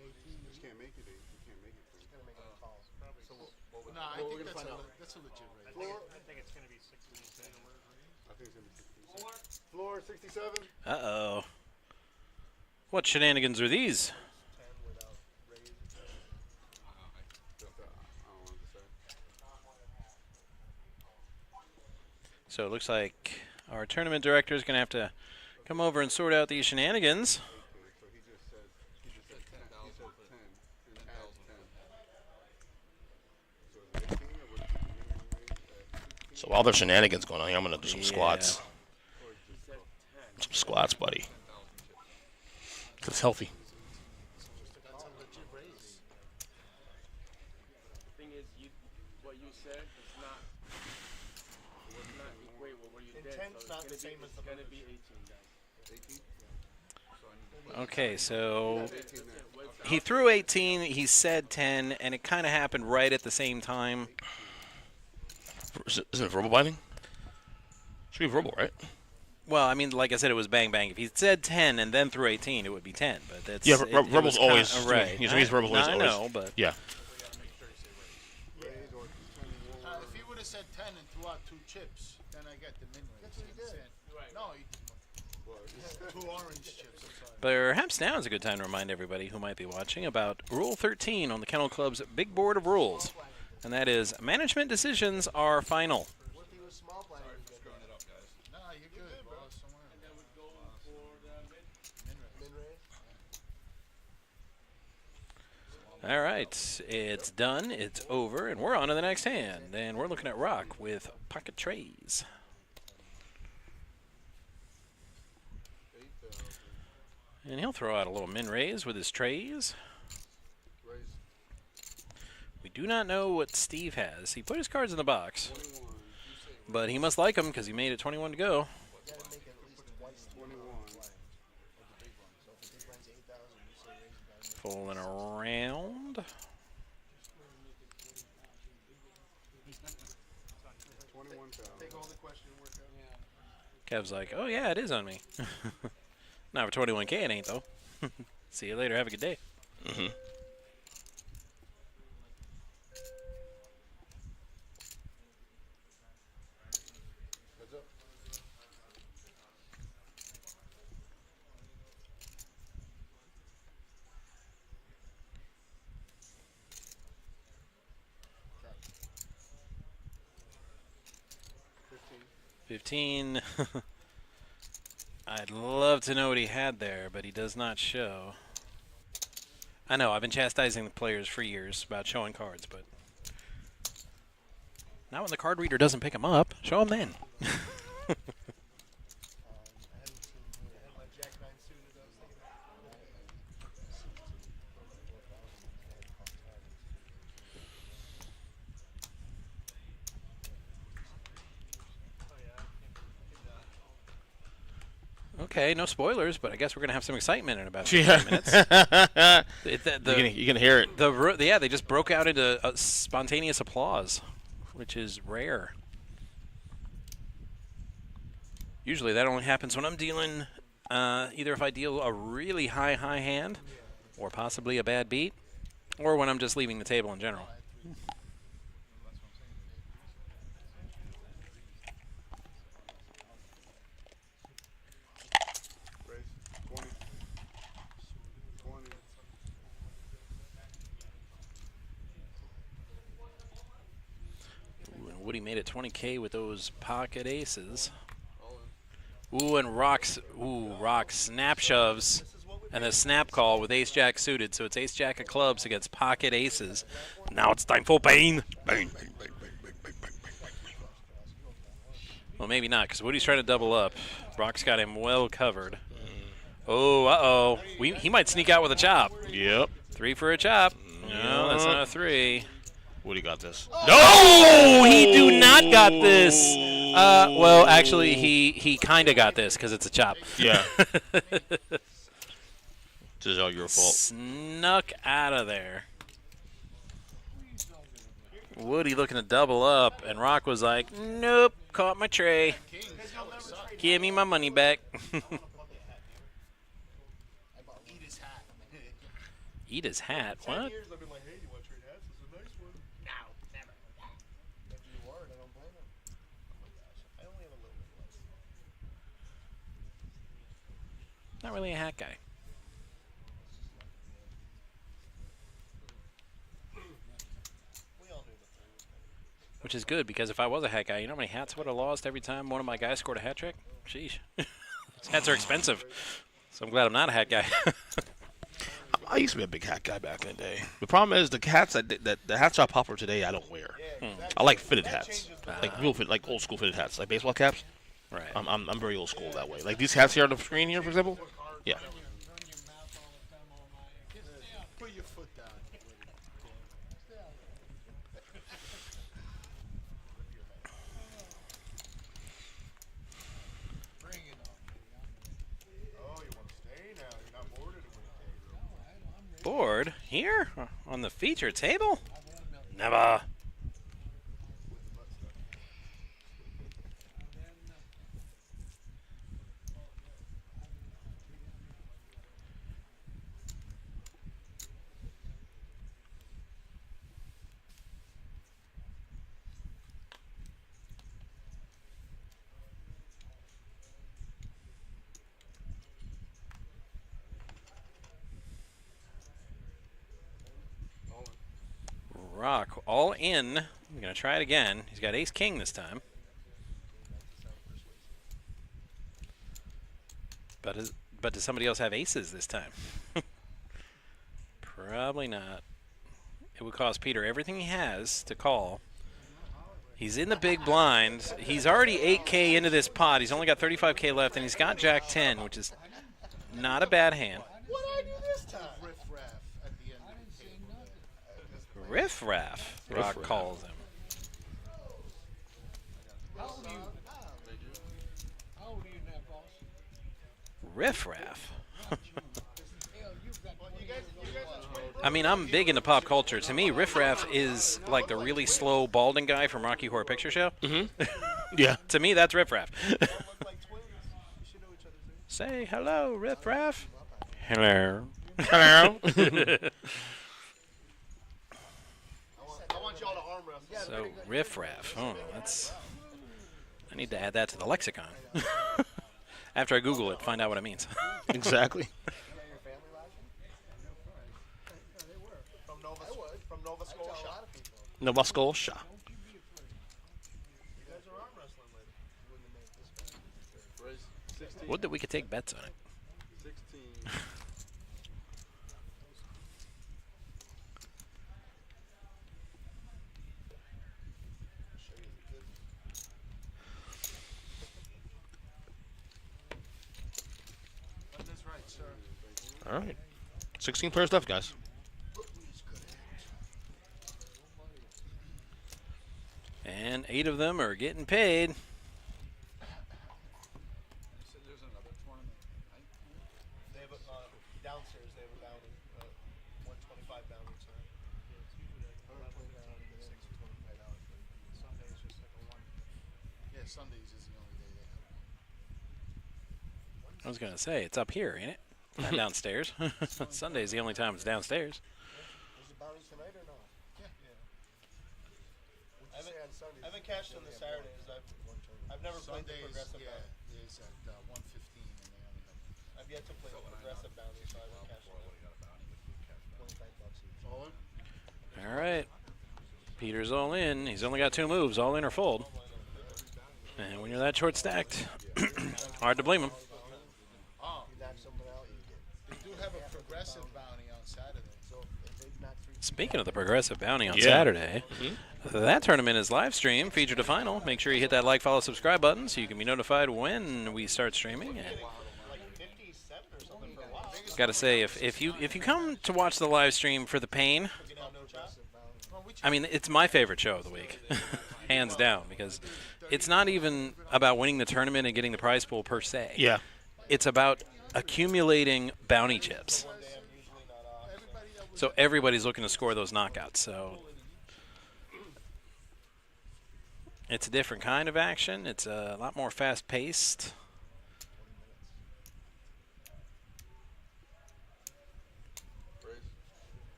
You just can't make it 8. You can't make it 10. It's going to make it a call. So what would No, I Well, think we're gonna find out. that's a legit raise. Floor? I think it's going to be 16. I think it's going to be 16. Floor 67? Uh-oh. What shenanigans are these? 10 without raise. I don't want to say. So it looks like our tournament director is going to have to come over and sort out these shenanigans. Okay, so he just said 10,000. He said 10 and add 10. So is it 18 or would it be minimum raise at So while there's shenanigans going on here, I'm gonna do some Yeah. squats. Some squats, buddy. 'Cause it's healthy. That's a legit raise. Thing is, what you said is not equate with what you did. Intent's not the same as the It's gonna numbers. be 18, guys. 18? So I need Okay, so 18 now. he threw 18, he said 10, and it kind of happened right at the same time. Isn't it verbal binding? Should be verbal, right? Well, I mean, like I said, it was bang bang. If he said 10 and then threw 18, it would be 10. But that's Yeah, it verbal's was kinda- always right. Usually means verbal's always. I know, but Yeah. Raise or 20 If he would have said 10 and threw out 2 chips, then I get the min raise. That's what he did. No, he, 2 orange chips. I'm sorry. perhaps now is a good time to remind everybody who might be watching about Rule 13 on the Kennel Club's big board of rules. And that is, management decisions are final. What if he was small blind? No, you're good, bro. Somewhere. Min raise? All right, it's done, it's over, and we're on to the next hand. And we're looking at Rock with pocket trays. And he'll throw out a little min raise with his trays. raise We do not know what Steve has. He put his cards in the box. 21. You say But he must like him because he made it 21 to go. 21. Fooling around. 21,000. Take all the question and work out. Kev's like, oh yeah, it is on me. Not for 21K, it ain't though. See you later. Have a good day. Mm-hmm. Heads up. $15. I'd love to know what he had there, but he does not show. I know, I've been chastising the players for years about showing cards, but not when the card reader doesn't pick them up. Show them then. I hadn't seen my Jack 9 suited. I was thinking Okay, no spoilers, but I guess we're going to have some excitement in about Yeah. 5 minutes. You're gonna hear it. Yeah, they just broke out into spontaneous applause, which is rare. Usually that only happens when I'm dealing, either if I deal a really high hand, or possibly a bad beat, or when I'm just leaving the table in general. Raise. 20. 20. Ooh, and Woody made it 20K with those pocket aces. Ooh, and Rock snap shoves and a snap call with ace-jack suited. So it's ace-jack of clubs against pocket aces. Now it's time for pain. Bang, bang, bang, bang, bang, bang, bang, bang. Well, maybe not, because Woody's trying to double up. Rock's got him well covered. Oh, uh-oh. He might sneak out with a chop. Yep. 3 for a chop. No, that's not a 3. Woody got this. No, he do not got this. Well, actually, he kind of got this because it's a chop. Yeah. This is all your fault. Snuck out of there. Woody looking to double up, and Rock was like, nope, caught my tray. Give me my money back. Eat his hat? What? years I've been like, hey, you want to trade hats? This is a nice one. No, never. If you are, I don't blame him. Oh my gosh, I only have a little bit less. Not really a hat guy. We all knew the 3 was coming. Which is good, because if I was a hat guy, you know how many hats I would have lost every time one of my guys scored a hat trick? Sheesh. These hats are expensive. So I'm glad I'm not a hat guy. I used to be a big hat guy back in the day. The problem is the hats the hats are popular today. I don't wear. I like fitted hats, like real fit, like old school fitted hats, like baseball caps. Right. I'm very old school that way. Like these hats here on the screen here, for example. Yeah. Put your foot down. Bring it on. Oh, you want to stay now? You're not bored anymore. Board? Here? On the feature table? Never. Rock all in. I'm going to try it again. He's got ace-king this time. But does somebody else have aces this time? Probably not. It would cost Peter everything he has to call. He's in the big blind. He's already 8K into this pot. He's only got 35K left, and he's got Jack 10, which is not a bad hand. What did I do this time? Riff raff at the end of the table. Riff Raff, Rock calls him. riffraff. I mean, I'm big into pop culture. To me, riffraff is like the really slow balding guy from Rocky Horror Picture Show. Yeah. To me, that's riffraff. Say hello, riffraff. Hello. Hello. I want y'all to arm wrestle. So riffraff. Oh, that's. I need to add that to the lexicon. After I Google it, find out what it means. Exactly. From Nova Scotia. Nova Scotia. You guys are arm wrestling later. 16. Would that we could take bets on it. 16. That is right, sir. All right. 16 players left, guys. And 8 of them are getting paid. There's another tournament, right? They have a, downstairs. They have a bounty, 125 bounty. Sorry. Yeah, Sundays is the only day they have. I was gonna say it's up here, ain't it? Not downstairs. Sunday's the only time it's downstairs. Is the bounty tonight or not? Yeah. I haven't cashed on the Saturdays. I've never played the Sundays, progressive yeah, bounty. is at 1:15, and they only have. I've yet to play the progressive bounty, so I haven't cashed on it. $25 each. All in? All right. Peter's all in. He's only got 2 moves, all in or fold. And when you're that short stacked, hard to blame him. You knock someone out, you get. They do have a progressive bounty on Saturday. So if they knock 3 Speaking of the progressive bounty on Yeah. Saturday, that tournament is live stream, featured to final. Make sure you hit that like, follow, subscribe button so you can be notified when we start streaming. And 57 or something for a while. gotta say, if you come to watch the live stream for the pain, I mean, it's my favorite show of the week, hands down, because it's not even about winning the tournament and getting the prize pool per se. Yeah. It's about accumulating bounty chips. So everybody's looking to score those knockouts. So it's a different kind of action. It's a lot more fast-paced.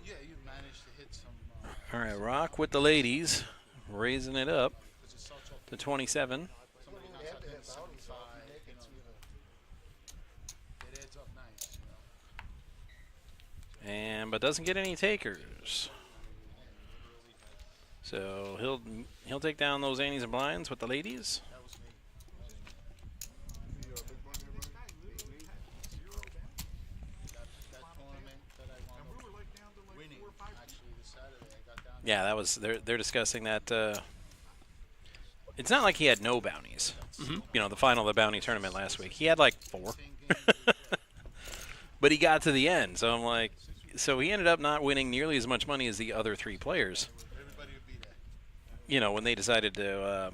Yeah, you managed to hit some. All right, Rock with the ladies, raising it up to 27. Somebody knocks out 75. It adds up nice. But doesn't get any takers. So he'll take down those antes and blinds with the ladies. That tournament that I wound up winning, actually, this Saturday, I got down. Yeah, that was they're discussing that. It's not like he had no bounties. You know, the final of the bounty tournament last week, he had like 4. But he got to the end, so I'm like, so he ended up not winning nearly as much money as the other 3 players. Everybody would be there. You know, when they decided to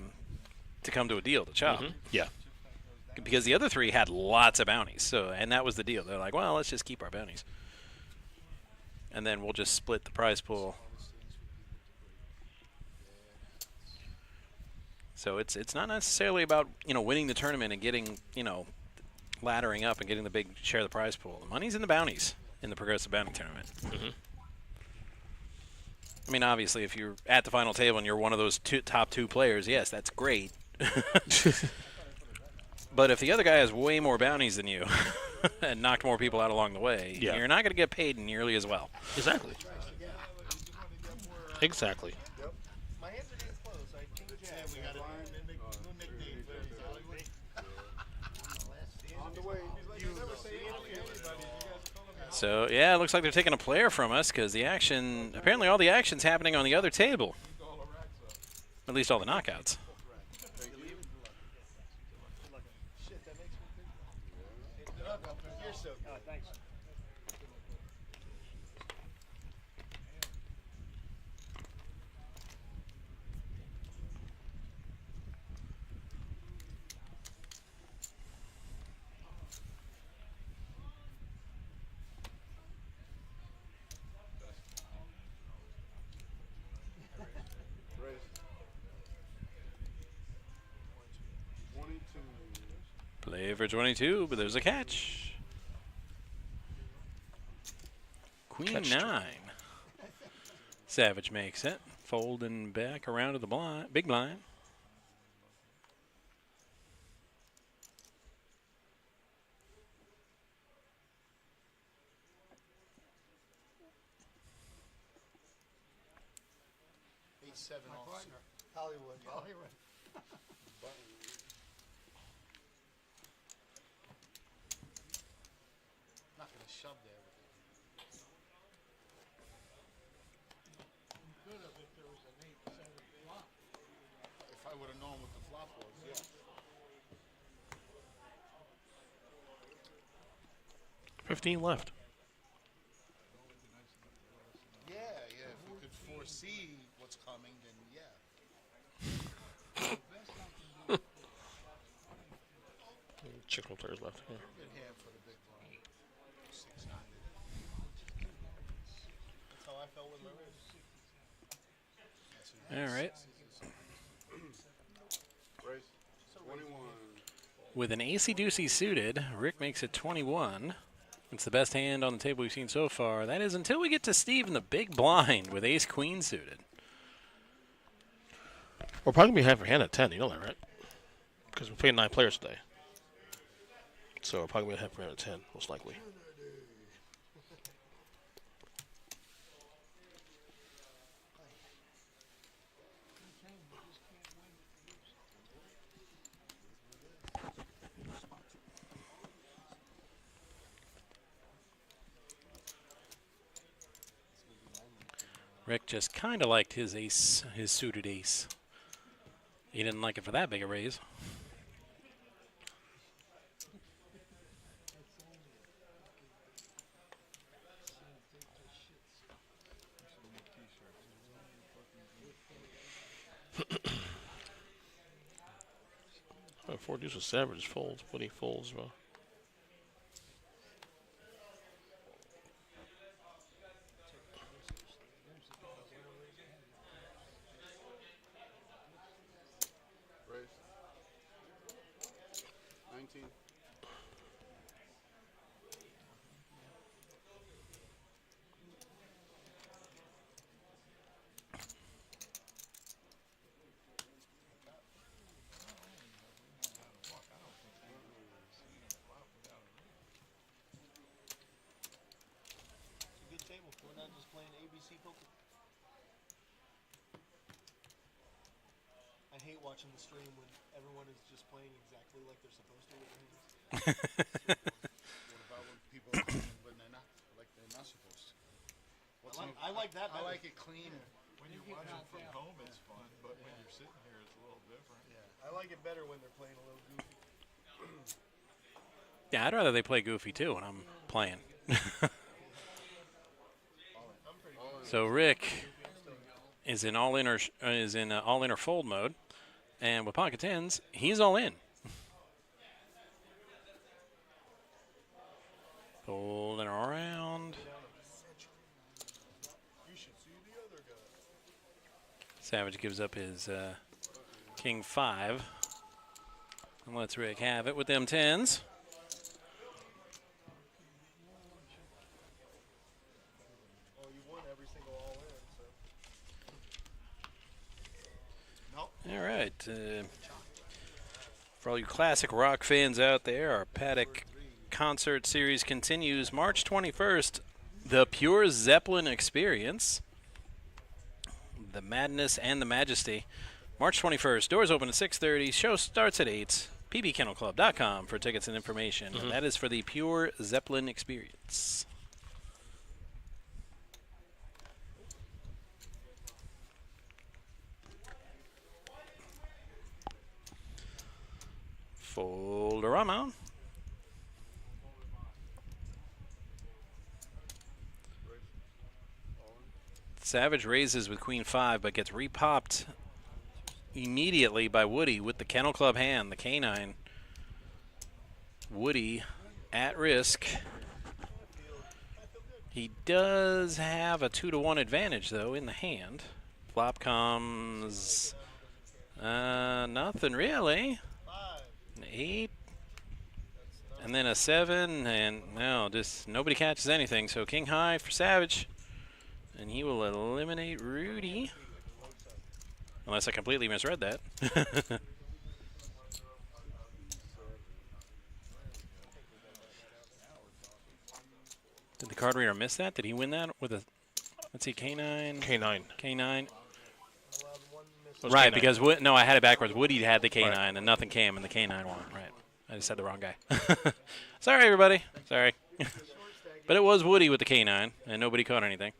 come to a deal to chop. Yeah. Because the other 3 had lots of bounties, so and that was the deal. They're like, well, let's just keep our bounties, and then we'll just split the prize pool. So it's not necessarily about winning the tournament and getting laddering up and getting the big share of the prize pool. The money's in the bounties in the progressive bounty tournament. I mean, obviously, if you're at the final table and you're one of those top 2 players, yes, that's great. But if the other guy has way more bounties than you and knocked more people out along the way, you're not going to get paid nearly as well. Exactly. Exactly. My hands are getting close. I think we got a new nickname for Hollywood. On the way. So, yeah, it looks like they're taking a player from us because apparently all the action's happening on the other table. At least all the knockouts. Shit, that makes me think. You're so good. Thanks. for 22, but there's a catch. Queen Catch 9. Savage makes it. Folding back around to the blind, big blind. Seven My off. partner. Hollywood. Yeah. Hollywood. Not gonna shove there with it. You could have if there was an 8-7 flop. If I would have known what the flop was, yeah. 15 left. Yeah, yeah. If you could foresee what's coming, then yeah. Chicken players left. Yeah. Good hand for the big blind. 600. That's how I felt with my raise. All right. Race 21. With an ace-deuce suited, Rick makes it 21. It's the best hand on the table we've seen so far. That is until we get to Steve in the big blind with ace-queen suited. We're probably going to be half a hand at 10. You know that, right? Because we played 9 players today. So we're probably going to have a hand at 10, most likely. Rick just kind of liked his ace, his suited ace. He didn't like it for that big a raise. Oh, 4 deuce with Savage folds. What he folds, bro. Race 19. It's a good table. We're not just playing ABC poker. I hate watching the stream when everyone is just playing exactly like they're supposed to with their hands. What about when people are playing when they're not, like they're not supposed to? I like that I better. like it cleaner. When you get knocked down. Home it's fun, but when you're sitting here, it's a little different. Yeah, I like it better when they're playing a little goofy. Yeah, I'd rather they play goofy too when I'm playing. So Rick is in all in or all in or fold mode, and with pocket tens, he's all in. Folding around. You should see the other guy. Savage gives up his king 5, and lets Rick have it with them tens. Oh, you won every single all in, so. All right. For all you classic rock fans out there, our Paddock concert series continues March 21st. The Pure Zeppelin Experience. The Madness and the Majesty. March 21st. Doors open at 6:30. Show starts at 8. pbkennelclub.com for tickets and information. And that is for the Pure Zeppelin Experience. Fold-a-rama. Savage raises with queen 5, but gets repopped immediately by Woody with the Kennel Club hand, the K9. Woody at risk. He does have a 2-to-1 advantage, though, in the hand. Flop comes nothing really. 8. And then a 7, and no, just nobody catches anything. So king high for Savage, and he will eliminate Rudy. Unless I completely misread that. Did the card reader miss that? Did he win that with a, let's see, K9? K9. K9. Was Right, K9. because, no, I had it backwards. Woody had the K9, and nothing came, and the K9 won. Right. I just said the wrong guy. Sorry, everybody. Sorry. But it was Woody with the K9, and nobody caught anything.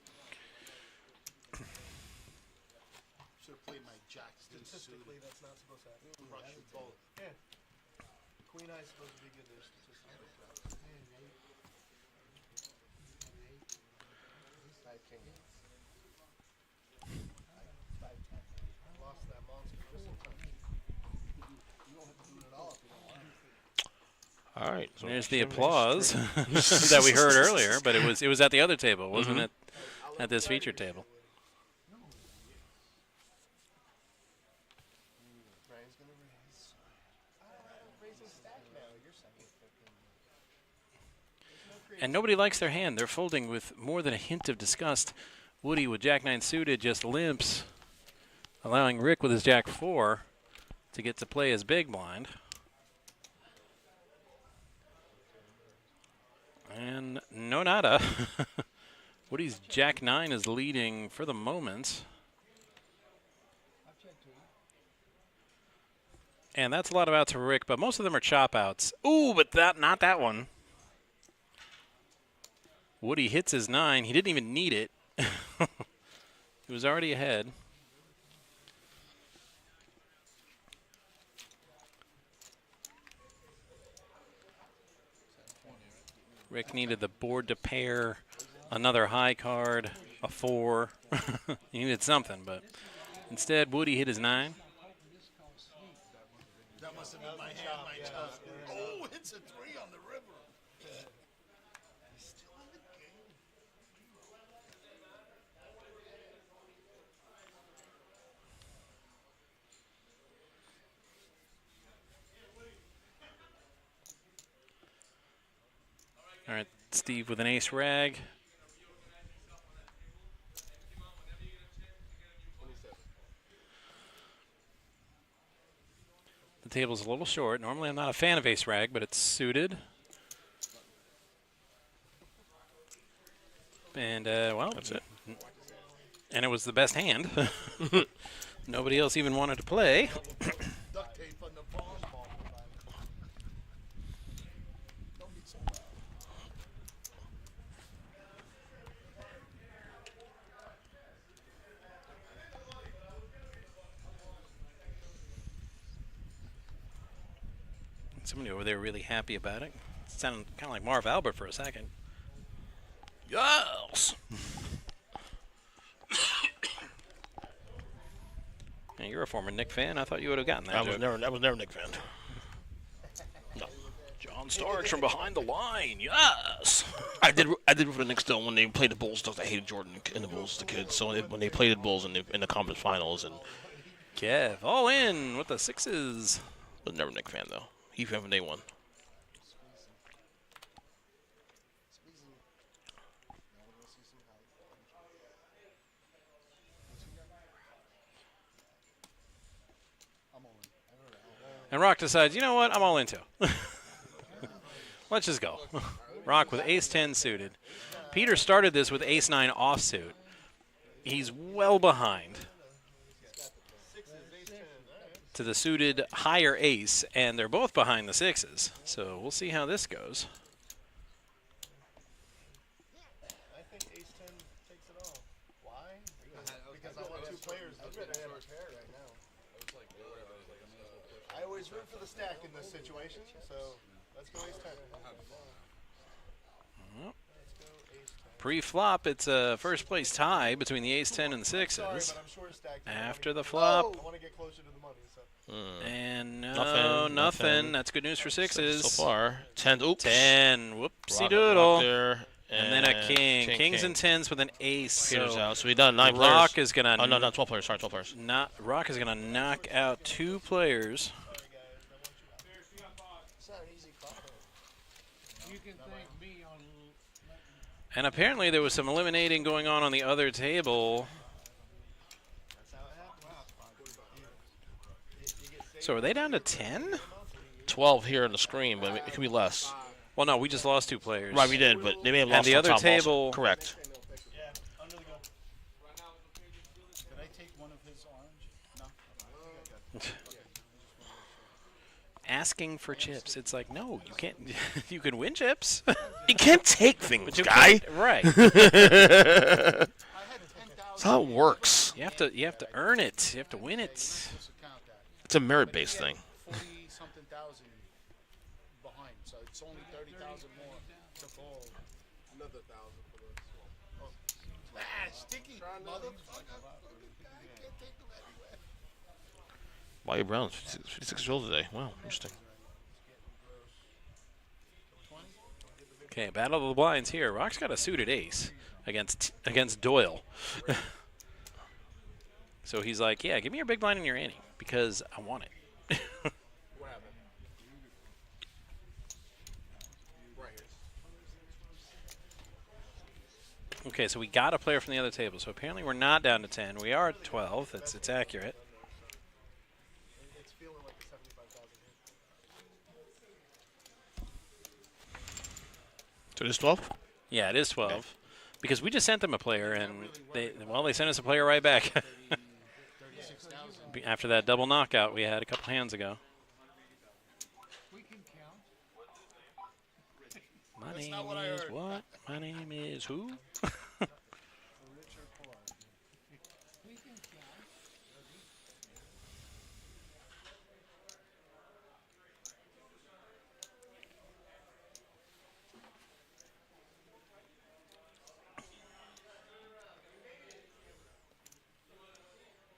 Should have played my jacks. Statistically, that's not supposed to happen. Crush you both. Yeah. Queen Eye is supposed to be good there statistically. Five king. Five ten. Lost that monster just in time. You don't have to do it at all if you don't want to. All right. So There's the applause that we heard earlier, but it was at the other table, wasn't it? At this featured table. Brian's gonna raise. Raising stack now. You're saying. And nobody likes their hand. They're folding with more than a hint of disgust. Woody with Jack-9 suited just limps, allowing Rick with his Jack-4 to get to play his big blind. And no nada. Woody's Jack-9 is leading for the moment. And that's a lot of outs for Rick, but most of them are chop outs. Ooh, but not that one. Woody hits his 9. He didn't even need it. He was already ahead. Rick needed the board to pair another high card, a 4. He needed something, but instead Woody hit his 9. That must have been my hand, my chest. Oh, it's a 3 on the river. He's still in the game. All right, Steve with an ace rag. The table's a little short. Normally I'm not a fan of ace rag, but it's suited. And, well, That's it. And it was the best hand. Nobody else even wanted to play. Duct tape on the ball. Don't be so bad. Somebody over there really happy about it. Sounded kind of like Marv Albert for a second. Yes! Hey, you're a former Nick fan. I thought you would have gotten that. I was joke. never a Nick fan. No. John Starks from behind the line. Yes! I did for the Knicks still when they played the Bulls. Stuff I hated Jordan and the Bulls as a kid. So when they played the Bulls in the conference finals, and Kev, all in with the 6s. was never a Nick fan though. He fan from day one. And Rock decides, you know what? I'm all into. Let's just go. Rock with ace-10 suited. Peter started this with ace-9 offsuit. He's well behind to the suited higher ace, and they're both behind the 6s. So we'll see how this goes. I think ace 10 takes it all. Why? Because I want two players. I'd rather have a pair right now. I always root for the stack in this situation, so let's go ace 10. Well, Let's go ace 10. pre-flop, it's a first place tie between the ace-10 and the 6s. Sorry, but I'm short stack. After the flop. I want to get closer to the money. So. And no, Nothing, nothing. That's good news for 6s. So far, 10. Oops. 10. Whoopsie Rock doodle. there, And then a king. Kings king. and 10s with an ace. Peter's So out. So we done 9 players. Rock is gonna. Oh no, not 12 players. Sorry, 12 players. Rock is gonna knock out 2 players. It's not an easy call. You can thank me on. And apparently there was some eliminating going on the other table. So are they down to 10? 12 here on the screen, but it could be less. Well, no, we just lost 2 players. Right, we did, but they may have lost And the on other top table. Also. Correct. Did I take one of his orange? No. Asking for chips. It's like, no, you can't. You can win chips. You can't take things, But you guy. can't- Right. That's how it works. You have to earn it. You have to win it. It's a merit-based thing. 40-something thousand behind, so it's only 30,000 more to fall. Another 1,000 for the Sticky motherfucker. I can't take them anywhere. Bobby Brown's 56 years old today. Wow, interesting. Okay, Battle of the Blinds here. Rock's got a suited ace against Doyle. So he's like, yeah, give me your big blind and your ante because I want it. Okay, so we got a player from the other table. So apparently we're not down to 10. We are at 12. It's accurate. It's feeling like a 75,000 hit. So it is 12? Yeah, it is 12. Okay. Because we just sent them a player, and they sent us a player right back. After that double knockout we had a couple hands ago. We can count. My name is what? My name is who? We can count.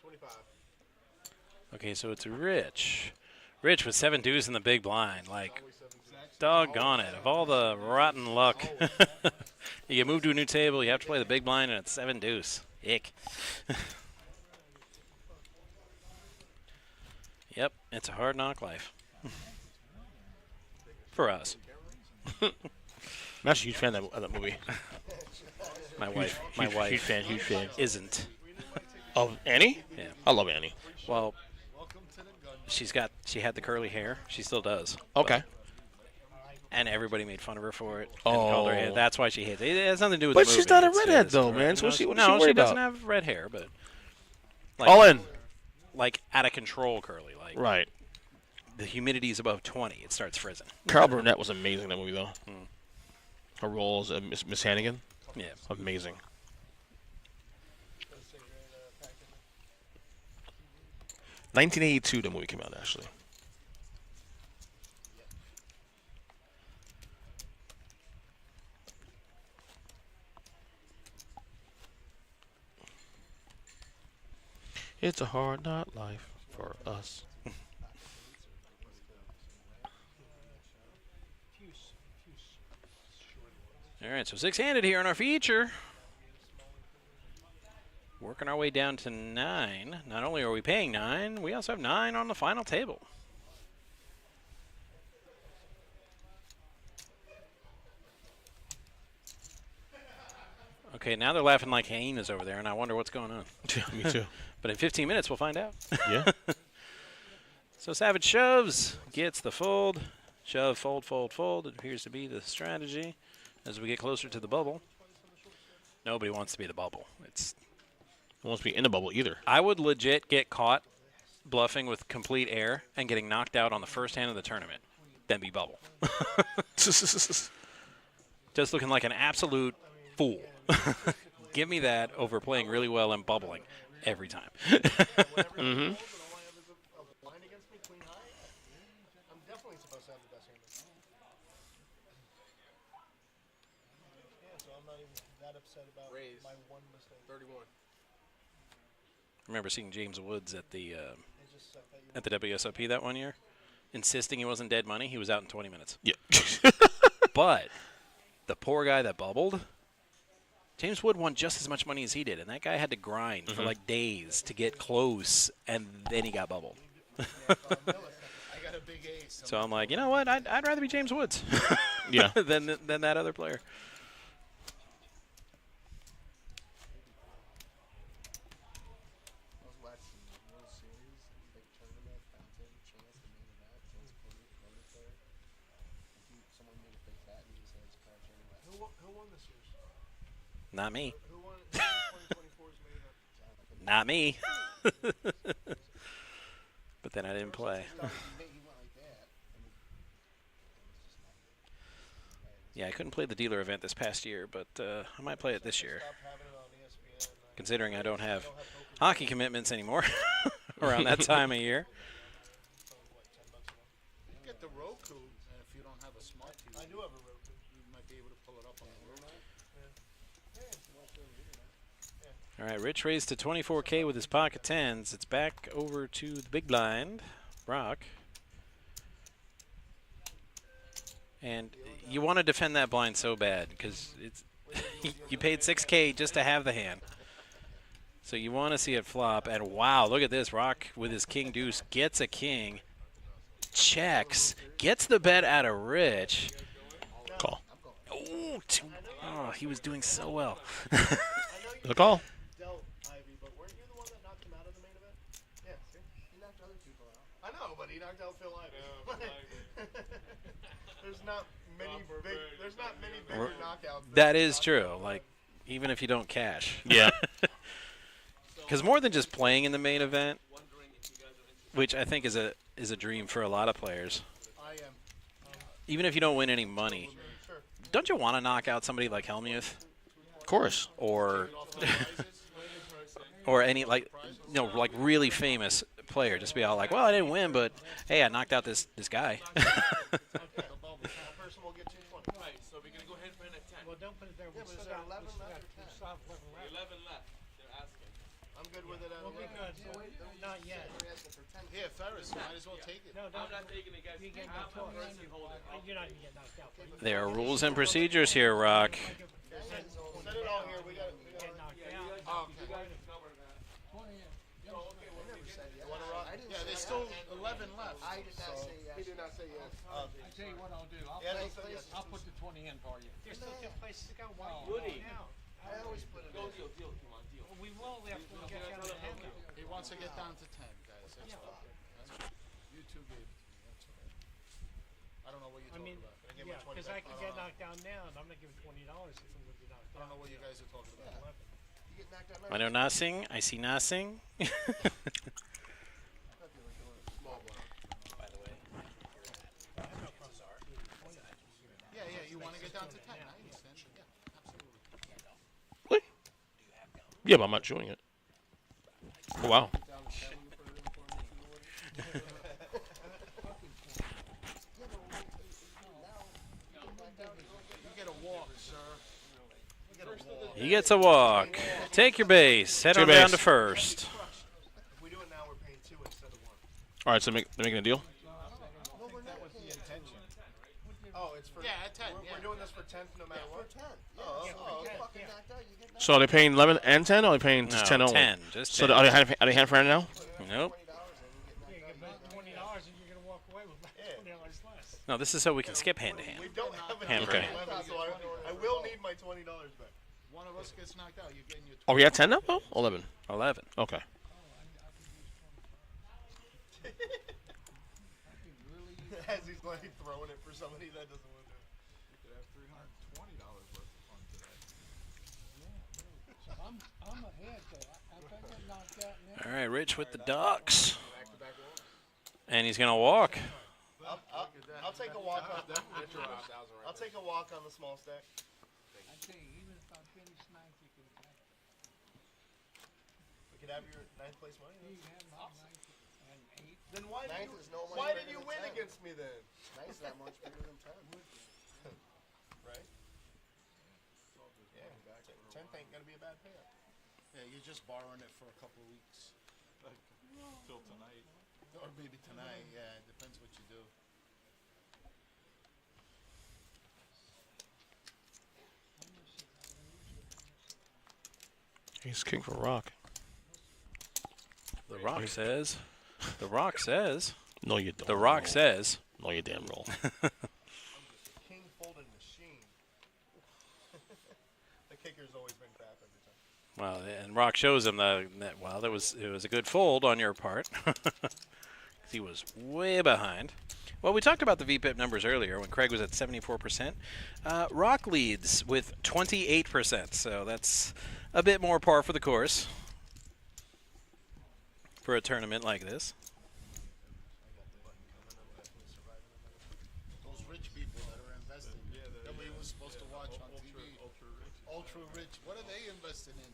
25. Okay, so it's Rich. Rich with 7 deuce in the big blind. Like, doggone it. Of all the rotten luck. You get moved to a new table, you have to play the big blind, and it's 7 deuce. Ick. Yep, it's a hard knock life. For us. I'm actually a huge fan of that movie. My wife Huge fan. isn't. Of Annie? Yeah. I love Annie. Well, she had the curly hair. She still does. Okay. And everybody made fun of her for it. Oh. And called her hair. That's why she hates it. It has nothing to do with But the she's movie. not a redhead, though, man. So what she no, worried she doesn't about? have red hair, but like, All in. Like out of control curly. Like Right. the humidity is above 20. It starts frizzing. Carol Burnett was amazing in that movie, though. Her role as Miss Hannigan. Yeah. Amazing. 1982, the movie came out, actually. It's a hard knock life for us. All right, so 6-handed here on our feature. Working our way down to 9. Not only are we paying 9, we also have 9 on the final table. Okay, now they're laughing like hyenas over there, and I wonder what's going on. Me too. But in 15 minutes, we'll find out. Yeah. So Savage shoves, gets the fold. Shove, fold, fold, fold. It appears to be the strategy as we get closer to the bubble. Nobody wants to be the bubble. It won't be in the bubble either. I would legit get caught bluffing with complete air and getting knocked out on the first hand of the tournament, then be bubble. Just looking like an absolute fool. Give me that over playing really well and bubbling every time. Mm-hmm. I'm definitely supposed to have the best hand. Yeah, so I'm not even that upset about my one mistake. 31. I remember seeing James Woods at the WSOP that one year, insisting he wasn't dead money. He was out in 20 minutes. Yeah. But the poor guy that bubbled, James Wood won just as much money as he did, and that guy had to grind for like days to get close, and then he got bubbled. I got a big ace. So I'm like, you know what? I'd rather be James Woods. Yeah. than that other player. I was watching World Series, big tournament, banter, chance, the main event, chance, corner third. Someone made a fake bet and he said it's a tourney west. Who won this year's? Not me. Who won 2024's main event? Not me. But then I didn't play. He went like that. And it was just not good. Yeah, I couldn't play the dealer event this past year, but I might play it this year. Stop having it on ESPN. Considering I don't have hockey commitments anymore around that time of year. You get the Roku, and if you don't have a smart TV, I do have a Roku. you might be able to pull it up on the Roku. All right, Rich raised to 24K with his pocket tens. It's back over to the big blind, Brock. And you want to defend that blind so bad because it's you paid 6K just to have the hand. So you want to see it flop. And wow, look at this. Rock with his king deuce gets a king, checks, gets the bet out of Rich. Call. Oh, he was doing so well. The call. Dealt Ivy, but weren't you the one that knocked him out of the main event? Yeah, see? He knocked other people out. I know, but he knocked out Phil Ivy. There's not many bigger knockouts. That is true. Like, even if you don't cash. Yeah. Because more than just playing in the main event, which I think is a dream for a lot of players. I am. Even if you don't win any money, don't you want to knock out somebody like Helmuth Of course. or any like really famous player? Just be all like, well, I didn't win, but hey, I knocked out this guy. Person will get 220. Right, so we're gonna go ahead and put it at 10. Well, don't put it there. Yeah, but is there 11 left or 10? 11 left. They're asking. I'm good with it at Well, 11. because not yet. We're asking for 10. Here, Ferris, you might as well take it. No, I'm not taking it, guys. You get I'm knocked out. personally holding it. You're not gonna get knocked out. There are rules and procedures here, Rock. Set it all here. We got it. Get knocked out. Oh, okay. You guys are covered that. You want to rock? I didn't Yeah, say there's yes. still 11 left. I did not say yes. He did not say yes. I tell you what I'll do. I'll put the 20 in for you. There's still 2 places to go. Why are you going out? I always put it in. Deal, come on, deal. We will after we get down to the hand though. He wants to get down to 10, guys. That's all. That's all. You two gave it to me. That's all right. I don't know what you're I talking mean, about. Can I get yeah, my 20 because back? I could get knocked down now, and I'm gonna give it $20 if I'm gonna be knocked I don't know what you guys are talking about. You get knocked out. I know nothing. I see nothing. Small block. Yeah, you want to get down to 10. I understand. Yeah, absolutely. Really? Yeah, but I'm not showing it. Oh, wow. You get a walk, sir. You get a walk. He gets a walk. Take your base. Head Take on your down base. to first. If we do it now, we're paying 2 instead of 1. All right, so they're making a deal? No, we're not paying 10. Oh, it's for. Yeah, at 10. We're doing this for 10th no matter what? For 10. Oh, fucking knocked out. You get knocked So are they paying 11 and 10, or are they paying just 10 No, only? 10. Just So 10. are they hand for hand now? Nope. You get back $20 and you're gonna walk away with $20 less. No, this is so we can skip hand to hand. We don't have a Hand for hand. 11, so I will need my $20 back. One of us gets knocked out. You're getting your 20. Are we at 10 now? Oh, 11. 11. Okay. As he's like throwing it for somebody that doesn't want to. You could have $320 worth of fun today. So I'm ahead though. If I get knocked out now. All right, Rich with the ducks. And he's going to walk. I'll take a walk on. I'll take a walk on the small stack. I tell you, even if I finish ninth, you can We could have your 9th place money. you can have my ninth and eighth. Then why did Ninth is no money why bigger did you than win 10. against me then? Nice that much bigger than 10. Right? Yeah. 10th ain't gonna be a bad payout. Yeah, you're just borrowing it for a couple of weeks. Till tonight. Or maybe tonight. Yeah, it depends what you do. He's king for Rock. The Rock says. The Rock says. No, you don't. The Rock No. says. No, you damn roll. King folded Well, and Rock shows him that well, it was a good fold on your part. He was way behind. Well, we talked about the VPIP numbers earlier when Craig was at 74%. Rock leads with 28%, so that's a bit more par for the course for a tournament like this. Those rich people that are investing. Nobody was supposed to watch on TV. Ultra rich. What are they investing in?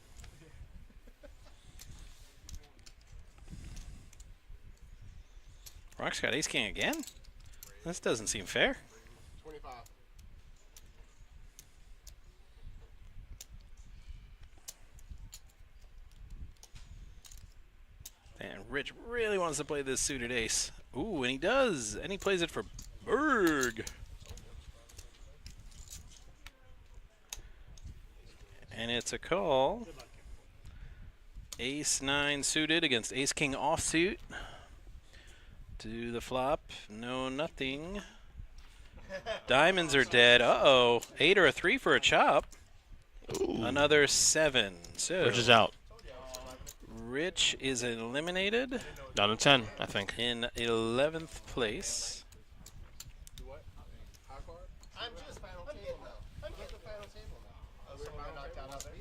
Rock's got ace king again? This doesn't seem fair. 25. And Rich really wants to play this suited ace. Ooh, and he does. And he plays it for Berg. And it's a call. Ace 9 suited against ace king offsuit. To the flop. No, nothing. Diamonds are dead. Uh-oh. 8 or a 3 for a chop. Ooh. Another 7. So Rich is out. Rich is eliminated. Down to 10, I think. In 11th place. I'm just final table now. I'm just the final table now. We're not knocked out of me.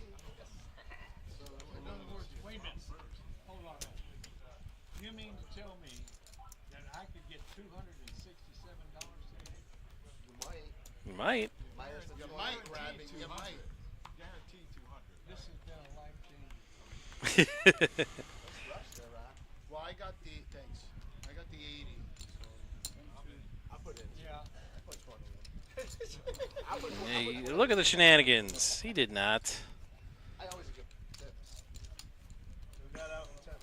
So, in other words, wait a minute. Hold on. You mean to tell me that I could get $267 today? You might. You might. Minus the You might, Rabbit. You might. Guaranteed 200. This has been a life-changing. Well, I got the, thanks. I got the 80. I put in. Yeah. I put 20 in. Hey, look at the shenanigans. He did not. I always give tips. We got out in 10.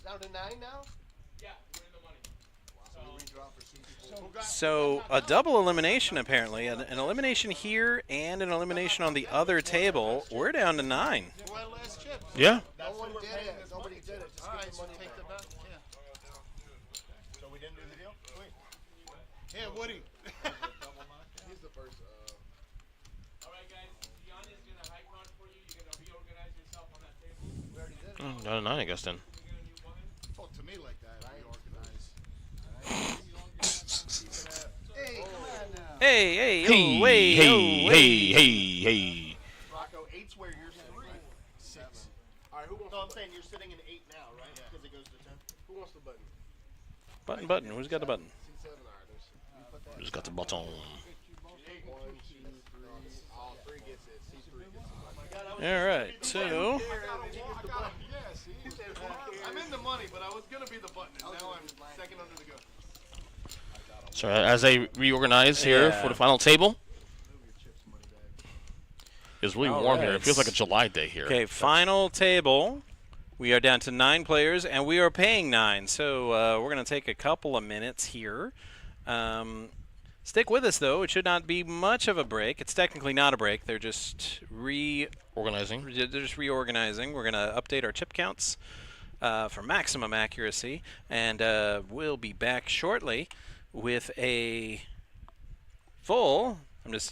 Down to 9 now? Yeah, we're in the money. So we redraw for some people. So a double elimination apparently. An elimination here and an elimination on the other table. We're down to 9. Who had last chips? Yeah. No one did it. Nobody did it. Just All give right, the so money take back. the bet. Yeah. So we didn't do the deal? Wait. Here, Woody. He's the first. All right, guys. Gianni's going to high card for you. You're going to reorganize yourself on that table. We already did it. Down to 9, I guess, then. You're going to new one. Talk to me like that. I organize. Hey, come on now. Hey, hey, Hey, oh, wait, hey, oh, hey, wait. hey. Rocco, 8's where you're sitting. 6. All right, who wants? No, I'm saying you're sitting in 8 now, right? Because it goes to 10. Who wants the button? Button. Who's got the button? C7. All right, you put that. Just got the button. 1, 2, 3. All 3 gets it. C3 gets it. All right, so I'm in the money, but I was gonna be the button, and now I'm second under the gun. So as they reorganize here Yeah. for the final table. It's really All warm here. right. It feels like a July day here. okay, final table. We are down to 9 players, and we are paying 9. So we're going to take a couple of minutes here. Stick with us, though. It should not be much of a break. It's technically not a break. They're just Organizing. reorganizing. We're going to update our chip counts for maximum accuracy, and we'll be back shortly with a full.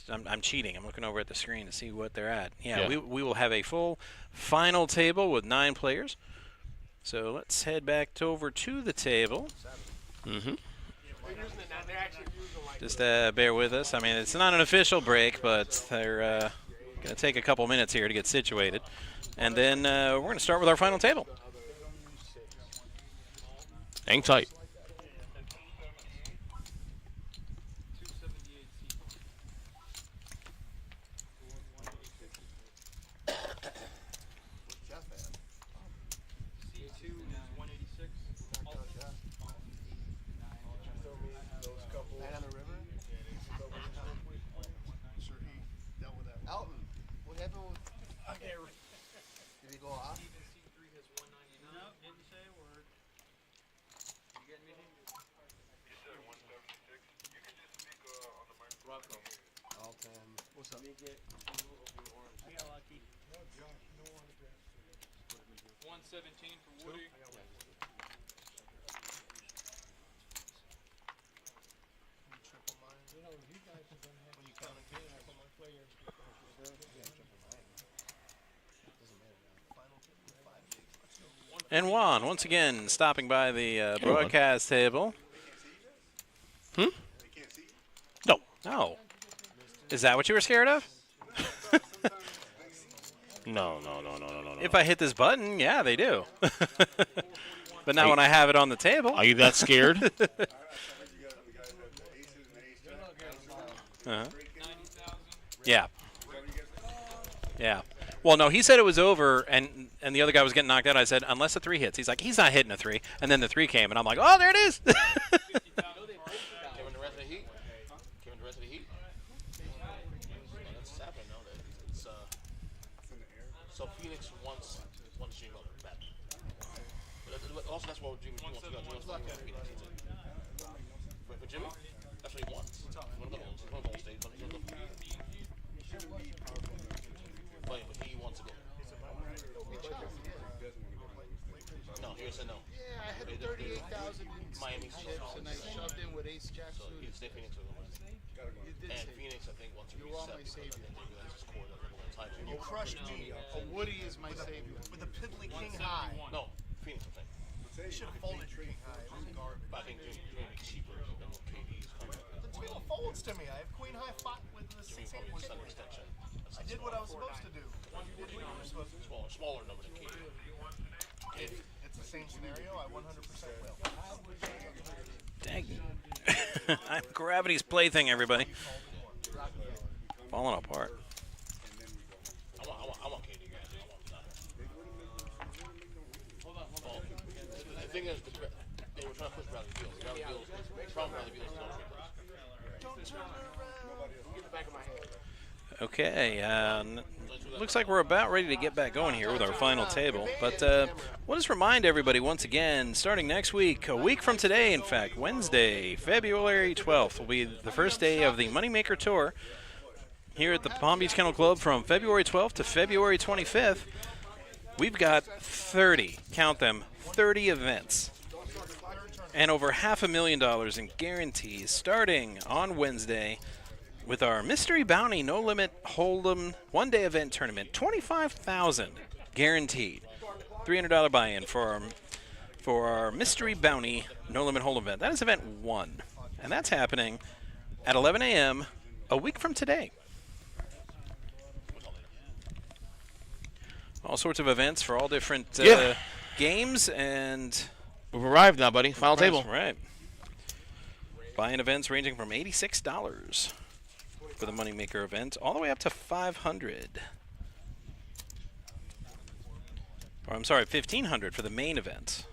I'm cheating. I'm looking over at the screen to see what they're at. Yeah. We will have a full final table with 9 players. So let's head back over to the table. Mm-hmm. Just bear with us. I mean, it's not an official break, but they're going to take a couple minutes here to get situated. And then we're going to start with our final table. Hang tight. Elton, what happened with? Did he go off? Elton, what's up? 117 for Woody. You know, you guys are going to have to count triple players because And Juan, once again, stopping by the broadcast table. Hmm? No. No. Is that what you were scared of? No. If I hit this button, yeah, they do. But now when I have it on the table. Are you that scared? Yeah. Yeah. Well, no, he said it was over, and the other guy was getting knocked out. I said, unless a 3 hits. He's like, he's not hitting a 3. And then the 3 came, and I'm like, oh, there it is. Came in the rest of the heat. That's happening now. So Phoenix wants Jimmy Butler bad. But also, that's what Jimmy wants to go. Jimmy wants to go Phoenix. For Jimmy, that's what he wants. He's one of the Bulls. He's one of the Bulls stage. But he wants to go. No, he said no. Yeah, I had 38,000 in Miami chips, and I shoved in with Ace Jack So he'd stay Phoenix with him. You did And say Phoenix, I think, wants to you are my reset savior. because I think that's his core that everyone time. You crushed me. A Woody is my savior. With a piddly king high. No, Phoenix, I think. You should have folded king high. It was garbage. But I think Jimmy would be cheaper than what KD's coming. The Tweel folds to me. I have queen high 5 with the Jimmy 6 probably hand wants king. an extension. I did what I was supposed to do. You did what you were supposed to do. Smaller number than KD. If it's the same scenario, I 100% will. Dang. Gravity's plaything, everybody. Falling apart. I want KD, guys. I want that. Well, the thing is, they were trying to push Bradley Beal. The problem with Bradley Beal is Don't turn around. Get the back of my head. Okay, looks like we're about ready to get back going here with our final table. But we'll just remind everybody once again, starting next week, a week from today, in fact, Wednesday, February 12th, will be the first day of the Moneymaker Tour here at the Palm Beach Kennel Club from February 12th to February 25th. We've got 30, count them, 30 events. And over $500,000 in guarantees starting on Wednesday with our Mystery Bounty No Limit Hold'em one-day event tournament. $25,000 guaranteed. $300 buy-in for our Mystery Bounty No Limit Hold'em event. That is event 1. And that's happening at 11 a.m. a week from today. All sorts of events for all different games, and we've arrived now, buddy. Final table. Right. Buy-in events ranging from $86 for the Moneymaker event all the way up to $500. Or I'm sorry, $1,500 for the main event.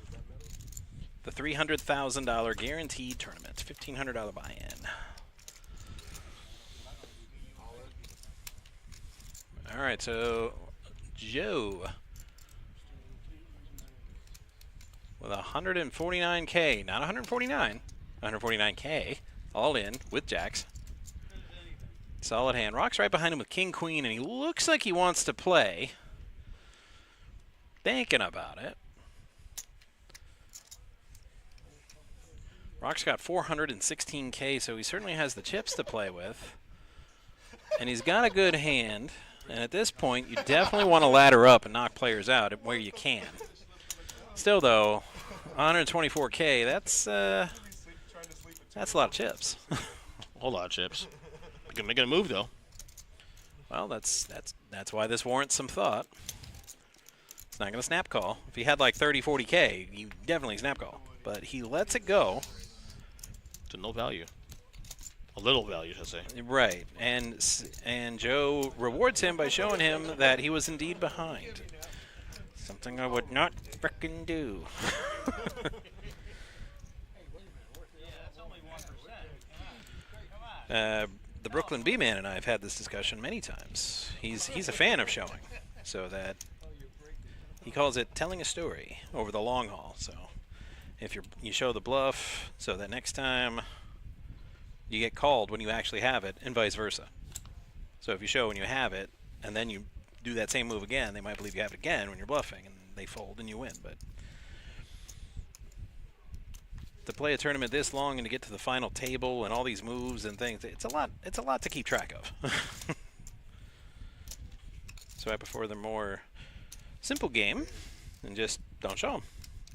The $300,000 guaranteed tournament. $1,500 buy-in. All right, so Joe with 149K, not 149, 149K, all in with jacks. Solid hand. Rock's right behind him with king, queen, and he looks like he wants to play. Thinking about it. Rock's got 416K, so he certainly has the chips to play with. And he's got a good hand. And at this point, you definitely want to ladder up and knock players out where you can. Still, though, 124K, that's a lot of chips. A whole lot of chips. Making a move, though. Well, that's why this warrants some thought. It's not going to snap call. If he had like 30, 40K, you definitely snap call. But he lets it go. To no value. A little value, should I say. Right. And Joe rewards him by showing him that he was indeed behind. Something I would not frickin' do. The Brooklyn B-Man and I have had this discussion many times. He's a fan of showing, so that he calls it telling a story over the long haul. So if you show the bluff, so that next time you get called when you actually have it, and vice versa. So if you show when you have it, and then you do that same move again, they might believe you have it again when you're bluffing, and they fold and you win. But to play a tournament this long and to get to the final table and all these moves and things, it's a lot to keep track of. So I prefer the more simple game and just don't show them.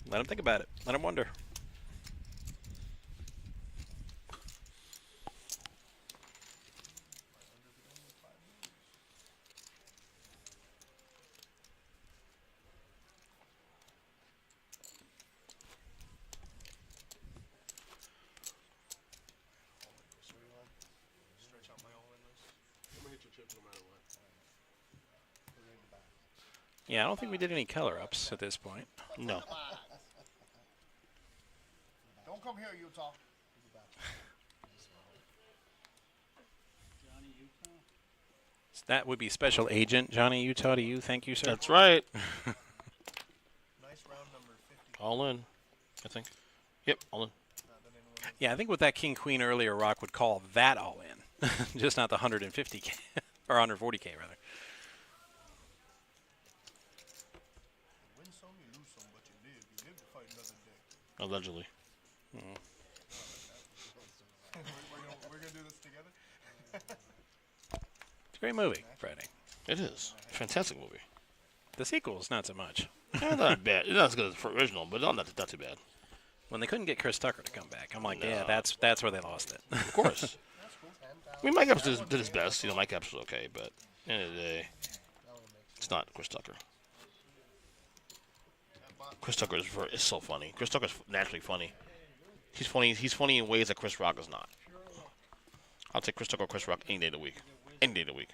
Let them think about it. Let them wonder. Stretch out my all-in list. I'm gonna hit your chip no matter what. Yeah, I don't think we did any color ups at this point. No. Don't come here, Utah. So that would be Special Agent Johnny Utah to you. Thank you, sir. That's right. Nice round number 50. All in, I think. Yep, all in. Yeah, I think with that King Queen earlier, Rock would call that all in, just not the 150K or 140K rather. Win some, you lose some, but you live. You live to fight another day. Allegedly. We're gonna do this together. It's a great movie, Friday. It is. Fantastic movie. The sequel's not so much. Not bad. It's not as good as the original, but not too bad. When they couldn't get Chris Tucker to come back, I'm like, yeah, that's where they lost it. Of course. I mean, Mike Epps did his best. You know, Mike Epps was okay, but at the end of the day, it's not Chris Tucker. Chris Tucker is so funny. Chris Tucker's naturally funny. He's funny. He's funny in ways that Chris Rock is not. I'll take Chris Tucker or Chris Rock any day of the week. Any day of the week.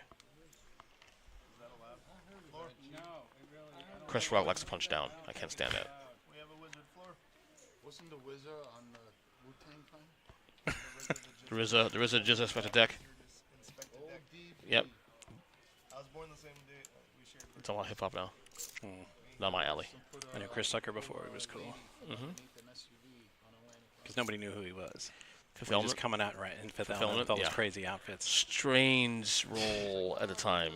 Chris Rock likes to punch down. I can't stand that. We have a wizard floor. Wasn't the wizard on the Wu-Tang thing? There is a just expected deck. Yep. I was born the same day. We shared. It's all hip hop now. Not my alley. I knew Chris Tucker before. He was cool. Because nobody knew who he was. He was just coming out right in Fifth Element with all those crazy outfits. Strange role at the time.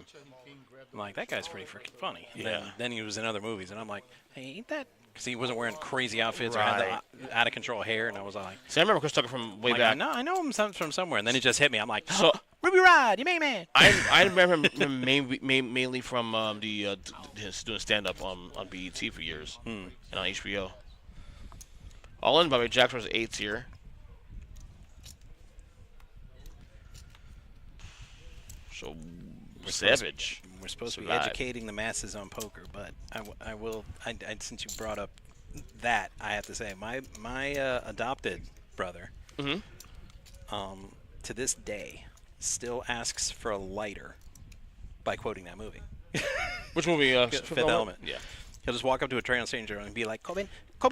I'm like, that guy's pretty freaking funny. And Yeah. then he was in other movies, and I'm like, hey, ain't that? Because he wasn't wearing crazy outfits or had the out of control hair, and I was like, See, I remember Chris Tucker from way like, back. I know him from somewhere, and then he just hit me. I'm like, So Ruby Rod, you main man. I remember him mainly from his doing stand up on BET for years and on HBO. All in, by the way, Jack was 8th here. So savage. We're supposed to be Survive. educating the masses on poker, but I will. Since you brought up that, I have to say my adopted brother, to this day, still asks for a lighter by quoting that movie. Which movie? Fifth Element. Yeah. He'll just walk up to a train stranger and be like, Coben,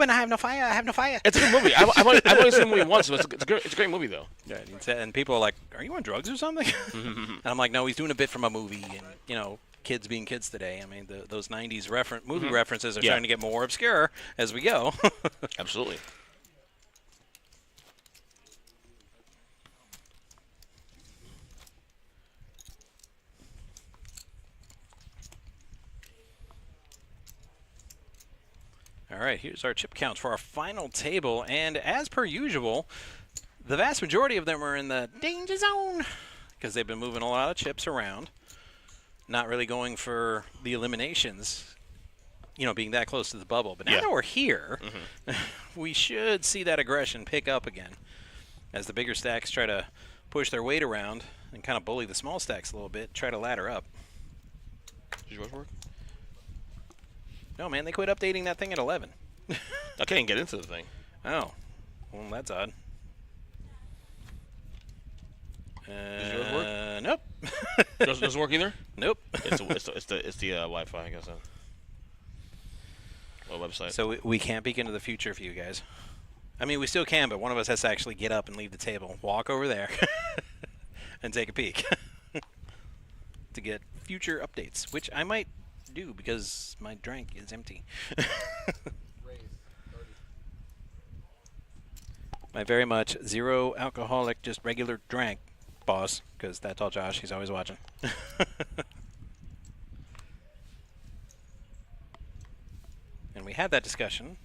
I have no fire. I have no fire. It's a good movie. I've only seen the movie once, so it's a great movie though. Yeah, and people are like, "Are you on drugs or something?" And I'm like, "No, he's doing a bit from a movie." And you know, kids being kids today. I mean, those '90s movie references are starting to get more obscure as we go. Absolutely. All right, here's our chip counts for our final table, and as per usual, the vast majority of them are in the danger zone because they've been moving a lot of chips around, not really going for the eliminations, you know, being that close to the bubble. But now that we're here, we should see that aggression pick up again as the bigger stacks try to push their weight around and kind of bully the small stacks a little bit, try to ladder up. Did yours work? No, man, they quit updating that thing at 11. I can't get into the thing. Oh, well, that's odd. Does yours work? Nope. Doesn't work either. Nope. It's the Wi-Fi, I guess. What website? So we can't peek into the future for you guys. I mean, we still can, but one of us has to actually get up and leave the table, walk over there, and take a peek to get future updates, which I might do because my drink is empty. My very much zero alcoholic, just regular drink, boss, because that's all Josh. He's always watching. And we had that discussion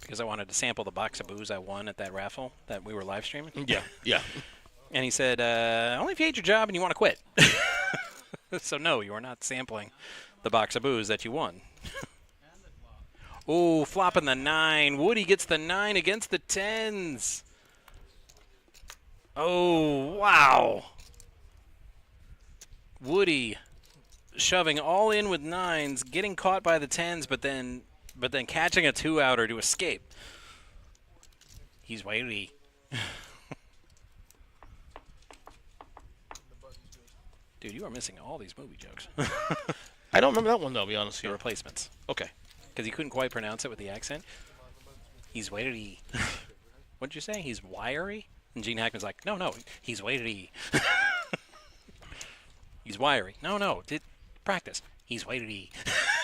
because I wanted to sample the box of booze I won at that raffle that we were live streaming. Yeah. And he said, only if you hate your job and you want to quit. So no, you are not sampling the box of booze that you won. Ooh, flopping the 9. Woody gets the 9 against the 10s. Oh, wow. Woody shoving all in with 9s, getting caught by the 10s, but then catching a 2-outer to escape. He's wily. Dude, you are missing all these movie jokes. I don't remember that one, though, to be honest with The you. replacements. Okay. Because he couldn't quite pronounce it with the accent. He's wily. What'd you say? He's wiry? And Gene Hackman's like, no, he's wily. He's wiry. No, practice. He's wily.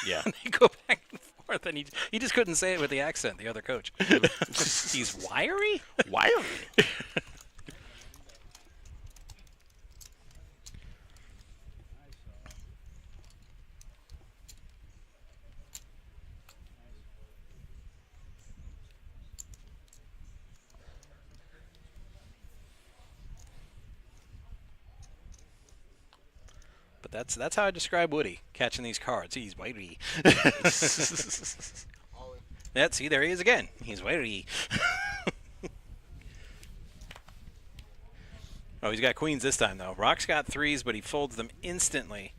Yeah. And they go back and forth, and he just couldn't say it with the accent, the other coach. He's wiry? Wiry. But that's how I describe Woody catching these cards. He's wily. Yeah, see, there he is again. He's wily. Oh, he's got queens this time, though. Rock's got 3s, but he folds them instantly.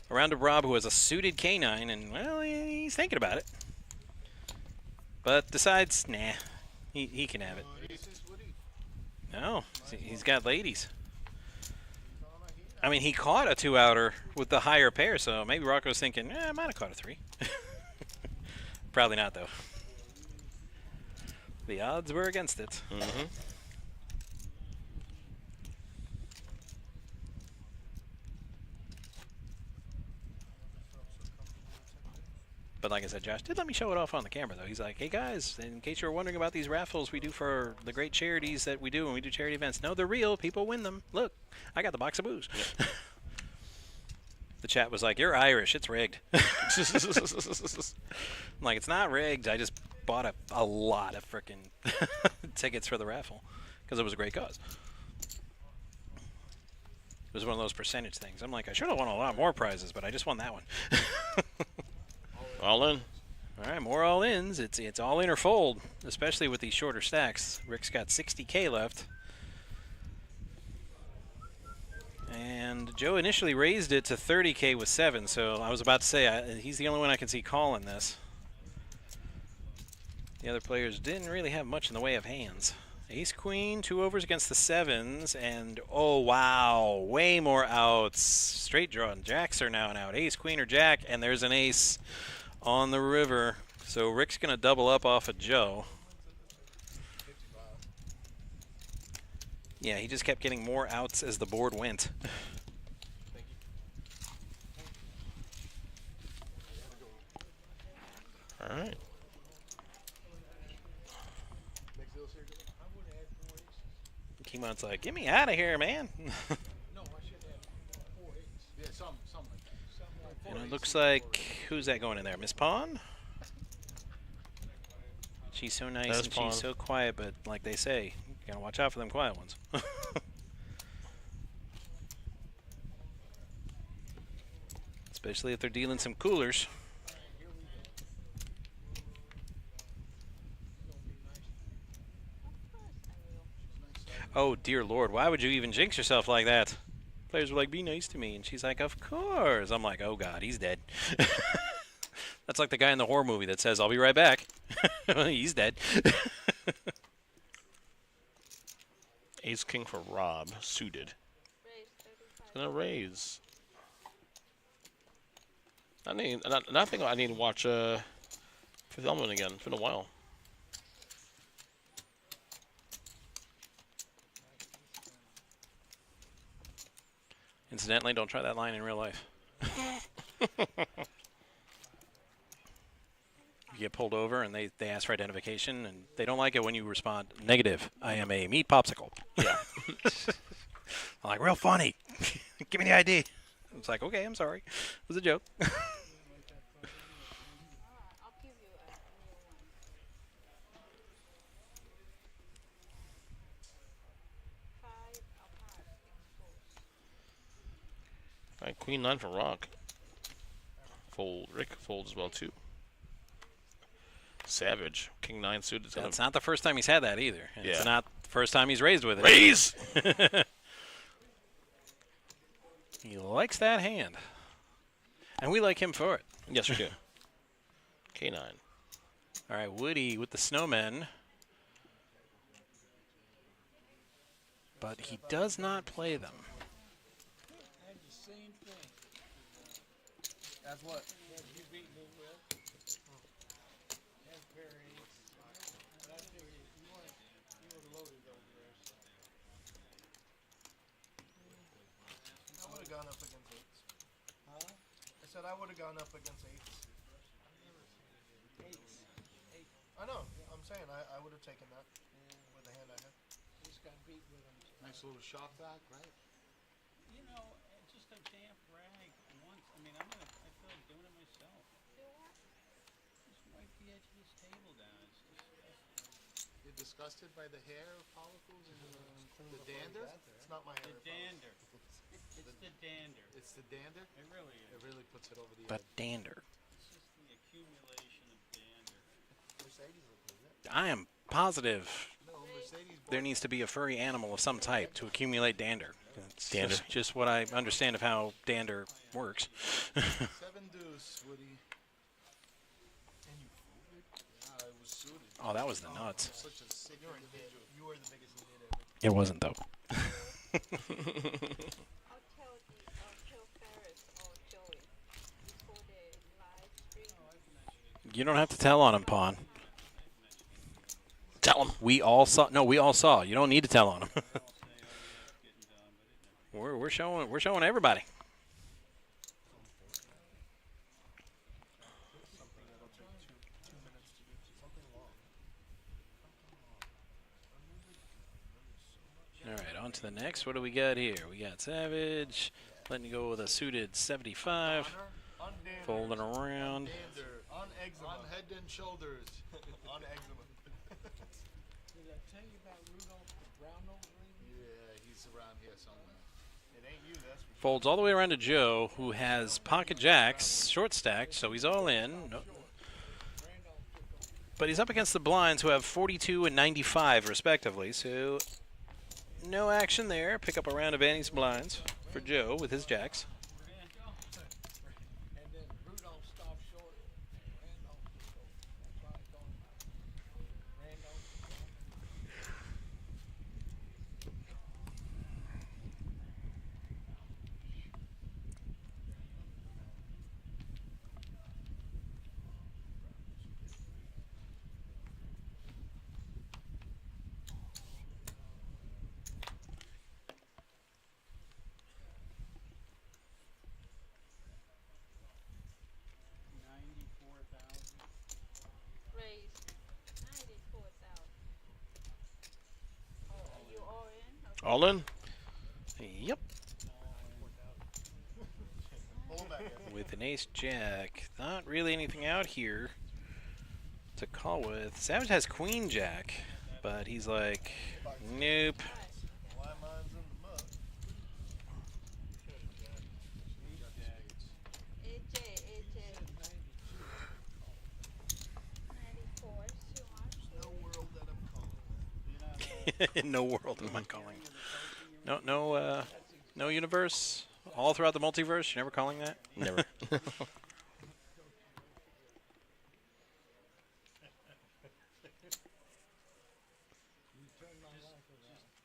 Around to Rob, who has a suited K9, and, well, he's thinking about it. But decides, nah, he can have it. No, he's got ladies. I mean, he caught a 2-outer with the higher pair, so maybe Rocco's thinking, I might have caught a 3. Probably not, though. The odds were against it. Mm-hmm. But like I said, Josh did let me show it off on the camera, though. He's like, hey, guys, in case you're wondering about these raffles we do for the great charities that we do when we do charity events. No, they're real. People win them. Look, I got the box of booze. Yep. The chat was like, you're Irish. It's rigged. I'm like, it's not rigged. I just bought a lot of frickin' tickets for the raffle because it was a great cause. It was one of those percentage things. I'm like, I should have won a lot more prizes, but I just won that one. All in. All right, more all-ins. It's all in or fold, especially with these shorter stacks. Rick's got 60K left. And Joe initially raised it to 30K with 7, so I was about to say he's the only one I can see calling this. The other players didn't really have much in the way of hands. Ace-Queen, 2 overs against the 7s, and oh wow, way more outs. Straight draw, and jacks are now an out. Ace-Queen or jack, and there's an ace on the river. So Rick's going to double up off of Joe. Yeah, he just kept getting more outs as the board went. All right. Kemon's like, get me out of here, man. And it looks like, who's that going in there? Miss Pawn? She's so nice and she's so quiet, but like they say, you gotta watch out for them quiet ones. Especially if they're dealing some coolers. Oh, dear Lord, why would you even jinx yourself like that? Players were like, be nice to me. And she's like, of course. I'm like, oh, God, he's dead. That's like the guy in the horror movie that says, I'll be right back. He's dead. Ace-King for Rob, suited. It's going to raise. I think I need to watch Fifth Element again. It's been a while. Incidentally, don't try that line in real life. You get pulled over and they ask for identification and they don't like it when you respond, negative, I am a meat popsicle. Yeah. I'm like, real funny. Give me the ID. It's like, okay, I'm sorry. It was a joke. All right, Queen 9 for Rock. Fold. Rick folds as well, too. Savage. King 9 suited. It's not the first time he's had that either. And Yeah. It's not the first time he's raised with it. Raise! He likes that hand. And we like him for it. Yes, we do. K9. All right, Woody with the snowmen. But he does not play them. Had the same thing. That's what. You beat me with. That's very. But I figured you were loaded over there. I would have gone up against eights. Huh? I said I would have gone up against eights. Eights. I know. I'm saying I would have taken that with the hand I had. Just got beat with them. Nice little shot back, right? You know, it's just a damp rag once. I mean, I feel like doing it myself. Just wipe the edge of this table down. It's disgusting. You're disgusted by the hair follicles and the dander? It's not my The hair. dander. It's the dander. It's the dander? It really It is. really puts it over the But edge. dander. It's just the accumulation of dander. Mercedes look like that. I am positive No, Mercedes there needs to be a furry animal of some type to accumulate dander. It's Dander. just what I understand of how dander works. 7 deuce, Woody. And you folded. Yeah, it was suited. Oh, that was the nuts. Such a sick individual. You were the biggest idiot ever. It wasn't, though. I'll tell Ferris or Joey before the live stream. You don't have to tell on him, Pawn. Tell him. We all saw. No, we all saw. You don't need to tell on him. we're showing everybody. Something that'll take 2 minutes to do. Something long. All right, on to the next. What do we got here? We got Savage letting you go with a suited 75, On dander. folding around. Dander. On eczema. On head and shoulders. On eczema. Did I tell you about Rudolph the brown-nosed reindeer? Yeah, he's around here somewhere. It ain't you, that's for sure. Folds all the way around to Joe, who has pocket jacks, short stacked, so he's all in. No- Randolph took them. But he's up against the blinds, who have 42 and 95, respectively. So no action there. Pick up a round of Annie's blinds for Joe with his jacks. And then Rudolph stopped short. Randolph took over. That's why I call him Randolph. Raised 94,000. Oh, are you all in? Okay. All in? Yep. Pull him back in. With an ace jack. Not really anything out here to call with. Savage has queen jack, but he's like, nope. Why mine's in the mud? AJ. 94 is too much. No world that I'm calling that. In no world am I calling. No universe. All throughout the multiverse. You're never calling that. Never.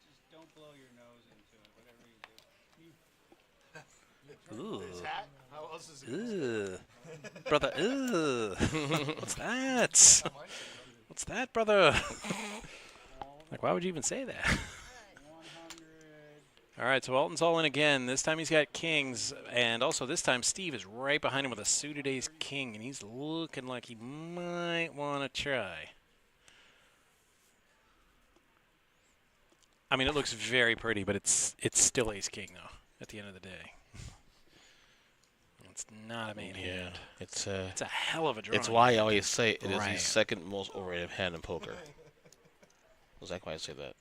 Just don't blow your nose into it, whatever you do. Ooh. His hat? How else is it? Ugh. Brother, ugh. What's that? What's that, brother? Like, why would you even say that? 100. All right, so Alton's all in again. This time he's got kings, and also this time Steve is right behind him with a suited ace king, and he's looking like he might want to try. I mean, it looks very pretty, but it's still ace king, though, at the end of the day. It's not a main hand. It's It's a hell of a drawing. It's why I always say it is Right. the second most overrated hand in poker. Exactly why I say that.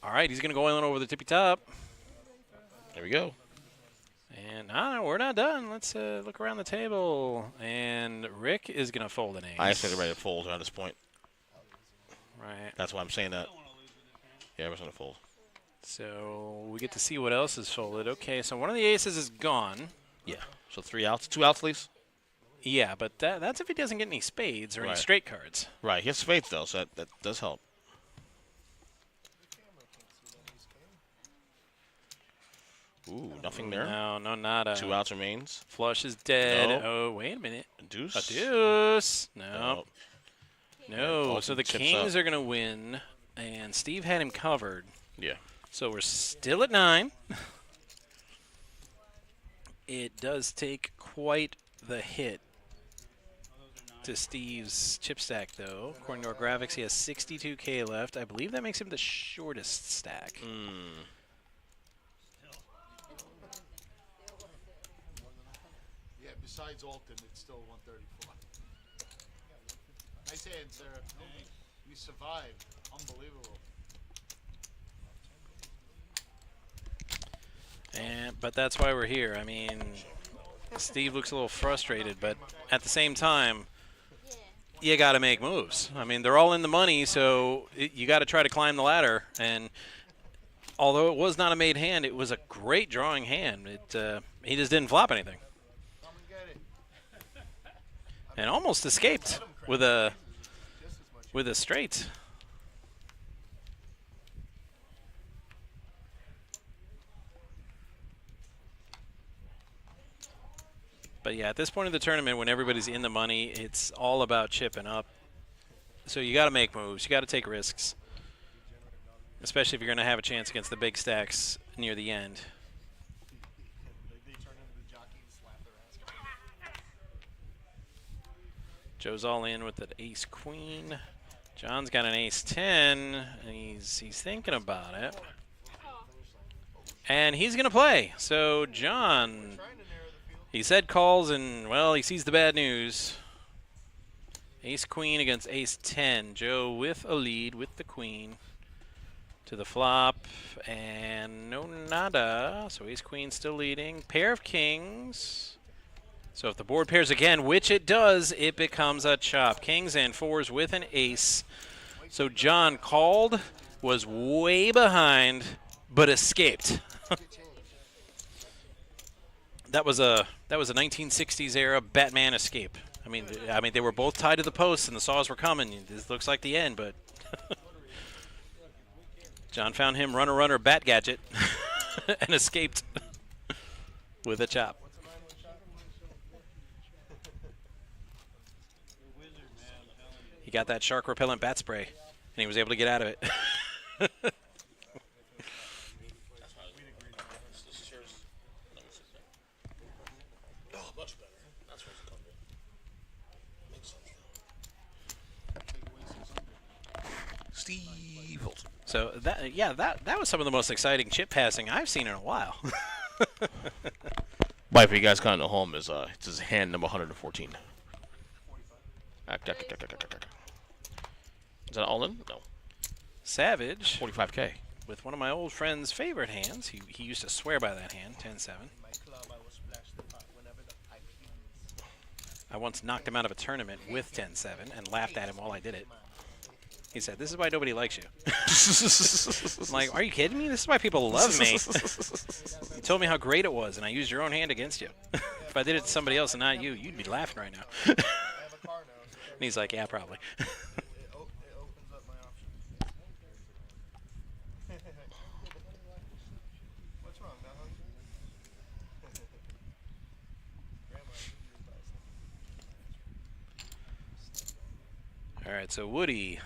All right, he's going to go in over the tippy top. There we go. And no, we're not done. Let's look around the table. And Rick is going to fold an ace. I expect everybody to fold at this point. Right. That's why I'm saying that. Yeah, everyone's going to fold. So we get to see what else is folded. Okay, so one of the aces is gone. Yeah. So 3 outs. 2 outs, please. Yeah, but that's if he doesn't get any spades or any Right. straight cards. Right. He has spades, though, so that does help. Ooh, nothing there. No, nada. 2 outs remains. Flush is dead. Nope. Oh, wait a minute. A deuce. A deuce. No. Nope. No. So the chips kings up. are going to win, and Steve had him covered. Yeah. So we're still at 9. It does take quite the hit to Steve's chip stack, though. According to our graphics, he has 62K left. I believe that makes him the shortest stack. Yeah, besides Alton, it's still 134. Nice hand, Sarah. You survived. Unbelievable. But that's why we're here. I mean, Steve looks a little frustrated, but at the same time, you got to make moves. I mean, they're all in the money, so you got to try to climb the ladder. And although it was not a made hand, it was a great drawing hand. He just didn't flop anything, and almost escaped with a straight. But yeah, at this point of the tournament, when everybody's in the money, it's all about chipping up. So you got to make moves. You got to take risks, especially if you're going to have a chance against the big stacks near the end. Joe's all in with an ace queen. John's got an ace 10, and he's thinking about it. And he's going to play. So John, he said calls, and, well, he sees the bad news. Ace queen against ace 10. Joe with a lead with the queen to the flop, and no nada. So ace queen still leading. Pair of kings. So if the board pairs again, which it does, it becomes a chop. Kings and 4s with an ace. So John called, was way behind, but escaped. That was a 1960s era Batman escape. I mean they were both tied to the posts and the saws were coming. This looks like the end, but John found him runner bat gadget and escaped with a chop. He got that shark repellent bat spray, and he was able to get out of it. Steve. So that was some of the most exciting chip passing I've seen in a while. But if you guys kind of home, is it's his hand number 114. Is that all in? No. Savage. 45K. With one of my old friend's favorite hands. He used to swear by that hand, 10-7. I once knocked him out of a tournament with 10-7 and laughed at him while I did it. He said, "This is why nobody likes you." I'm like, "Are you kidding me? This is why people love me." You told me how great it was, and I used your own hand against you. If I did it to somebody else and not you, you'd be laughing right now. And he's like, "Yeah, probably." What's wrong, nothing? All right, so Woody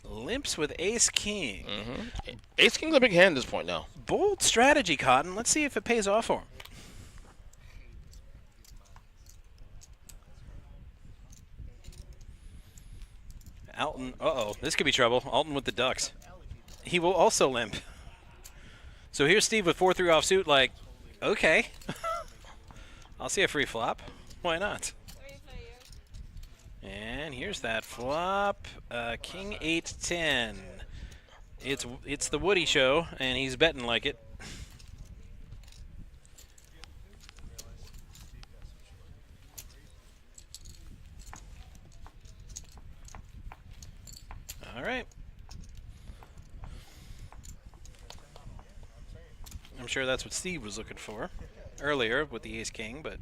limps with ace king. Ace king's a big hand at this point now. Bold strategy, Cotton. Let's see if it pays off for him. Alton, this could be trouble. Alton with the ducks. He will also limp. So here's Steve with 4-3 offsuit, like, okay. I'll see a free flop. Why not? And here's that flop. King 8-10. It's the Woody show, and he's betting like it. All right. I'm sure that's what Steve was looking for earlier with the ace-king, but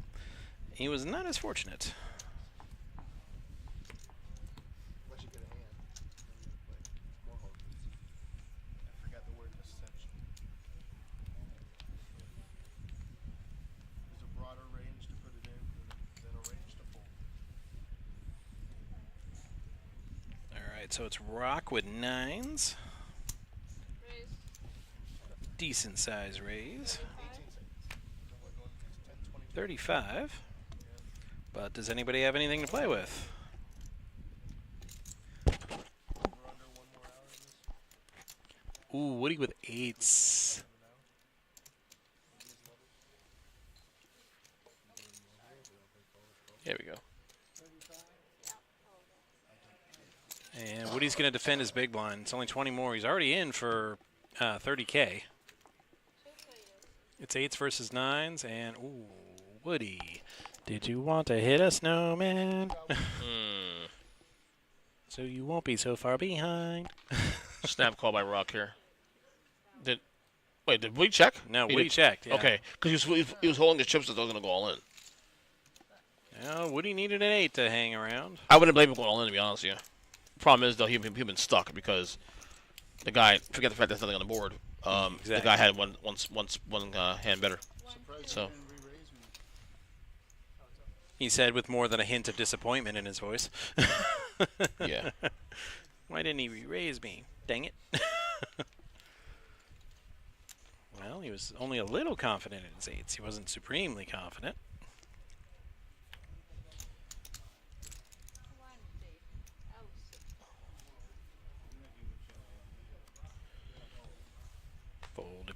he was not as fortunate. Unless you get a hand. Then you play more hopeless. I forgot the word deception. There's a broader range to put it in than a range to fold. All right, so it's rock with 9s. Decent size raise. 35. But does anybody have anything to play with? Ooh, Woody with 8s. There we go. And Woody's going to defend his big blind. It's only 20 more. He's already in for 30K. It's 8s versus 9s, and ooh, Woody, did you want to hit a snowman? So you won't be so far behind. Snap call by Rock here. Did Woody check? No, He Woody did. checked. Yeah. Okay, because he was holding the chips that they're going to go all in. Well, Woody needed an 8 to hang around. I wouldn't blame him going all in, to be honest with you. Problem is, though, he'd been stuck because the guy, forget the fact there's nothing on the board. Exactly. The guy had one hand better. So He said with more than a hint of disappointment in his voice. yeah. Why didn't he re-raise me? Dang it. Well, he was only a little confident in his 8s. He wasn't supremely confident.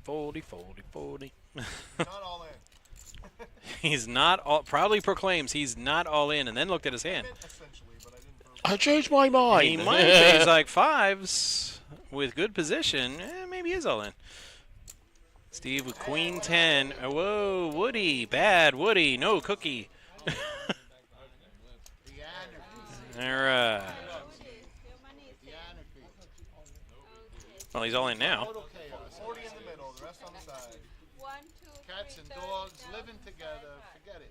Foldy, foldy, foldy. Not all in. He's not all, proudly proclaims he's not all in, and then looked at his hand. Essentially, but I didn't prove I changed my mind. He might raise like 5s with good position. Maybe he is all in. Steve with queen 10. Oh, whoa, Woody. Bad Woody. No cookie. All right. Well, he's all in now. total chaos. 40 in the middle, the rest on the side. 1, 2, 3, Cats and dogs living together. Forget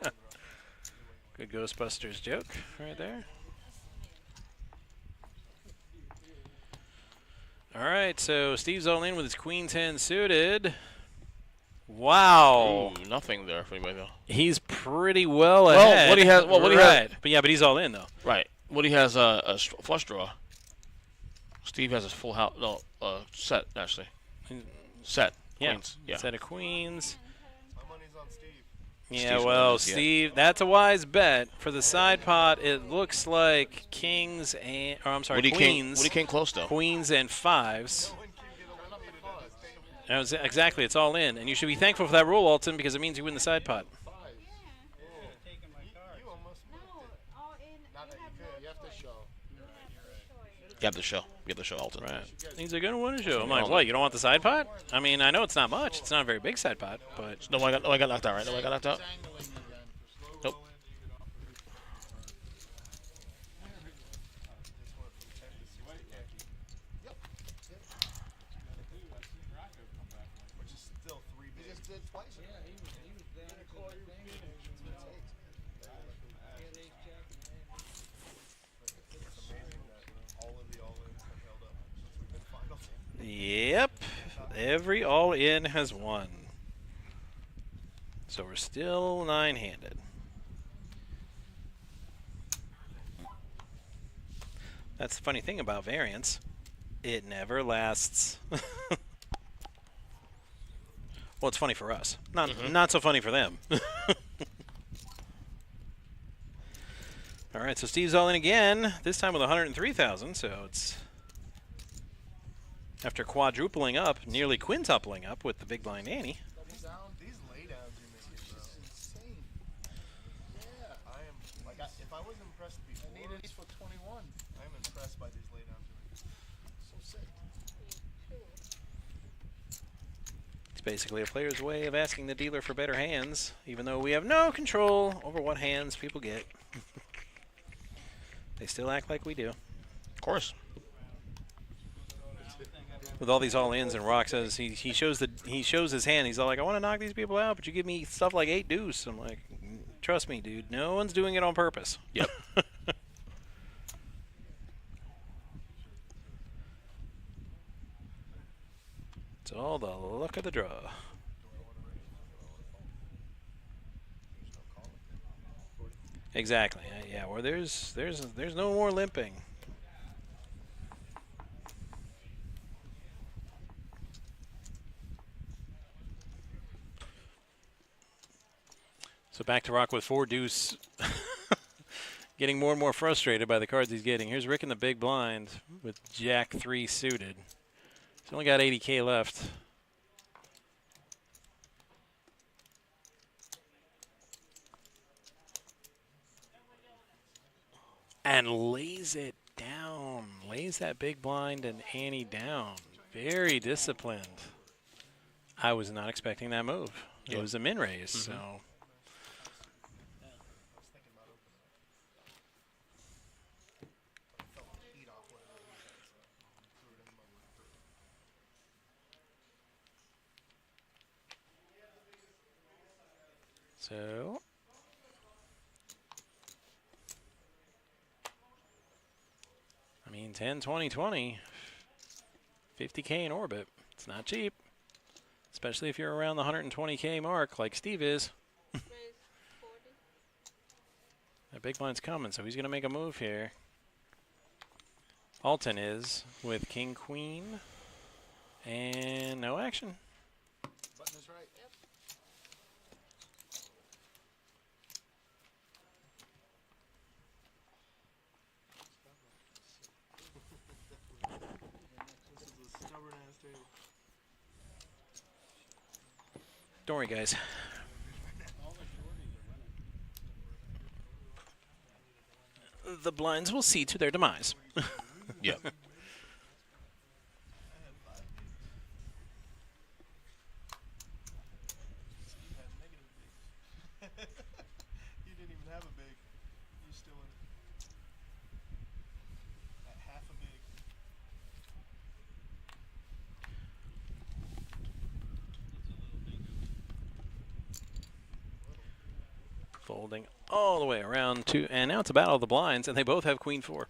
it. Good Ghostbusters joke right there. All right, so Steve's all in with his queen 10 suited. Wow. Ooh, nothing there for anybody though. He's pretty well ahead. Woody has. Well, Woody has. But he's all in though. Right. Woody has a flush draw. Steve has a full house. No, set actually. Set. Yeah. Queens. Yeah. Set of queens. My money's on Steve. Yeah, Steve's well, winning this, yeah. Steve, that's a wise bet. For the side pot, it looks like kings and, or I'm sorry, Woody queens. Woody came close though. Queens and 5s. That was exactly, it's all in. And you should be thankful for that rule, Alton, because it means you win the side pot. Taking my card. You almost moved it. all in. Not that you could. You have to show. You have the show. You have the show, Alton. Right. He's going to win a show. I'm like, what, you don't want the side pot? I mean, I know it's not much. It's not a very big side pot, but... No, I got knocked out, right? No, I got knocked out. Nope. Which is still 3 big. He just did twice. Yeah, he was down to the thing. It's amazing that all of the all-ins have held up since we've been finals. Yep. Every all-in has won. So we're still 9-handed. That's the funny thing about variance. It never lasts. Well, it's funny for us. Not so funny for them. All right, so Steve's all in again, this time with 103,000, so it's after quadrupling up, nearly quintupling up with the big blind Annie. These laydowns you're making, bro. Insane. Yeah. I am, like, if I was impressed before, I needed these for 21. I am impressed by these laydowns you're making. basically a player's way of asking the dealer for better hands, even though we have no control over what hands people get. They still act like we do. Of course. With all these all-ins, and Rock says he shows his hand. He's all like, I want to knock these people out, but you give me stuff like 8 deuce. I'm like, trust me, dude. No one's doing it on purpose. Yep. It's all the luck of the draw. Exactly. Yeah. Well, there's no more limping. So back to Rock with 4 deuce. Getting more and more frustrated by the cards he's getting. Here's Rick in the big blind with Jack 3 suited. He's only got 80K left. And lays it down. Lays that big blind and ante down. Very disciplined. I was not expecting that move. It was a min raise, so. So, I mean, 10, 20, 20, 50K in orbit. It's not cheap, especially if you're around the 120K mark like Steve is. That big blind's coming, so he's going to make a move here. Alton is with King, Queen, and no action. Button is right. Yep. This is a stubborn ass table. Don't worry, guys. The blinds will see to their demise. Yep. You didn't even have a big. You're still in it. At half a big. Folding all the way around to, and now it's a battle of the blinds, and they both have Queen 4.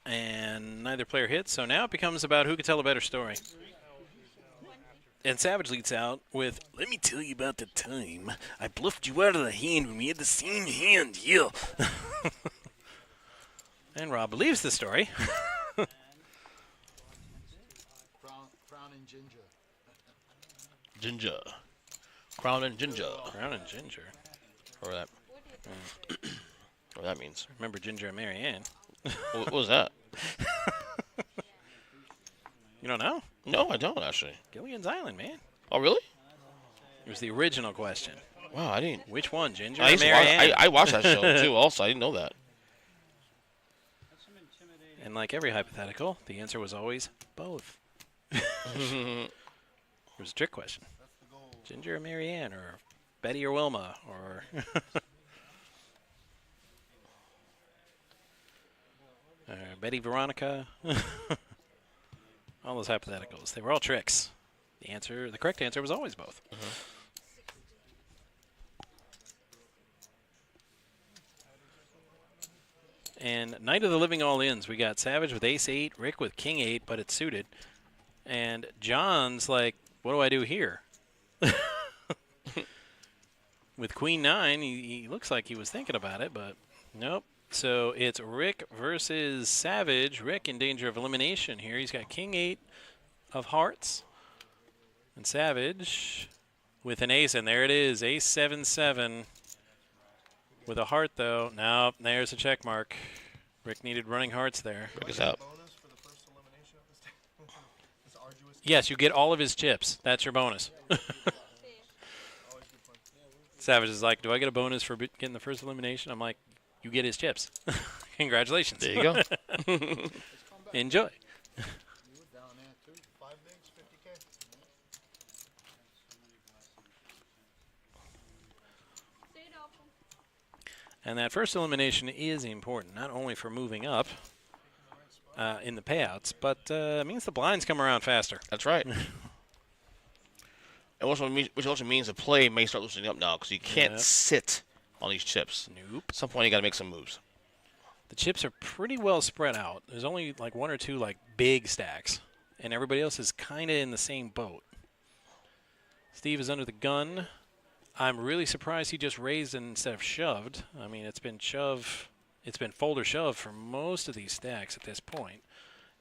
And neither player hits, so now it becomes about who can tell a better story. And Savage leads out with, let me tell you about the time I bluffed you out of the hand when we had the same hand, yeah. And Rob believes the story. Crown and ginger. Ginger. Crown and ginger. Crown and ginger. Or that. What that means. Remember Ginger and Mary Ann. What was that? You don't know? No, I don't actually. Gilligan's Island, man. Oh, really? It was the original question. Wow, I didn't. Which one, Ginger I or used to Mary watch, Ann? I watched that show too. Also, I didn't know that. And like every hypothetical, the answer was always both. It was a trick question. Ginger or Mary Ann, or Betty or Wilma, or Betty Veronica. All those hypotheticals. They were all tricks. The correct answer was always both. And Night of the Living All-Ins, we got Savage with Ace-8, Rick with King-8, but it's suited. And John's like, what do I do here? With Queen-9, he looks like he was thinking about it, but nope. So it's Rick versus Savage. Rick in danger of elimination here. He's got King-8 of hearts. And Savage with an ace, and there it is, Ace-7-7. With a heart, though. Nope, there's a check mark. Rick needed running hearts there. Rick is out. Yes, you get all of his chips. That's your bonus. Savage is like, do I get a bonus for getting the first elimination? I'm like, you get his chips. Congratulations. There you go. Enjoy. You were down there too. 5 bigs, 50K. And that first elimination is important, not only for moving up in the payouts, but it means the blinds come around faster. That's right. Which also means the play may start loosening up now because you can't sit on these chips. Nope. At some point, you got to make some moves. The chips are pretty well spread out. There's only like 1 or 2 like big stacks, and everybody else is kind of in the same boat. Steve is under the gun. I'm really surprised he just raised instead of shoved. I mean, it's been folder shove for most of these stacks at this point.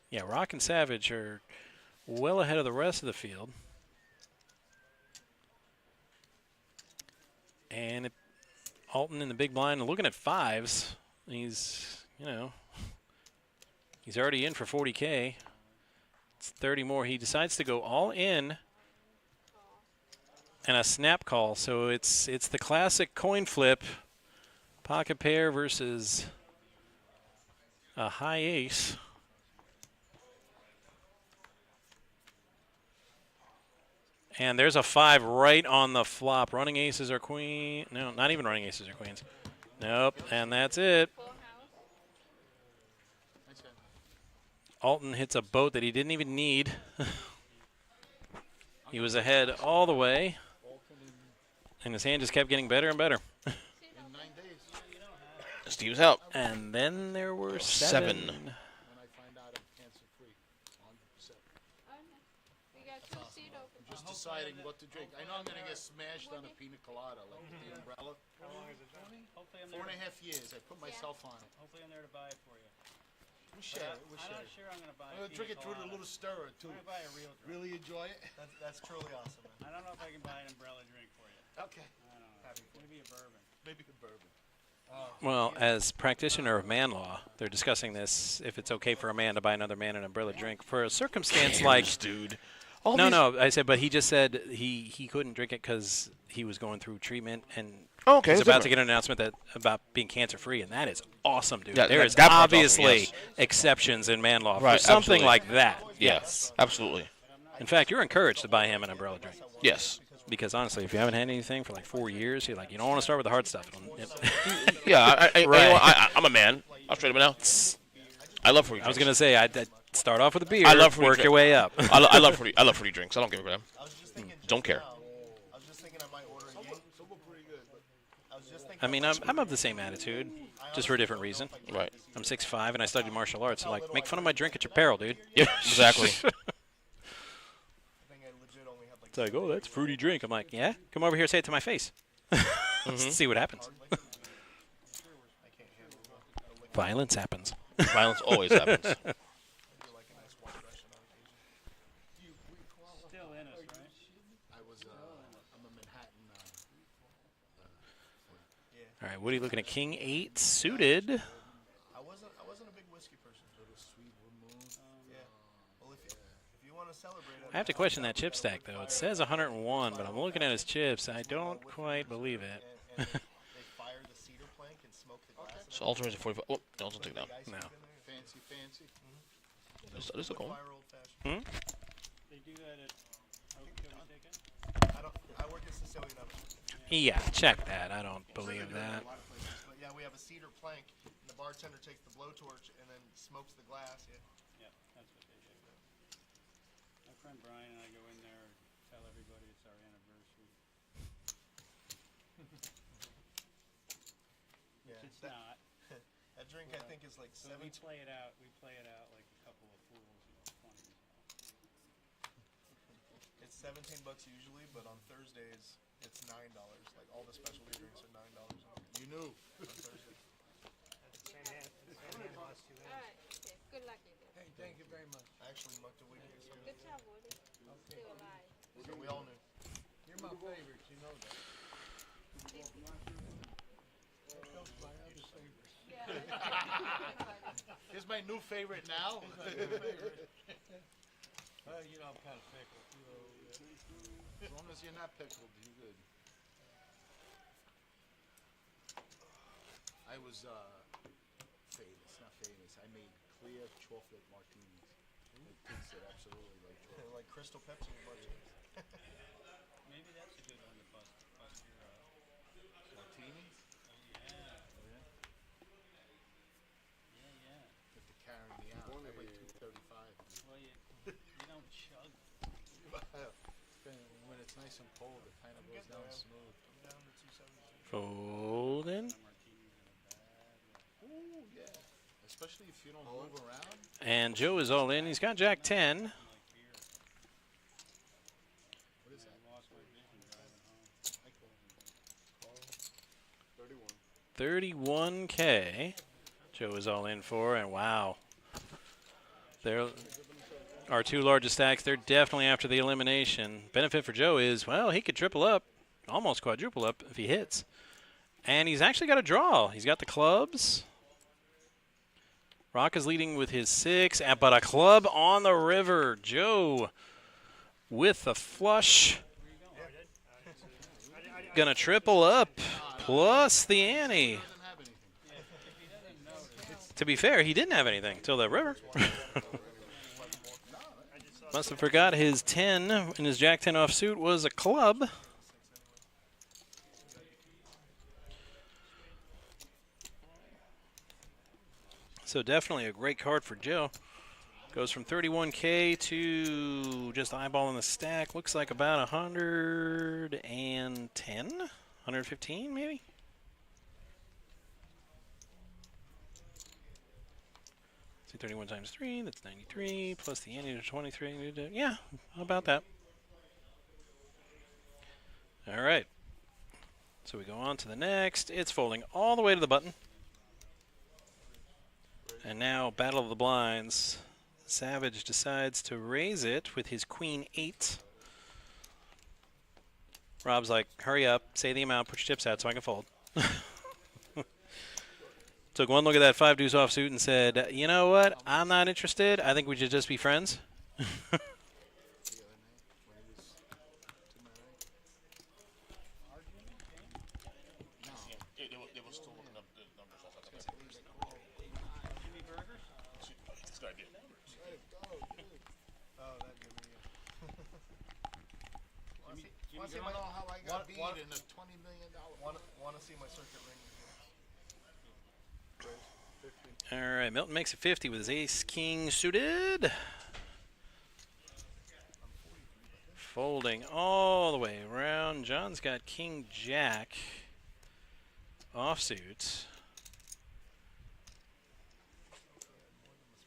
Yeah, Rock and Savage are well ahead of the rest of the field. And Alton in the big blind, looking at 5s. He's, he's already in for 40K. It's 30 more. He decides to go all in and a snap call. So it's the classic coin flip, pocket pair versus a high ace. And there's a 5 right on the flop. Running aces or queen. No, not even running aces or queens. Nope, and that's it. Alton hits a boat that he didn't even need. He was ahead all the way. And his hand just kept getting better and better. Steve's out. And then there were 7. When I find out I'm cancer free, 100%. I'm just deciding what to drink. I know I'm gonna get smashed on a pina colada, like with the umbrella. How long is it, Tony? Hopefully I'm 4.5 there. years. I put myself on it. Hopefully I'm there to buy it for you. We'll share it. We'll I'm share not it. sure I'm gonna buy. I'm gonna drink it through the little stirrer too. I'm gonna buy a real drink. Really enjoy it. That's truly awesome, man. I don't know if I can buy an umbrella drink for you. Okay. I don't know. Maybe a bourbon. Maybe a bourbon. Well, as practitioner of man law, they're discussing this, if it's okay for a man to buy another man an umbrella drink. For a circumstance like... dude. No, I said, but he just said he couldn't drink it because he was going through treatment and Okay, he's that's about to different. get an announcement about being cancer-free, and that is awesome, dude. Yeah, there is that part's obviously awesome, yes. exceptions in man law Right, for something absolutely. like that. Yes, absolutely. In fact, you're encouraged to buy him an umbrella drink. Yes. Because honestly, if you haven't had anything for like 4 years, you're like, you don't want to start with the hard stuff. Yeah, Right. you know what, I'm a man. I'll straight him now. I love fruity I was drinks. going to say, I'd start off with a beer, I love fruity work drink. your way up. I love fruity drinks. I don't give a damn. I was just thinking Don't care. I was just thinking I might order a Ying. Some were pretty good, but I was just thinking. I mean, I'm of the same attitude, just for a different reason. Right. I'm 6'5", and I studied martial arts. I'm like, make fun of my drink at your peril, dude. Yep, exactly. I think I legit only had like. It's like, oh, that's fruity drink. I'm like, yeah? Come over here, say it to my face. See what happens. Violence happens. Violence always happens. Still in us, right? I was I'm a Manhattan. All right, Woody looking at King 8 suited. I wasn't a big whiskey person. Little sweet vermouth. Yeah. Well, if you want to celebrate it. I have to question that chip stack, though. It says 101, but I'm looking at his chips. I don't quite believe it. And they fire the cedar plank and smoke the glass. So alternates at 45. Oh, don't take it down. No. Fancy. This is cool. Fire old fashioned. They do that at Oak I work at Sicilian oven. Yeah, check that. I don't believe that. A lot of places, but yeah, we have a cedar plank, and the bartender takes the blowtorch and then smokes the glass. Yeah. Yeah, that's what they do. My friend Brian and I go in there, tell everybody it's our anniversary. Yeah. It's not. That drink I think is like But we 7. play it out. We play it out like a couple of fools, 20s. It's $17 usually, but on Thursdays it's $9. Like all the specialty drinks are $9 You knew. on Thursday. Alright, okay. Good luck, you guys. Hey, thank you very much. I actually mucked a wig yesterday, Good job, Woody. Still alive. so we all knew. You're my favorite, you know that. Those my other favorites. Here's my new favorite now. You know, I'm kind of pickled. As long as you're not pickled, you're good. I was famous. I made clear chocolate martinis. It tasted absolutely like chocolate. Like Crystal Pepsi martinis. Maybe that's a good one to bust your. Martinis? Yeah. Oh, yeah? Yeah. You have to carry me out. I weigh 235. Well, you don't chug. When it's nice and cold, it kind of goes down smooth. I'm down to 273. Folding. Ooh, yeah. Especially if you don't move around. And Joe is all in. He's got Jack 10. What is that? Lost my vision driving home. I call 31. 31K. Joe is all in for, and wow. There are two largest stacks. They're definitely after the elimination. Benefit for Joe is, well, he could triple up, almost quadruple up if he hits. And he's actually got a draw. He's got the clubs. Rock is leading with his 6, but a club on the river. Joe with the flush. Gonna triple up, plus the ante. To be fair, he didn't have anything till the river. Must have forgot his 10 in his Jack 10 offsuit was a club. So definitely a great card for Joe. Goes from 31K to just eyeballing the stack. Looks like about 110, 115 maybe. So 31 times 3, that's 93, plus the ante to 23. Yeah, about that. All right. So we go on to the next. It's folding all the way to the button. And now, Battle of the Blinds. Savage decides to raise it with his Queen 8. Rob's like, hurry up, say the amount, put your chips out so I can fold. Took one look at that 5 deuce offsuit and said, you know what, I'm not interested. I think we should just be friends. They were still looking up the numbers. Jimmy Burgers? This guy did. Oh, that give me. Want to see how I got beat in a $20 million? Want to see my circuit ring? All right, Milton makes it 50 with his ace-king suited. Folding all the way around. John's got king-jack offsuit.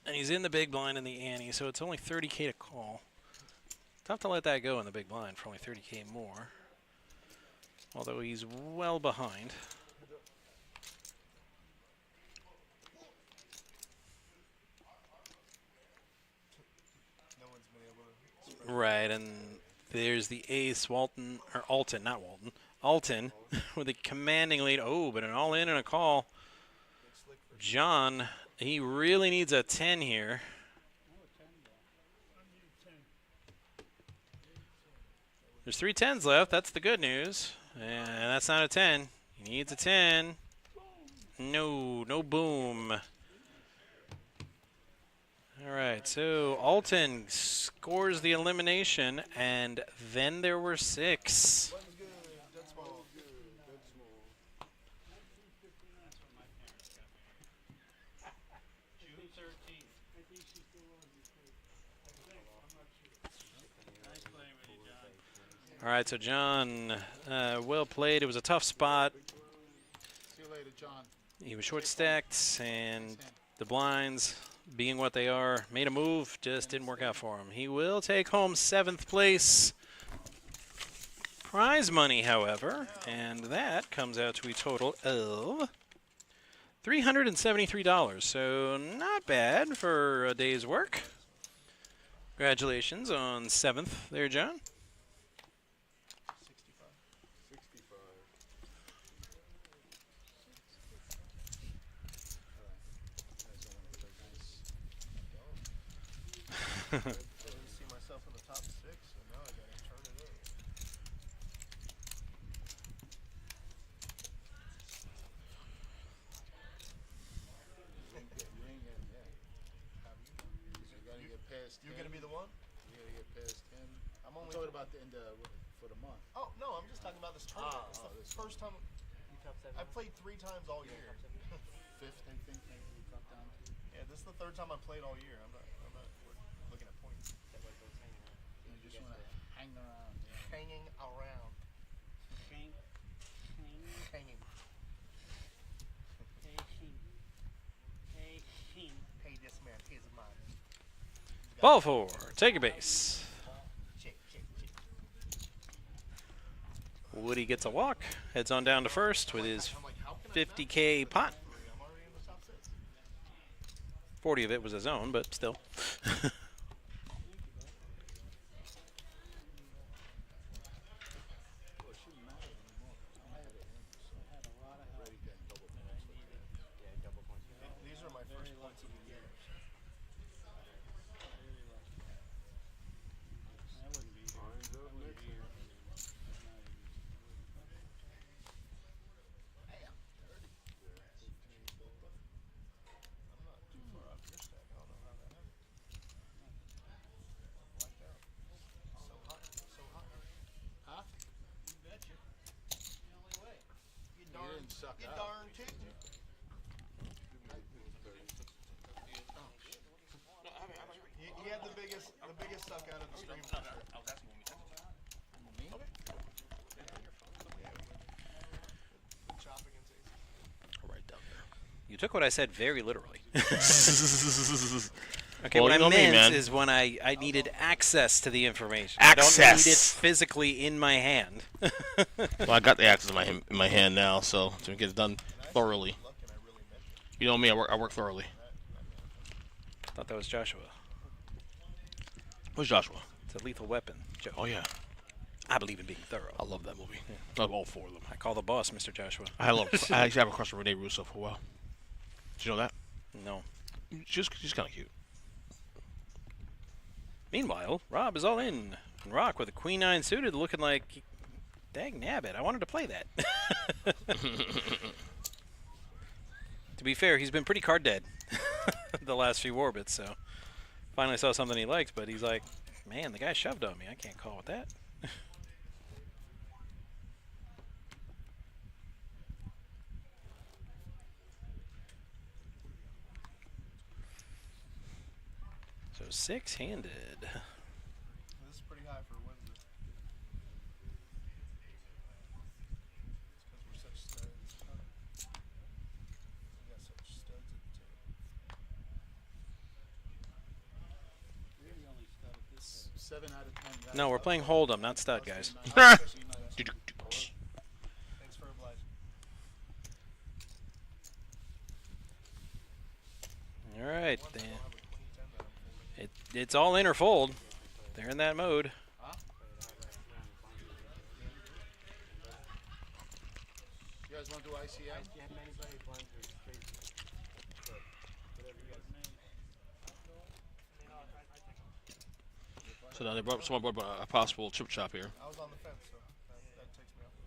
And he's in the big blind in the ante, so it's only 30K to call. Tough to let that go in the big blind for only 30K more. Although he's well behind. No one's been able to. Right, and there's the ace, Walton, or Alton, not Walton. Alton with a commanding lead. Oh, but an all-in and a call. John, he really needs a 10 here. There's 3 10s left. That's the good news. And that's not a 10. He needs a 10. No boom. All right, so Alton scores the elimination, and then there were 6. One's good. Dead small. June 13th. Nice playing with you, John. All right, so John, well played. It was a tough spot. See you later, John. He was short stacked, and the blinds, being what they are, made a move, just didn't work out for him. He will take home 7th place. Prize money, however, and that comes out to a total of $373. So not bad for a day's work. Congratulations on 7th there, John. 65. I didn't see myself in the top 6, so now I gotta turn it in. You ain't getting that. You're gonna be the one? You gotta get past 10. I'm I'm only. talking about for the month. Oh no, I'm just talking about this tournament. It's this the first time. I've played 3 times all year. Fifth, I think, maybe we dropped down to. Yeah, this is the 3rd time I've played all year. I'm not. We're looking at points. You just want to hang around. Yeah. Hanging around. Hanging. Hey, this man is mine. Ball 4. Take a base. Check. Woody gets a walk. Heads on down to first with his 50K pot. I'm already in the top 6. 40 of it was his own, but still. These are my first points of the year. I'm not too far off your stack. I don't know how that happened. Blacked out. So hot. Huh? You betcha. It's the only way. You didn't suck you out. darn tootin'. He had the biggest suck out of the stream for sure. Me? Chop against aces. Right down there. You took what I said very literally. Okay, Well, what you I know me, meant man. is when I needed access to the information. I don't need it Access. physically in my hand. Well, I got the axes in my hand now, so to get it done thoroughly. Luck and I really meant it. You know me, I work thoroughly. Thought that was Joshua. Who's Joshua? It's a lethal weapon. Joe. Oh yeah, I believe in being thorough. I love that movie. I love all 4 of them. I call the boss Mr. Joshua. I actually have a crush on Renee Russo for a while. Did you know that? No. She's kind of cute. Meanwhile, Rob is all in. And Rock with a queen 9 suited looking like, dang nabbit, I wanted to play that. To be fair, he's been pretty card dead the last few orbits, so finally saw something he liked, but he's like, man, the guy shoved on me. I can't call with that. So 6-handed. This is pretty high for Windsor. It's because we're such studs. We got such studs at the table. You're the only stud at this 7 out of 10. Guys. No, we're playing Hold'em, not stud, guys. Thanks for obliging. All right, Once then. I'll have a queen 10 that I'm folding. It's all in or fold. They're in that mode. You guys want to do ICM? So now someone brought a possible chip chop here. I was on the fence, so that takes me off the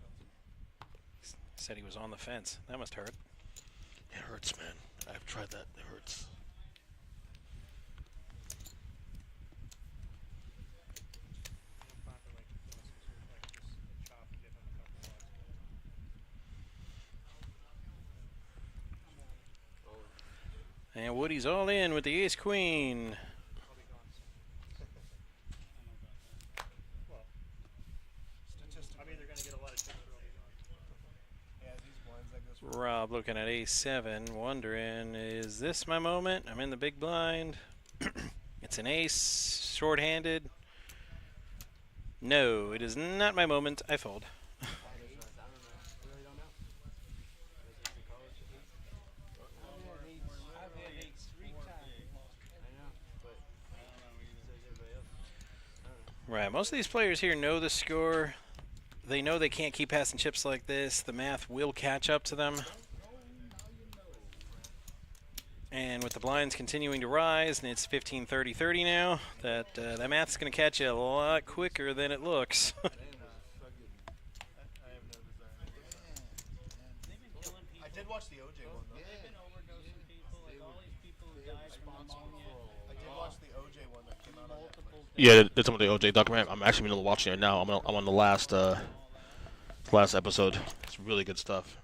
fence. Said he was on the fence. That must hurt. It hurts, man. I've tried that. It hurts. And Woody's all in with the ace queen. Statistically. I'm either going to get a lot of chips or I'll be gone. Yeah, these blinds, that goes for Rob looking at ace 7, wondering, is this my moment? I'm in the big blind. It's an ace, short-handed. No, it is not my moment. I fold. I've had 8 3 times. Right, most of these players here know the score. They know they can't keep passing chips like this. The math will catch up to them. And with the blinds continuing to rise, and it's 15, 30, 30 now, that math's going to catch you a lot quicker than it looks. I have no desire. They've been killing people. I did watch the OJ one, though. They've been overdosing people. Like all these people who died from pneumonia. I did watch the OJ one that came out on Yeah, that's some of the OJ documentary. I'm actually in the middle of watching it now. I'm on the last episode. It's really good stuff.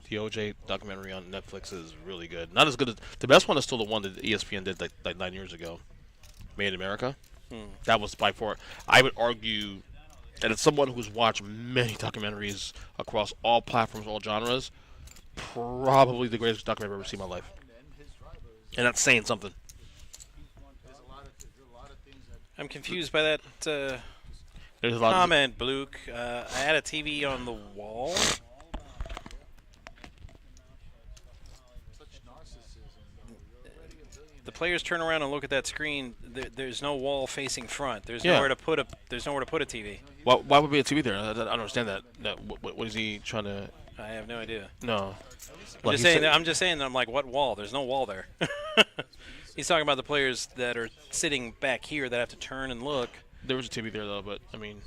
The OJ documentary on Netflix is really good. Not as good as the best one is still the one that ESPN did like 9 years ago. Made in America. That was by far. I would argue that as someone who's watched many documentaries across all platforms, all genres, probably the greatest documentary I've ever seen in my life. And that's saying something. I'm confused by that There's a lot comment, Bluke. I had a TV on the wall. The players turn around and look at that screen. There's no wall facing front. There's nowhere to put a. There's nowhere to put a TV. Why would be a TV there? I don't understand that. What is he trying to? I have no idea. No. I'm just saying that I'm like, what wall? There's no wall there. He's talking about the players that are sitting back here that have to turn and look. There was a TV there though, but I mean,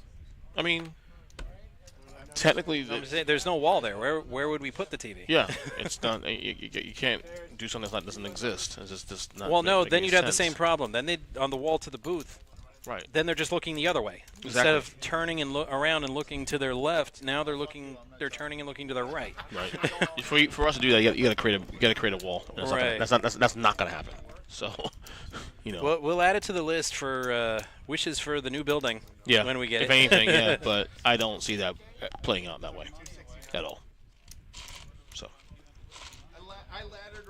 technically, I'm just saying, there's no wall there. Where would we put the TV? Yeah, it's not. You can't do something that doesn't exist. It's just not. Well, no, then any you'd have the sense. same problem. Then they on the wall to the booth. Right. Then they're just looking the other way instead of turning and around and looking to their left. Now they're looking. They're turning and looking to their right. Right. for us to do that, you got to create a wall. And right. That's not going to happen. So, you know. We'll add it to the list for wishes for the new building. Yeah. When we get if it. anything, yeah. But I don't see that playing out that way at all. So.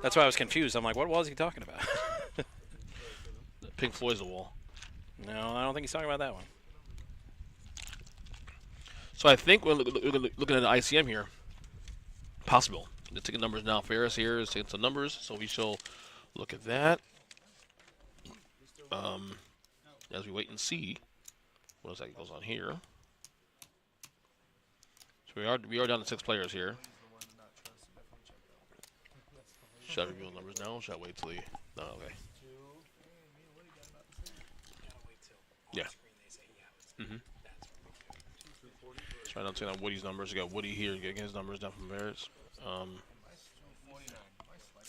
That's why I was confused. I'm like, what wall is he talking about? Pink Floyd's the wall. No, I don't think he's talking about that one. So I think we're looking at the ICM here. Possible. The ticket numbers now. Ferris here is taking some numbers, so we shall look at that. As we wait and see what exactly goes on here. So we are down to 6 players here. Should I reveal the numbers now? Or should I wait till the? No, okay. Yeah. So I'm seeing on Woody's numbers. We got Woody here getting his numbers down from Barrett's.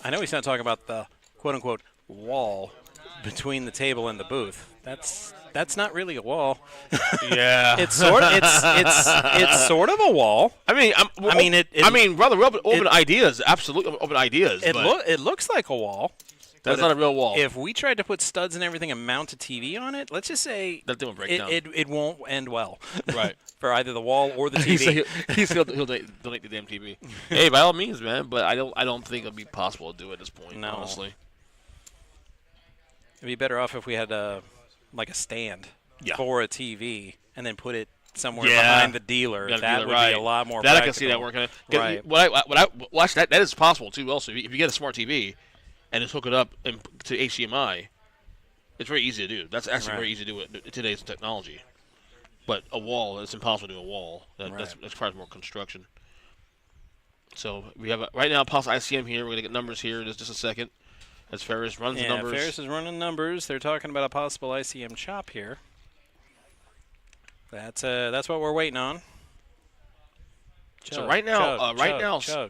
I know he's not talking about the quote-unquote wall between the table and the booth. That's not really a wall. Yeah. it's sort of a wall. I mean, rather open ideas. Absolutely open ideas. It looks like a wall. That's not a real wall. If we tried to put studs and everything and mount a TV on it, let's just say that didn't break down. It won't end well. Right. For either the wall or the TV. he'll donate the damn TV. Hey, by all means, man. But I don't think it'll be possible to do at this point. No. Honestly. It'd be better off if we had like a stand for a TV and then put it somewhere behind the dealer. That would be a lot more practical. I can see that working. Right. Actually, that is possible too. Also, if you get a smart TV and just hook it up to HDMI, it's very easy to do. That's actually very easy to do with today's technology. But a wall, it's impossible to do a wall. That requires more construction. So we have right now possible ICM here. We're gonna get numbers here in just a second. As Ferris runs the numbers. Ferris is running numbers. They're talking about a possible ICM chop here. That's what we're waiting on. So right now,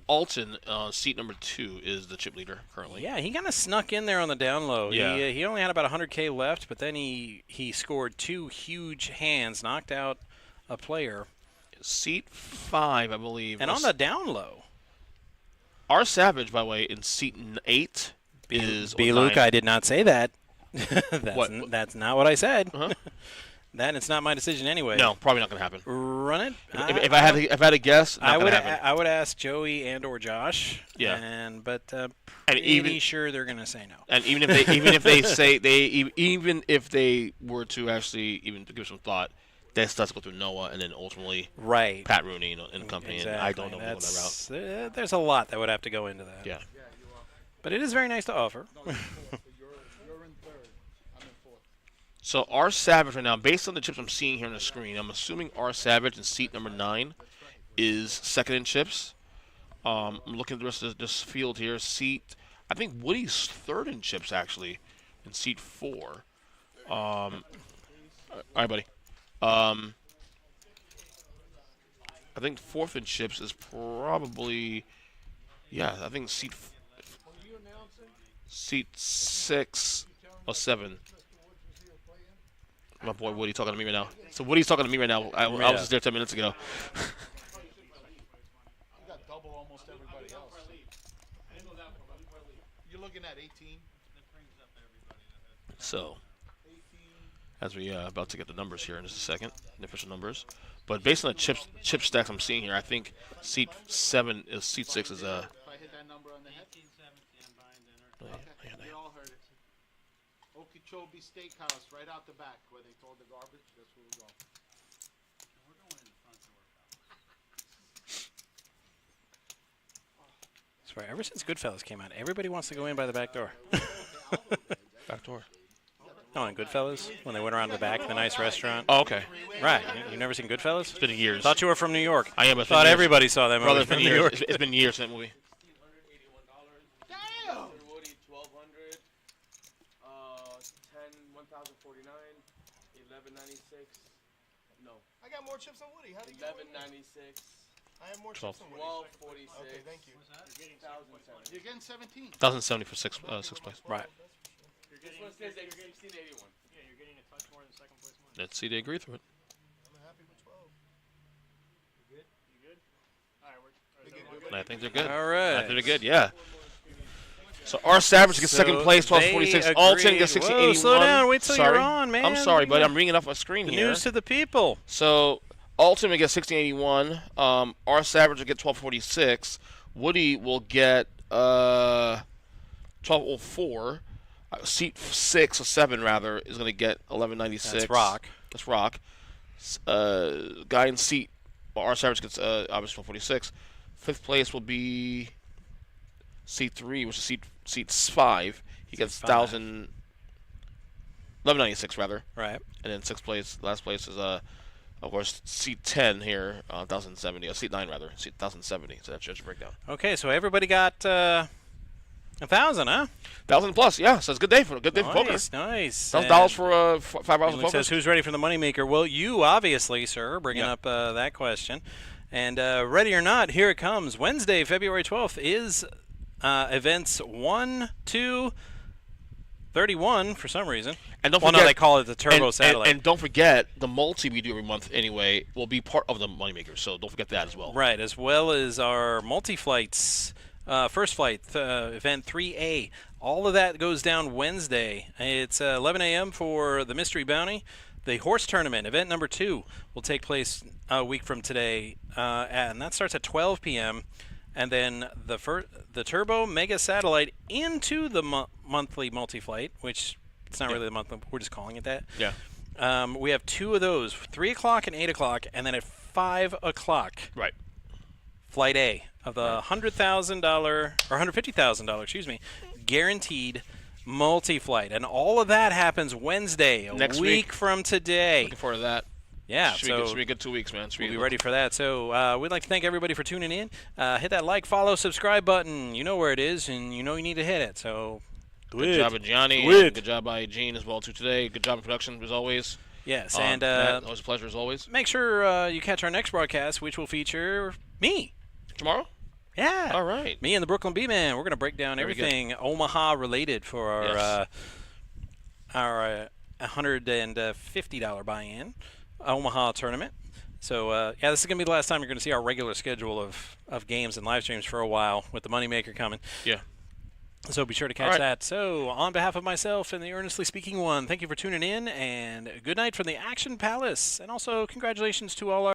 Alton, seat number 2, is the chip leader currently. Yeah, he kind of snuck in there on the down low. Yeah. He only had about 100K left, but then he scored 2 huge hands, knocked out a player. Seat 5, I believe. And on the down low. R. Savage, by the way, in seat 8 is Luke, I did not say that. What? That's not what I said. Uh-huh. That it's not my decision anyway. No, probably not going to happen. Run it. If I had to guess, not going to happen. I would ask Joey and or Josh. Yeah. But even sure they're going to say no. And even if they say even if they were to actually even give some thought, that stuff go through Noah and then ultimately Pat Rooney and company. Exactly. And I don't know if we'll go that route. There's a lot that would have to go into that. Yeah. But it is very nice to offer. So R. Savage right now, based on the chips I'm seeing here on the screen, I'm assuming R. Savage in seat number 9 is second in chips. I'm looking at the rest of this field here. I think Woody's third in chips actually, in seat 4. All right, buddy. I think fourth in chips is probably, I think seat 6 or 7. My boy Woody talking to me right now. So Woody's talking to me right now. I was just there 10 minutes ago. You got double almost everybody else. You're looking at 18. So, as we about to get the numbers here in just a second, the official numbers. But based on the chip stacks I'm seeing here, I think seat 6 is If I hit that number on the head. Okay, we all heard it. Okeechobee Steakhouse, right out the back where they told the garbage. That's where we're going. We're going in the front door, pal. Swear, ever since Goodfellas came out, everybody wants to go in by the back door. back door. No, in Goodfellas, when they went around the back of the nice restaurant. Oh, okay. Right. You never seen Goodfellas? It's been years. Thought you were from New York. I am. Thought everybody saw that movie. Brother, it's from been New years. York. It's been years since that movie. Damn! Woody, 1,200. 1,049. 1196. No. I got more chips than Woody. How do you get more than me? 1196. I have more chips than Woody. 1246. Okay, thank you. You're getting 17. 1,070 for sixth place. Right. This one says 1681. Yeah, you're getting a touch more than second place money. Let's see. They agree with it. I'm happy with 12. You good? You good? All right, we're I think they're good. All right. I think they're good. Yeah. So our Savage gets second place, 1246. Alton gets 1681. Whoa, slow down. Wait till Sorry. you're on, man. I'm sorry, buddy. I'm reading it off my screen The here. news to the people. So Alton will get 1681. Our Savage will get 1246. Woody will get 1204. Seat 6 or 7 rather is going to get 1196. That's Rock. That's Rock. Guy in seat, well, our Savage gets obviously 1246. Fifth place will be seat 3, which is seat 5. He gets 1196 rather. Right. And then sixth place, last place is of course seat 10 here, 1070. Seat 9 rather, seat 1070. So that's your breakdown. Okay, so everybody got 1,000, huh? 1,000 plus, yeah. So it's a good day for poker. Nice. $1,000 for 5 hours of It poker. says who's ready for the moneymaker? Well, you obviously, sir, bringing up that question. And ready or not, here it comes. Wednesday, February 12th is events 1, 2, 31 for some reason. And don't well, forget, no, they call it the Turbo Satellite. And don't forget, the multi we do every month anyway will be part of the moneymaker. So don't forget that as well. Right, as well as our multi-flights. First flight, event 3A. All of that goes down Wednesday. It's 11 a.m. for the Mystery Bounty. The horse tournament, event number 2, will take place a week from today, and that starts at 12 p.m. And then the Turbo Mega Satellite into the monthly multi-flight, which it's not really the monthly, we're just calling it that. Yeah. We have 2 of those, 3 o'clock and 8 o'clock, and then at 5 o'clock. Right. Flight A of the $100,000 or $150,000, excuse me, guaranteed multi-flight, and all of that happens Wednesday, Next week from today. Looking forward to that. Yeah, should be a good 2 weeks, man. We'll be ready for that. So we'd like to thank everybody for tuning in. Hit that like, follow, subscribe button. You know where it is, and you know you need to hit it. So good job by Johnny. Good job by Gene as well too today. Good job in production as always. Yes, Matt, and always a pleasure as always. Make sure you catch our next broadcast, which will feature me. Tomorrow? Yeah. All right. Me and the Brooklyn B-Man. We're going to break down everything Omaha related for our our $150 buy-in Omaha tournament. So, this is going to be the last time you're going to see our regular schedule of games and live streams for a while with the Moneymaker coming. Yeah. So be sure to catch that. So on behalf of myself and the Earnestly Speaking One, thank you for tuning in, and good night from the Action Palace. And also congratulations to all our